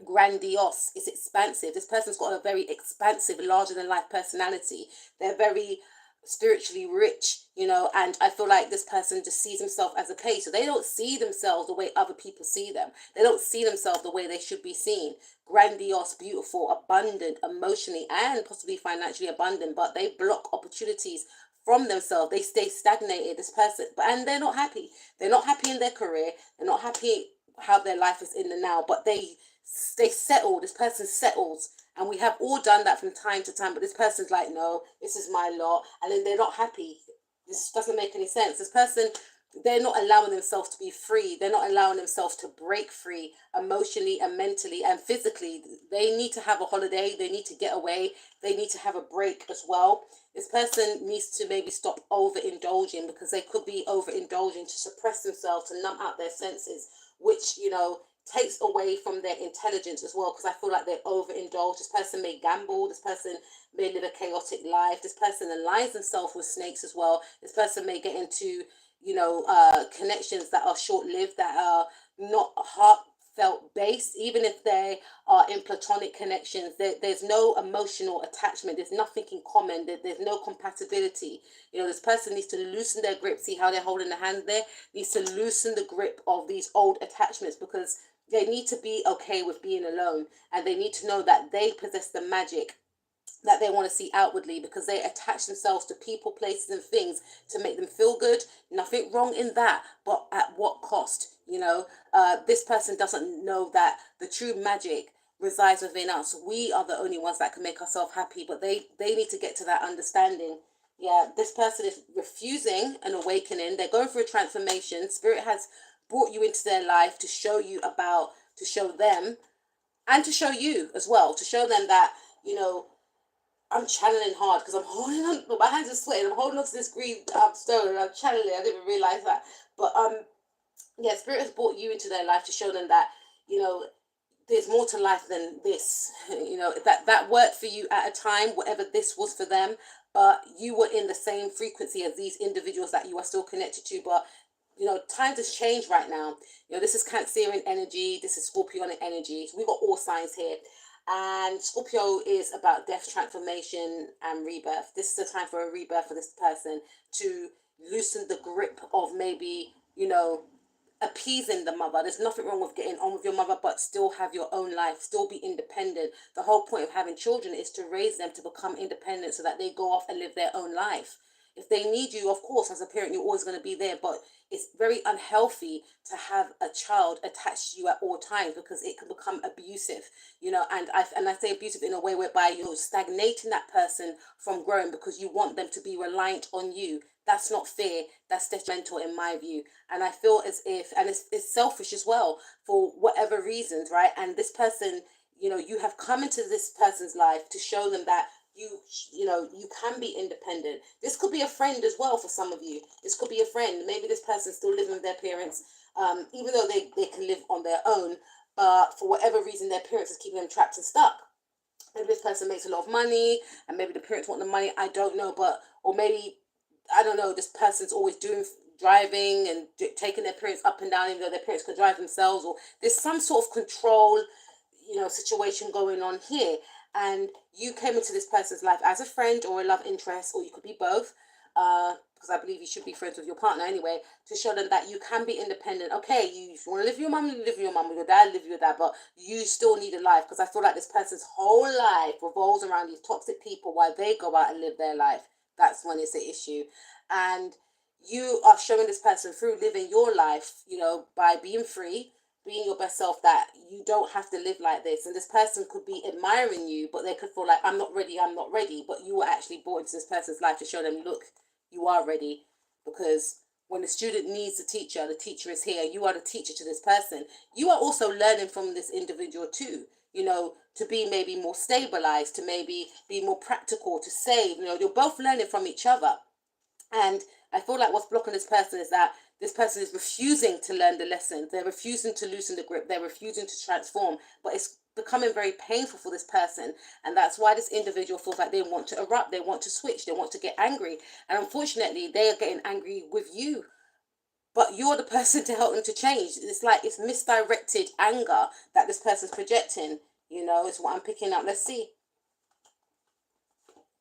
grandiose. It's expansive. This person's got a very expansive, larger than life personality. They're very spiritually rich, and I feel like this person just sees himself as a page. So they don't see themselves the way other people see them. They don't see themselves the way they should be seen. Grandiose, beautiful, abundant, emotionally and possibly financially abundant, but they block opportunities from themselves. They stay stagnated, this person, and they're not happy. They're not happy in their career. They're not happy how their life is in the now, but they settle. This person settles. And we have all done that from time to time, but this person's like, no, this is my lot. And then they're not happy. This doesn't make any sense. This person they're not allowing themselves to be free. They're not allowing themselves to break free emotionally and mentally and physically. They need to have a holiday. They need to get away. They need to have a break as well. This person needs to maybe stop overindulging, because they could be overindulging to suppress themselves, to numb out their senses, which, takes away from their intelligence as well, because I feel like they overindulge. This person may gamble. This person may live a chaotic life. This person aligns themselves with snakes as well. This person may get into connections that are short-lived, that are not heartfelt based. Even if they are in platonic connections, there's no emotional attachment. There's nothing in common. There's no compatibility. This person needs to loosen their grip. See how they're holding the hand there? Needs to loosen the grip of these old attachments, because they need to be okay with being alone, and they need to know that they possess the magic that they want to see outwardly, because they attach themselves to people, places, and things to make them feel good. Nothing wrong in that, but at what cost? This person doesn't know that the true magic resides within us. We are the only ones that can make ourselves happy, but they need to get to that understanding. Yeah, this person is refusing an awakening. They're going through a transformation. Spirit has brought you into their life to show them, and to show you as well, to show them that, I'm channeling hard, because I'm holding on. My hands are sweating. I'm holding on to this green stone, and I'm channeling. I didn't even realize that. But yeah, Spirit has brought you into their life to show them that, there's more to life than this. That worked for you at a time, whatever this was for them. But you were in the same frequency as these individuals that you are still connected to. But times has changed right now. This is Cancerian energy. This is Scorpionic energy. So we've got all signs here. And Scorpio is about death, transformation, and rebirth. This is a time for a rebirth for this person, to loosen the grip of maybe, appeasing the mother. There's nothing wrong with getting on with your mother, but still have your own life, still be independent. The whole point of having children is to raise them to become independent, so that they go off and live their own life. If they need you, of course, as a parent, you're always going to be there, but it's very unhealthy to have a child attached to you at all times, because it can become abusive, and I say abusive in a way whereby you're stagnating that person from growing, because you want them to be reliant on you. That's not fair. That's detrimental in my view. And I feel as if, and it's selfish as well, for whatever reasons, right? And this person, you have come into this person's life to show them that you can be independent. This could be a friend as well for some of you. This could be a friend. Maybe this person's still living with their parents, even though they can live on their own, but for whatever reason their parents is keeping them trapped and stuck. Maybe this person makes a lot of money, and maybe the parents want the money. I don't know, or maybe, I don't know, this person's always driving and taking their parents up and down, even though their parents could drive themselves, or there's some sort of control, situation going on here. And you came into this person's life as a friend or a love interest, or you could be both, because I believe you should be friends with your partner anyway, to show them that you can be independent. Okay, you want to live with your mum, live with your mum, with your dad, live with your dad, but you still need a life, because I feel like this person's whole life revolves around these toxic people while they go out and live their life. That's when it's an issue. And you are showing this person through living your life, by being free, being your best self, that you don't have to live like this. And this person could be admiring you, but they could feel like, I'm not ready. But you were actually brought into this person's life to show them, look, you are ready. Because when the student needs the teacher is here. You are the teacher to this person. You are also learning from this individual too, to be maybe more stabilized, to maybe be more practical, to save. You're both learning from each other. And I feel like what's blocking this person is that this person is refusing to learn the lessons. They're refusing to loosen the grip. They're refusing to transform. But it's becoming very painful for this person. And that's why this individual feels like they want to erupt. They want to switch. They want to get angry. And unfortunately, they are getting angry with you. But you're the person to help them to change. It's like it's misdirected anger that this person's projecting. It's what I'm picking up. Let's see.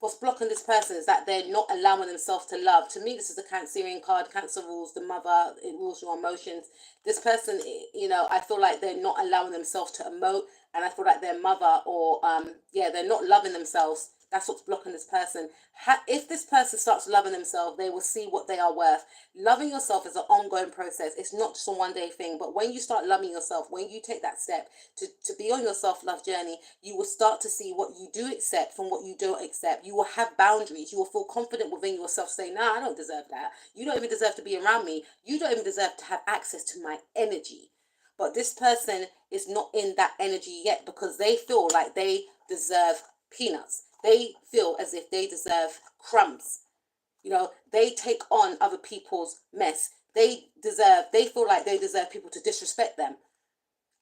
What's blocking this person is that they're not allowing themselves to love. To me, this is the Cancerian card. Cancer rules the mother. It rules your emotions. This person, I feel like they're not allowing themselves to emote. And I feel like their mother, or, they're not loving themselves. That's what's blocking this person. If this person starts loving themselves, they will see what they are worth. Loving yourself is an ongoing process. It's not just a one day thing. But when you start loving yourself, when you take that step to be on your self love journey, you will start to see what you do accept from what you don't accept. You will have boundaries. You will feel confident within yourself, saying, "Nah, I don't deserve that. You don't even deserve to be around me. You don't even deserve to have access to my energy." But this person is not in that energy yet because they feel like they deserve peanuts. They feel as if they deserve crumbs. They take on other people's mess. They feel like they deserve people to disrespect them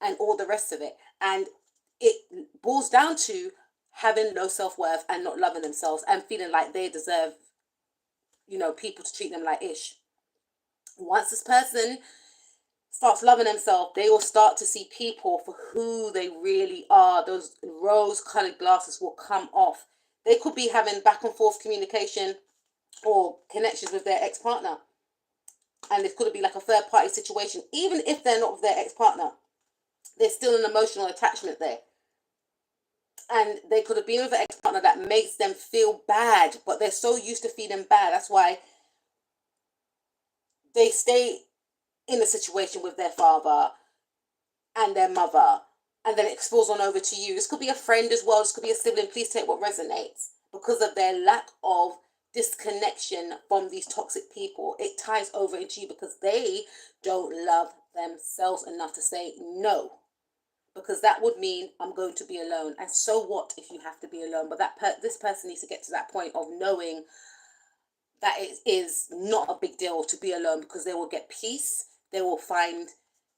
and all the rest of it. And it boils down to having low self-worth and not loving themselves and feeling like they deserve, people to treat them like ish. Once this person starts loving themselves, they will start to see people for who they really are. Those rose-colored glasses will come off. They could be having back and forth communication or connections with their ex-partner. And it could be like a third-party situation. Even if they're not with their ex-partner, there's still an emotional attachment there. And they could have been with an ex-partner that makes them feel bad, but they're so used to feeling bad. That's why they stay in a situation with their father and their mother, and then it spills on over to you. This could be a friend as well. This could be a sibling. Please take what resonates. Because of their lack of disconnection from these toxic people, it ties over into you because they don't love themselves enough to say no. Because that would mean I'm going to be alone. And so what if you have to be alone? But this person needs to get to that point of knowing that it is not a big deal to be alone, because they will get peace. They will find,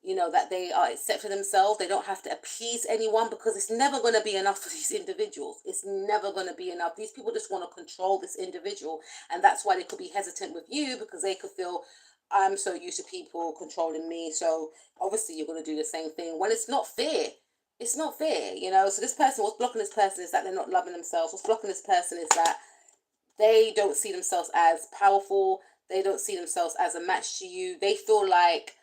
that they are accepting themselves. They don't have to appease anyone, because it's never going to be enough for these individuals. It's never going to be enough. These people just want to control this individual. And that's why they could be hesitant with you, because they could feel, I'm so used to people controlling me. So obviously you're going to do the same thing when it's not fair. It's not fair, So this person, what's blocking this person is that they're not loving themselves. What's blocking this person is that they don't see themselves as powerful. They don't see themselves as a match to you. They feel like,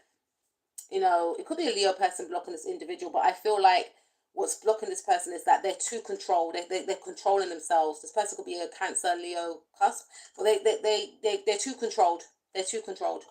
it could be a Leo person blocking this individual, but I feel like what's blocking this person is that they're too controlled. They're controlling themselves. This person could be a Cancer, Leo cusp, but they're too controlled. They're too controlled.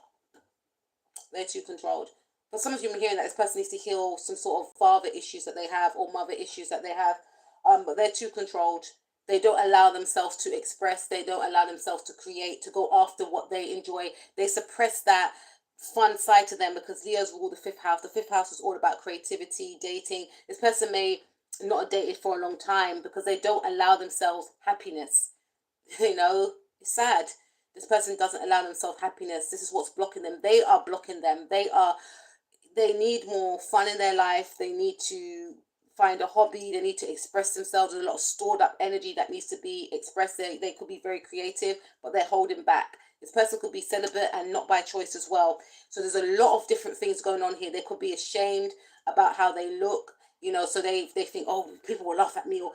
They're too controlled. For some of you, I'm hearing that this person needs to heal some sort of father issues that they have or mother issues that they have, but they're too controlled. They don't allow themselves to express. They don't allow themselves to create, to go after what they enjoy. They suppress that fun side to them because Leo's rule the fifth house. The fifth house is all about creativity, dating. This person may not have dated for a long time because they don't allow themselves happiness. It's sad. This person doesn't allow themselves happiness. This is what's blocking them. They are blocking them. They need more fun in their life. They need to find a hobby. They need to express themselves. There's a lot of stored up energy that needs to be expressed. They could be very creative, but they're holding back. This person could be celibate and not by choice as well. So there's a lot of different things going on here. They could be ashamed about how they look, so they think, oh, people will laugh at me, or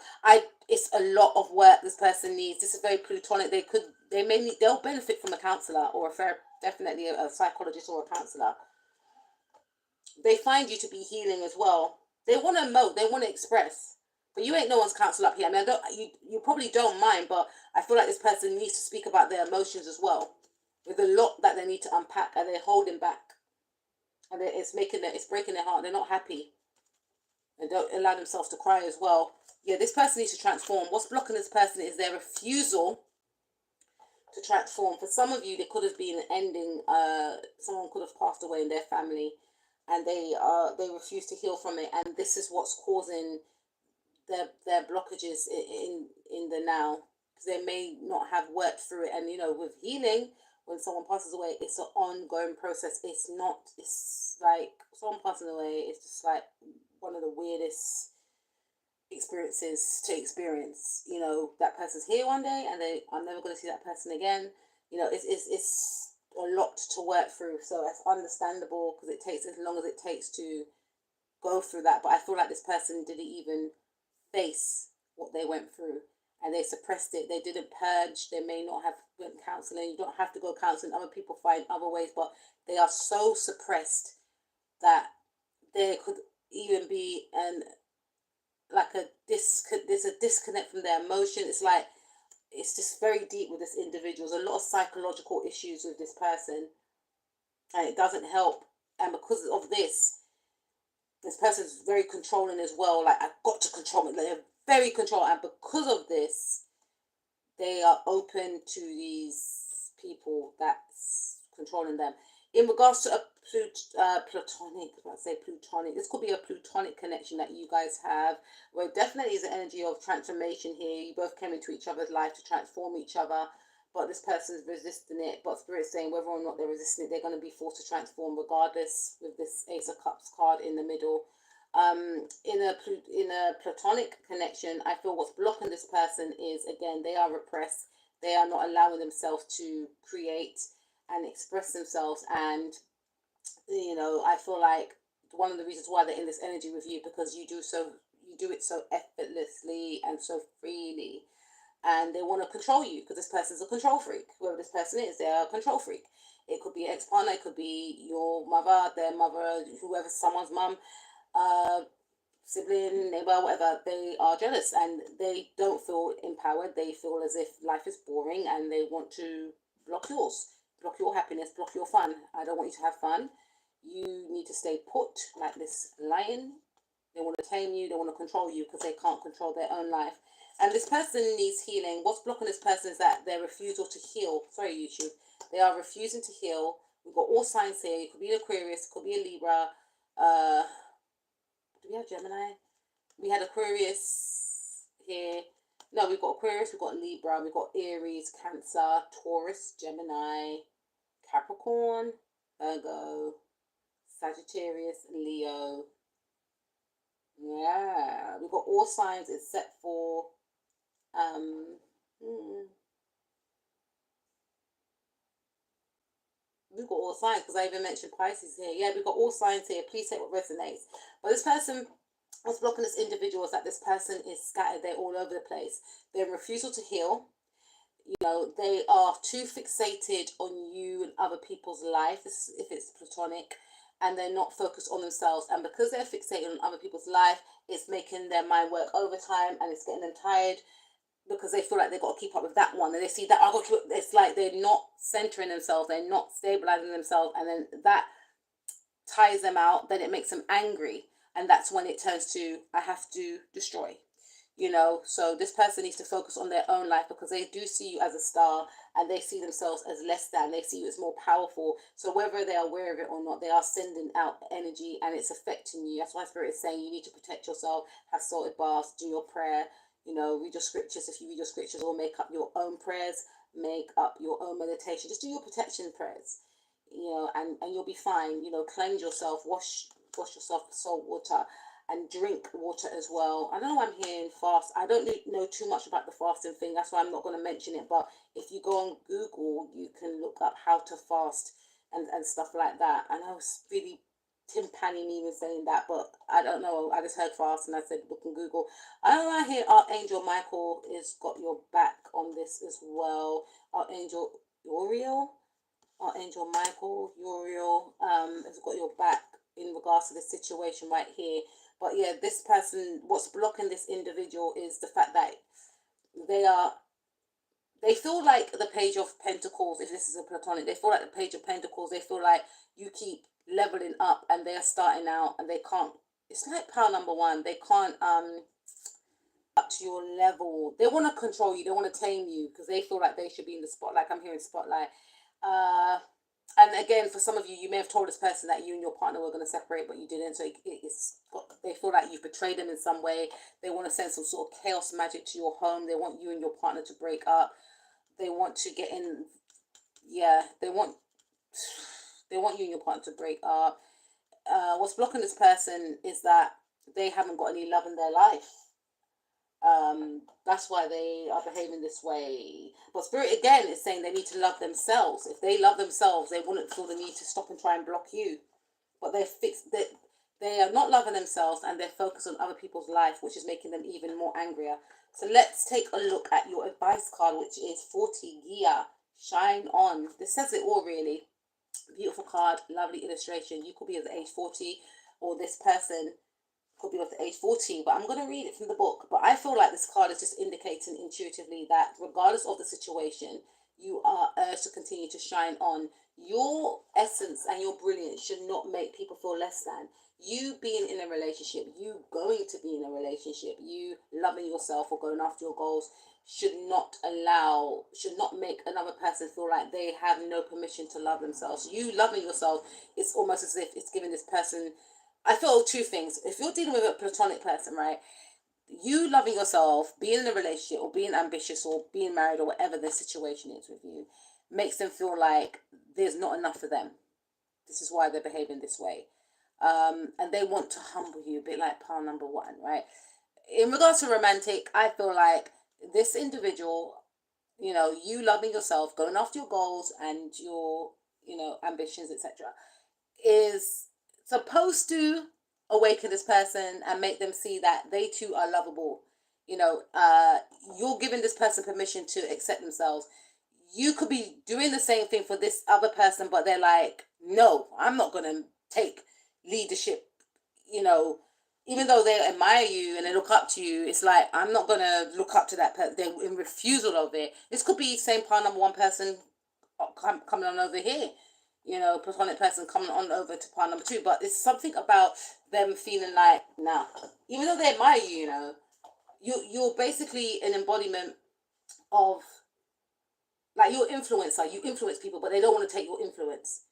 it's a lot of work this person needs. This is very plutonic. They'll benefit from a counselor or definitely a psychologist or a counselor. They find you to be healing as well. They want to emote, they want to express, but you ain't no one's counselor up here. I mean, you probably don't mind, but I feel like this person needs to speak about their emotions as well. With a lot that they need to unpack, and they're holding back, and it's breaking their heart. They're not happy, and don't allow themselves to cry as well. Yeah, this person needs to transform. What's blocking this person is their refusal to transform. For some of you, there could have been an ending. Someone could have passed away in their family, and they refuse to heal from it, and this is what's causing their blockages in the now, because they may not have worked through it. And with healing, when someone passes away, it's an ongoing process. It's like someone passing away, it's just like one of the weirdest experiences to experience. That person's here one day and I'm never going to see that person again. It's a lot to work through, so it's understandable because it takes as long as it takes to go through that. But I feel like this person didn't even face what they went through, and they suppressed it. They didn't purge. They may not have went counseling. You don't have to go counseling. Other people find other ways, but they are so suppressed that there could even be an like there's a disconnect from their emotion. It's like, it's just very deep with this individual. There's a lot of psychological issues with this person, and it doesn't help. And because of this person's very controlling as well. Like, I've got to control it. Like, they're very controlling, and because of this, they are open to these people that's controlling them. In regards to a platonic, I say plutonic. This could be a plutonic connection that you guys have, where definitely is an energy of transformation here. You both came into each other's life to transform each other, but this person's resisting it. But Spirit's saying whether or not they're resisting it, they're going to be forced to transform regardless, with this Ace of Cups card in the middle. In a platonic connection, I feel what's blocking this person is, again, they are repressed. They are not allowing themselves to create and express themselves. And I feel like one of the reasons why they're in this energy with you, because you do it so effortlessly and so freely, and they want to control you because this person's a control freak. Whoever this person is, they're a control freak. It could be an ex-partner, it could be your mother, their mother, whoever, someone's mum, uh, sibling, neighbor, whatever. They are jealous and they don't feel empowered. They feel as if life is boring and they want to block yours, block your happiness, block your fun. I don't want you to have fun. You need to stay put, like this lion. They want to tame you, they want to control you because they can't control their own life. And this person needs healing. What's blocking this person is that their refusal to heal. Sorry, YouTube. They are refusing to heal. We've got all signs here. It could be an Aquarius, it could be a Libra. Do we have Gemini? We had Aquarius here. No, we've got Aquarius, we've got Libra, we've got Aries, Cancer, Taurus, Gemini, Capricorn, Virgo, Sagittarius, Leo. Yeah, we've got all signs except for we've got all signs, because I even mentioned Pisces here. Yeah, we've got all signs here. Please take what resonates. But this person, what's blocking this individual is that this person is scattered. They're all over the place. Their refusal to heal. They are too fixated on you and other people's life, if it's platonic, and they're not focused on themselves. And because they're fixated on other people's life, it's making their mind work overtime and it's getting them tired, because they feel like they've got to keep up with that one, and they see that it's like they're not centering themselves, they're not stabilizing themselves, and then that tires them out. Then it makes them angry, and that's when it turns to, I have to destroy. So this person needs to focus on their own life, because they do see you as a star and they see themselves as less than. They see you as more powerful. So whether they are aware of it or not, they are sending out energy and it's affecting you. That's why Spirit is saying you need to protect yourself, have salted baths, do your prayer, read your scriptures. If you read your scriptures, or make up your own prayers, make up your own meditation, just do your protection prayers, and you'll be fine. Cleanse yourself, wash yourself with salt water, and drink water as well. I don't know why I'm hearing fast. I don't know too much about the fasting thing. That's why I'm not going to mention it. But if you go on Google, you can look up how to fast and stuff like that. I know it's really timpani me with saying that, but I don't know. I just heard fast and I said look on Google. I know I hear Archangel Michael has got your back on this as well. Archangel Uriel, Archangel Michael Uriel has got your back in regards to this situation right here. But yeah, this person, what's blocking this individual is the fact that they feel like the Page of Pentacles. If this is a platonic, they feel like the Page of Pentacles. They feel like you keep leveling up and they're starting out and they can't. It's like power number one. They can't up to your level. They want to control you. They want to tame you because they feel like they should be in the spotlight. I'm hearing spotlight. And again, for some of you, you may have told this person that you and your partner were going to separate, but you didn't. So they feel like you've betrayed them in some way. They want to send some sort of chaos magic to your home. They want you and your partner to break up. They want to get in. Yeah, they want you and your partner to break up. What's blocking this person is that they haven't got any love in their life. That's why they are behaving this way. But Spirit again is saying they need to love themselves. If they love themselves, they wouldn't feel the need to stop and try and block you. But they're fixed. They are not loving themselves and they're focused on other people's life, which is making them even more angrier. So let's take a look at your advice card, which is 40 Gia. Shine on. This says it all, really. Beautiful card, lovely illustration. You could be at the age 40, or this person could be up to age 14, but I'm going to read it from the book. But I feel like this card is just indicating intuitively that regardless of the situation, you are urged to continue to shine on. Your essence and your brilliance should not make people feel less than. You being in a relationship, you going to be in a relationship, you loving yourself or going after your goals should not make another person feel like they have no permission to love themselves. You loving yourself, it's almost as if it's giving this person, I feel two things. If you're dealing with a platonic person, right, you loving yourself, being in a relationship or being ambitious or being married or whatever the situation is with you, makes them feel like there's not enough for them. This is why they're behaving this way. And they want to humble you, a bit like pile number one, right? In regards to romantic, I feel like this individual, you loving yourself, going after your goals and your, ambitions, etc., is supposed to awaken this person and make them see that they too are lovable. You're giving this person permission to accept themselves. You could be doing the same thing for this other person, but they're like, no, I'm not going to take leadership, you know, even though they admire you and they look up to you, it's like, I'm not going to look up to that person. They're in refusal of it. This could be same part number one person coming on over here, platonic person coming on over to part number two. But it's something about them feeling like, nah, even though they admire you, you're basically an embodiment of, like, you're influencer. You influence people, but they don't want to take your influence.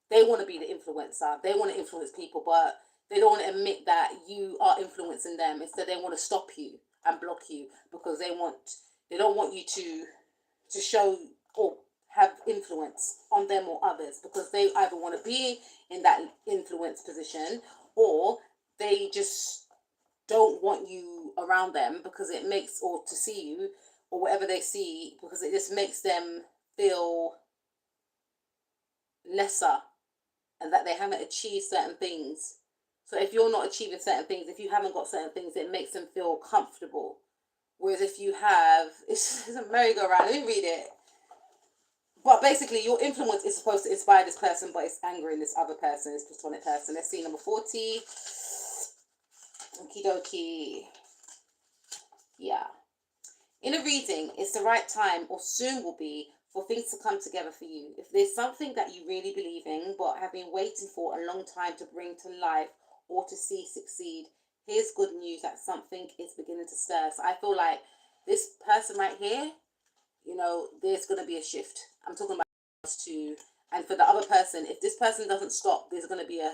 They want to be the influencer. They want to influence people, but they don't want to admit that you are influencing them. Instead, they want to stop you and block you because they don't want you to show or have influence on them or others, because they either want to be in that influence position, or they just don't want you around them because it makes, or to see you or whatever they see, because it just makes them feel lesser and that they haven't achieved certain things. So if you're not achieving certain things, if you haven't got certain things, it makes them feel comfortable. Whereas if you have, it's a merry-go-round. Let me read it. But basically, your influence is supposed to inspire this person, but it's angering this other person, this platonic person. Let's see, number 40. Okie dokie. Yeah. In a reading, it's the right time, or soon will be, for things to come together for you. If there's something that you really believe in, but have been waiting for a long time to bring to life or to see succeed, here's good news that something is beginning to stir. So I feel like this person right here, there's going to be a shift. I'm talking about to, and for the other person, if this person doesn't stop, there's going to be a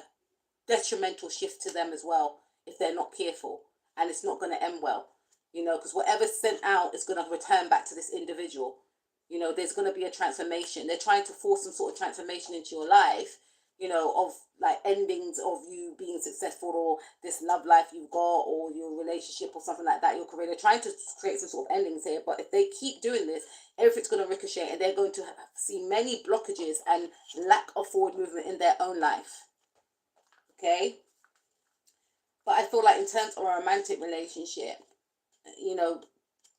detrimental shift to them as well if they're not careful, and it's not going to end well, because whatever's sent out is going to return back to this individual. There's going to be a transformation. They're trying to force some sort of transformation into your life, of like endings of you being successful, or this love life you've got, or your relationship or something like that, your career. They're trying to create some sort of endings here, but if they keep doing this, everything's going to ricochet and they're going to see many blockages and lack of forward movement in their own life. Okay? But I feel like in terms of a romantic relationship,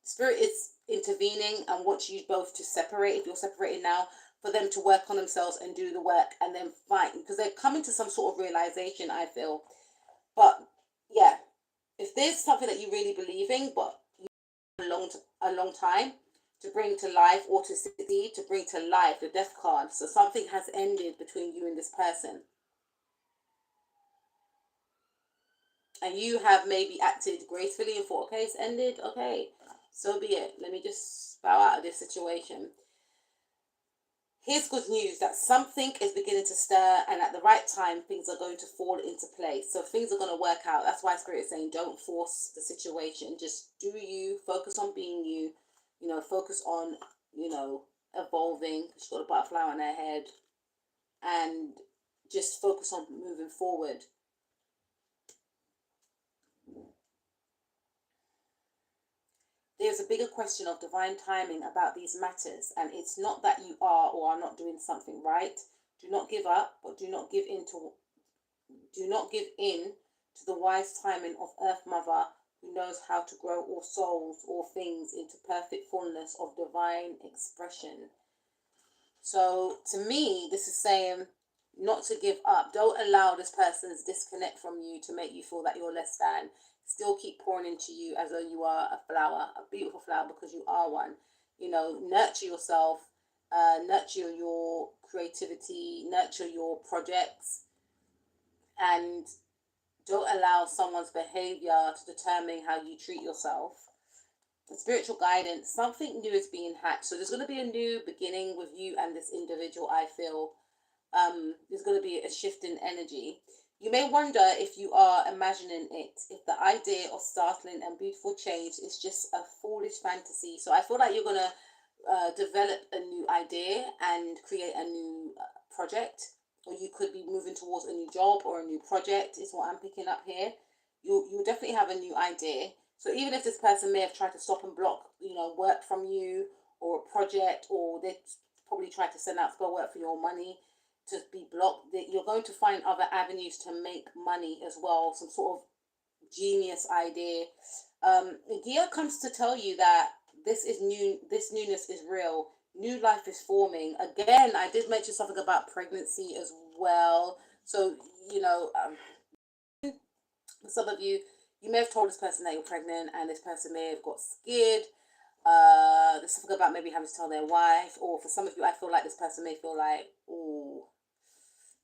Spirit is intervening and wants you both to separate, if you're separated now, for them to work on themselves and do the work and then fight, because they're coming to some sort of realization, I feel. But yeah, if there's something that you really believe in, but you have a long time to bring to life, or to succeed, to bring to life, the Death card. So something has ended between you and this person. And you have maybe acted gracefully and thought, okay, it's ended, okay, so be it. Let me just bow out of this situation. Here's good news that something is beginning to stir, and at the right time, things are going to fall into place. So things are going to work out. That's why Spirit is saying, don't force the situation. Just do you. Focus on being you. Focus on, evolving. She's got a butterfly on her head. And just focus on moving forward. There's a bigger question of divine timing about these matters, and it's not that you are or are not doing something right. Do not give up, but do not give in to the wise timing of Earth Mother, who knows how to grow all souls, all things into perfect fullness of divine expression. So to me, this is saying, not to give up. Don't allow this person's disconnect from you to make you feel that you're less than. Still keep pouring into you as though you are a flower, a beautiful flower, because you are one. You know, nurture yourself, nurture your creativity, nurture your projects, and don't allow someone's behavior to determine how you treat yourself. Spiritual guidance, something new is being hatched. So there's going to be a new beginning with you and this individual, I feel. There's going to be a shift in energy. You may wonder if you are imagining it, if the idea of startling and beautiful change is just a foolish fantasy. So I feel like you're going to develop a new idea and create a new project, or you could be moving towards a new job or a new project, is what I'm picking up here. You'll definitely have a new idea. So even if this person may have tried to stop and block, work from you or a project, or they probably tried to send out spell work for your money to be blocked, that you're going to find other avenues to make money as well, some sort of genius idea. Gia comes to tell you that this is new, this newness is real, new life is forming. Again, I did mention something about pregnancy as well. So, for some of you, you may have told this person that you're pregnant, and this person may have got scared. There's something about maybe having to tell their wife, or for some of you, I feel like this person may feel like, oh,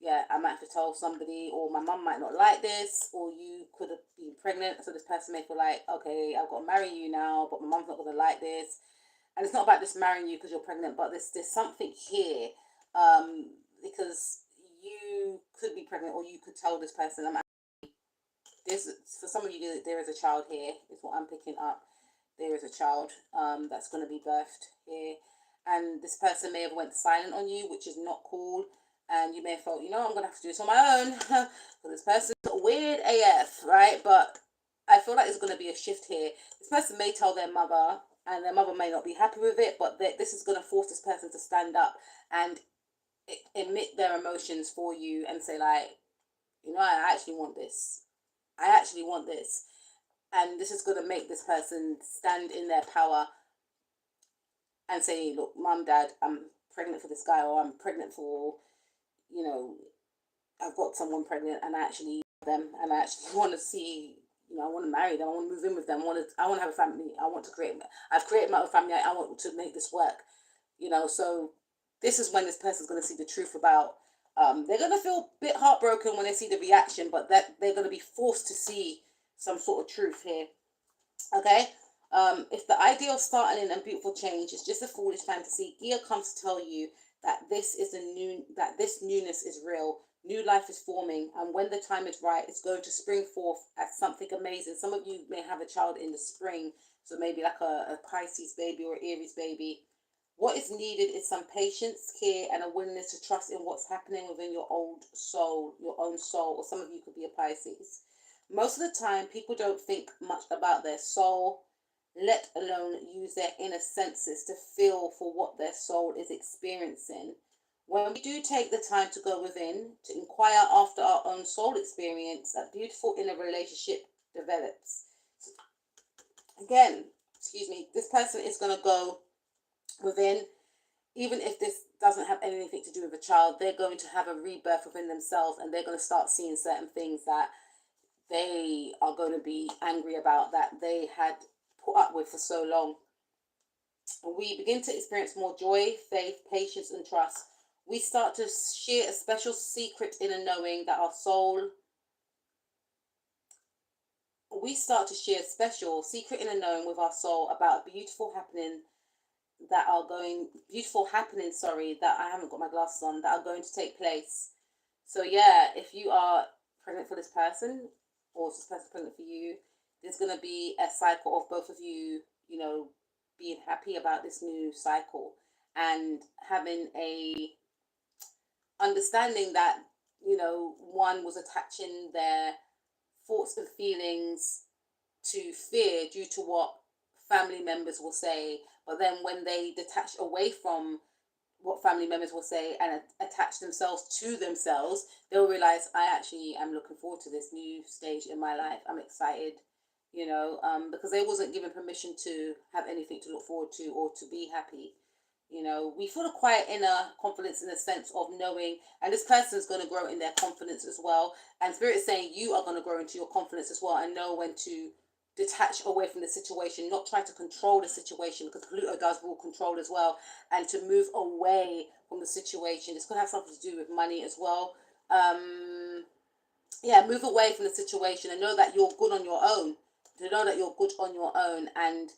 yeah, I might have to tell somebody, or my mum might not like this, or you could have been pregnant, so this person may feel like, okay, I've got to marry you now, but my mum's not going to like this. And it's not about just marrying you because you're pregnant, but there's something here, because you could be pregnant, or you could tell this person, there's, for some of you, there is a child here, is what I'm picking up. There is a child that's going to be birthed here, and this person may have went silent on you, which is not cool. And you may have felt, I'm going to have to do this on my own, because this person's weird AF, right? But I feel like there's going to be a shift here. This person may tell their mother, and their mother may not be happy with it, but this is going to force this person to stand up and admit their emotions for you and say, like, I actually want this. I actually want this. And this is going to make this person stand in their power and say, look, mum, dad, I'm pregnant for this guy, or I'm pregnant for, I've got someone pregnant, and I actually love them, and I actually want to see, I want to marry them, I want to move in with them, I want to have a family, I've created my own family, I want to make this work, so this is when this person's going to see the truth about, they're going to feel a bit heartbroken when they see the reaction, but that they're going to be forced to see some sort of truth here. Okay. If the idea of startling and beautiful change is just a foolish fantasy, Gia comes to tell you that this newness is real. New life is forming, and when the time is right, it's going to spring forth as something amazing. Some of you may have a child in the spring, so maybe like a Pisces baby or Aries baby. What is needed is some patience, care, and a willingness to trust in what's happening within your own soul, or some of you could be a Pisces. Most of the time, people don't think much about their soul, let alone use their inner senses to feel for what their soul is experiencing. When we do take the time to go within, to inquire after our own soul experience, a beautiful inner relationship develops. Again, this person is going to go within, even if this doesn't have anything to do with a child, they're going to have a rebirth within themselves, and they're going to start seeing certain things that they are going to be angry about, that they had put up with for so long. We begin to experience more joy, faith, patience, and trust. We start to share a special secret inner knowing that our soul. We start to share a special secret inner knowing with our soul about a beautiful happening that I haven't got my glasses on, that are going to take place. So yeah, if you are pregnant for this person, or is this person pregnant for you, there's going to be a cycle of both of you, being happy about this new cycle, and having a understanding that, one was attaching their thoughts and feelings to fear due to what family members will say. But then when they detach away from what family members will say and attach themselves to themselves, they'll realize, I actually am looking forward to this new stage in my life. I'm excited, because they wasn't given permission to have anything to look forward to or to be happy. You know, we feel a quiet inner confidence in the sense of knowing, and this person is going to grow in their confidence as well. And Spirit is saying you are going to grow into your confidence as well and know when to detach away from the situation, not try to control the situation, because Pluto does rule control as well, and to move away from the situation. It's going to have something to do with money as well. Yeah, move away from the situation and know that you're good on your own. To know that you're good on your own, and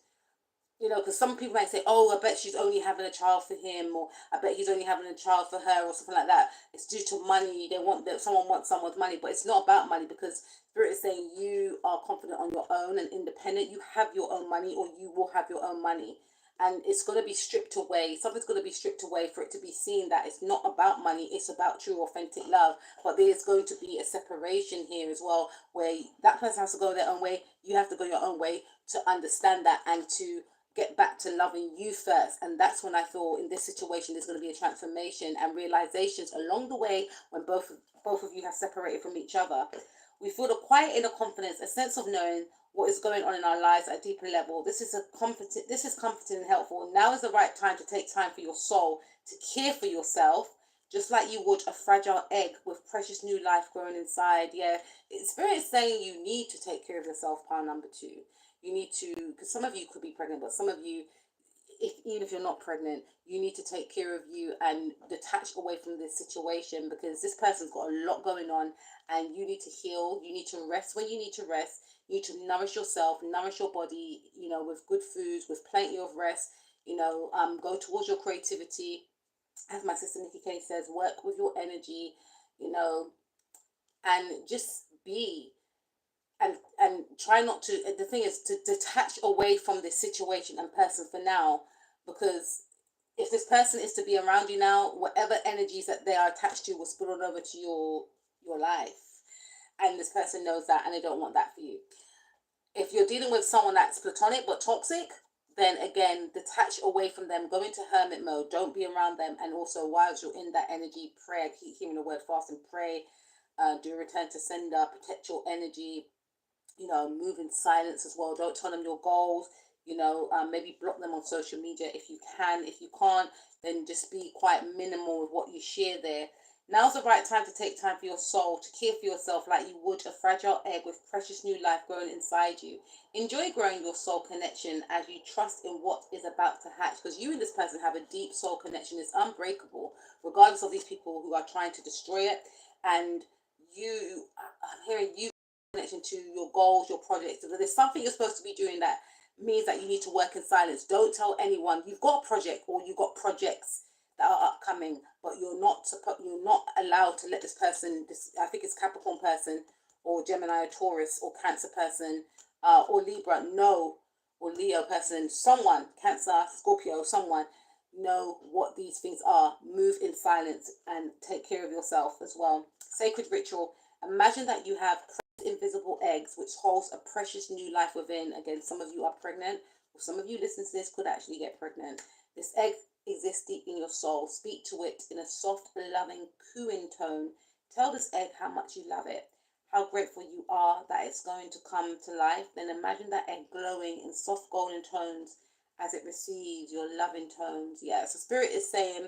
you know, because some people might say, "Oh, I bet she's only having a child for him," or "I bet he's only having a child for her," or something like that. It's due to money. They want that someone wants someone's money, but it's not about money, because Spirit is saying you are confident on your own and independent. You have your own money, or you will have your own money, and it's going to be stripped away. Something's going to be stripped away for it to be seen that it's not about money. It's about true, authentic love. But there's going to be a separation here as well, where that person has to go their own way. You have to go your own way to understand that and to get back to loving you first. And that's when I thought in this situation there's going to be a transformation and realizations along the way when both of you have separated from each other. We feel a quiet inner confidence, a sense of knowing what is going on in our lives at a deeper level. This is comforting and helpful. Now is the right time to take time for your soul, to care for yourself, just like you would a fragile egg with precious new life growing inside. Yeah, Spirit is saying you need to take care of yourself, pile number two. You need to, because some of you could be pregnant, but some of you, even if you're not pregnant, you need to take care of you and detach away from this situation, because this person's got a lot going on and you need to heal. You need to rest when you need to rest. You need to nourish yourself, nourish your body, you know, with good foods, with plenty of rest, you know, go towards your creativity. As my sister Nikki K says, work with your energy, you know, and just be, and try not to, the thing is to detach away from this situation and person for now, because if this person is to be around you now, whatever energies that they are attached to will spill on over to your life, and this person knows that and they don't want that for you. If you're dealing with someone that's platonic but toxic, then again, detach away from them, go into hermit mode, don't be around them. And also, whilst you're in that energy, pray. I keep hearing the word fast and pray. Do return to sender, protect your energy, you know, move in silence as well. Don't tell them your goals, you know, maybe block them on social media if you can. If you can't, then just be quite minimal with what you share there. Now's the right time to take time for your soul, to care for yourself like you would a fragile egg with precious new life growing inside you. Enjoy growing your soul connection as you trust in what is about to hatch, because you and this person have a deep soul connection. It's unbreakable, regardless of these people who are trying to destroy it. And I'm hearing you connection to your goals, your projects. If there's something you're supposed to be doing that means that you need to work in silence, don't tell anyone you've got a project or you've got projects that are upcoming, but you're not allowed to let this person, this, I think it's Capricorn person or Gemini or Taurus or Cancer person, or Libra, no, or Leo person, someone, Cancer, Scorpio, someone, know what these things are. Move in silence and take care of yourself as well. Sacred ritual. Imagine that you have invisible eggs which holds a precious new life within. Again, some of you are pregnant, or some of you listening to this could actually get pregnant. This egg exists deep in your soul. Speak to it in a soft, loving, cooing tone. Tell this egg how much you love it, how grateful you are that it's going to come to life. Then imagine that egg glowing in soft golden tones as it receives your loving tones. Yeah, so Spirit is saying,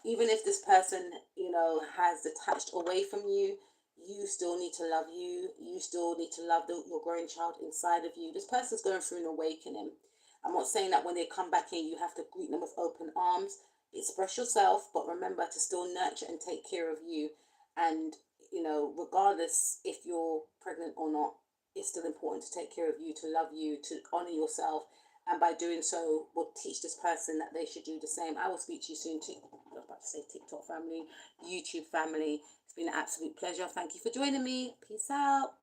even if this person, you know, has detached away from you, you still need to love you. You still need to love your growing child inside of you. This person's going through an awakening. I'm not saying that when they come back in, you have to greet them with open arms. Express yourself, but remember to still nurture and take care of you. And, you know, regardless if you're pregnant or not, it's still important to take care of you, to love you, to honor yourself. And by doing so, will teach this person that they should do the same. I will speak to you soon. I was about to say TikTok family, YouTube family. It's been an absolute pleasure. Thank you for joining me. Peace out.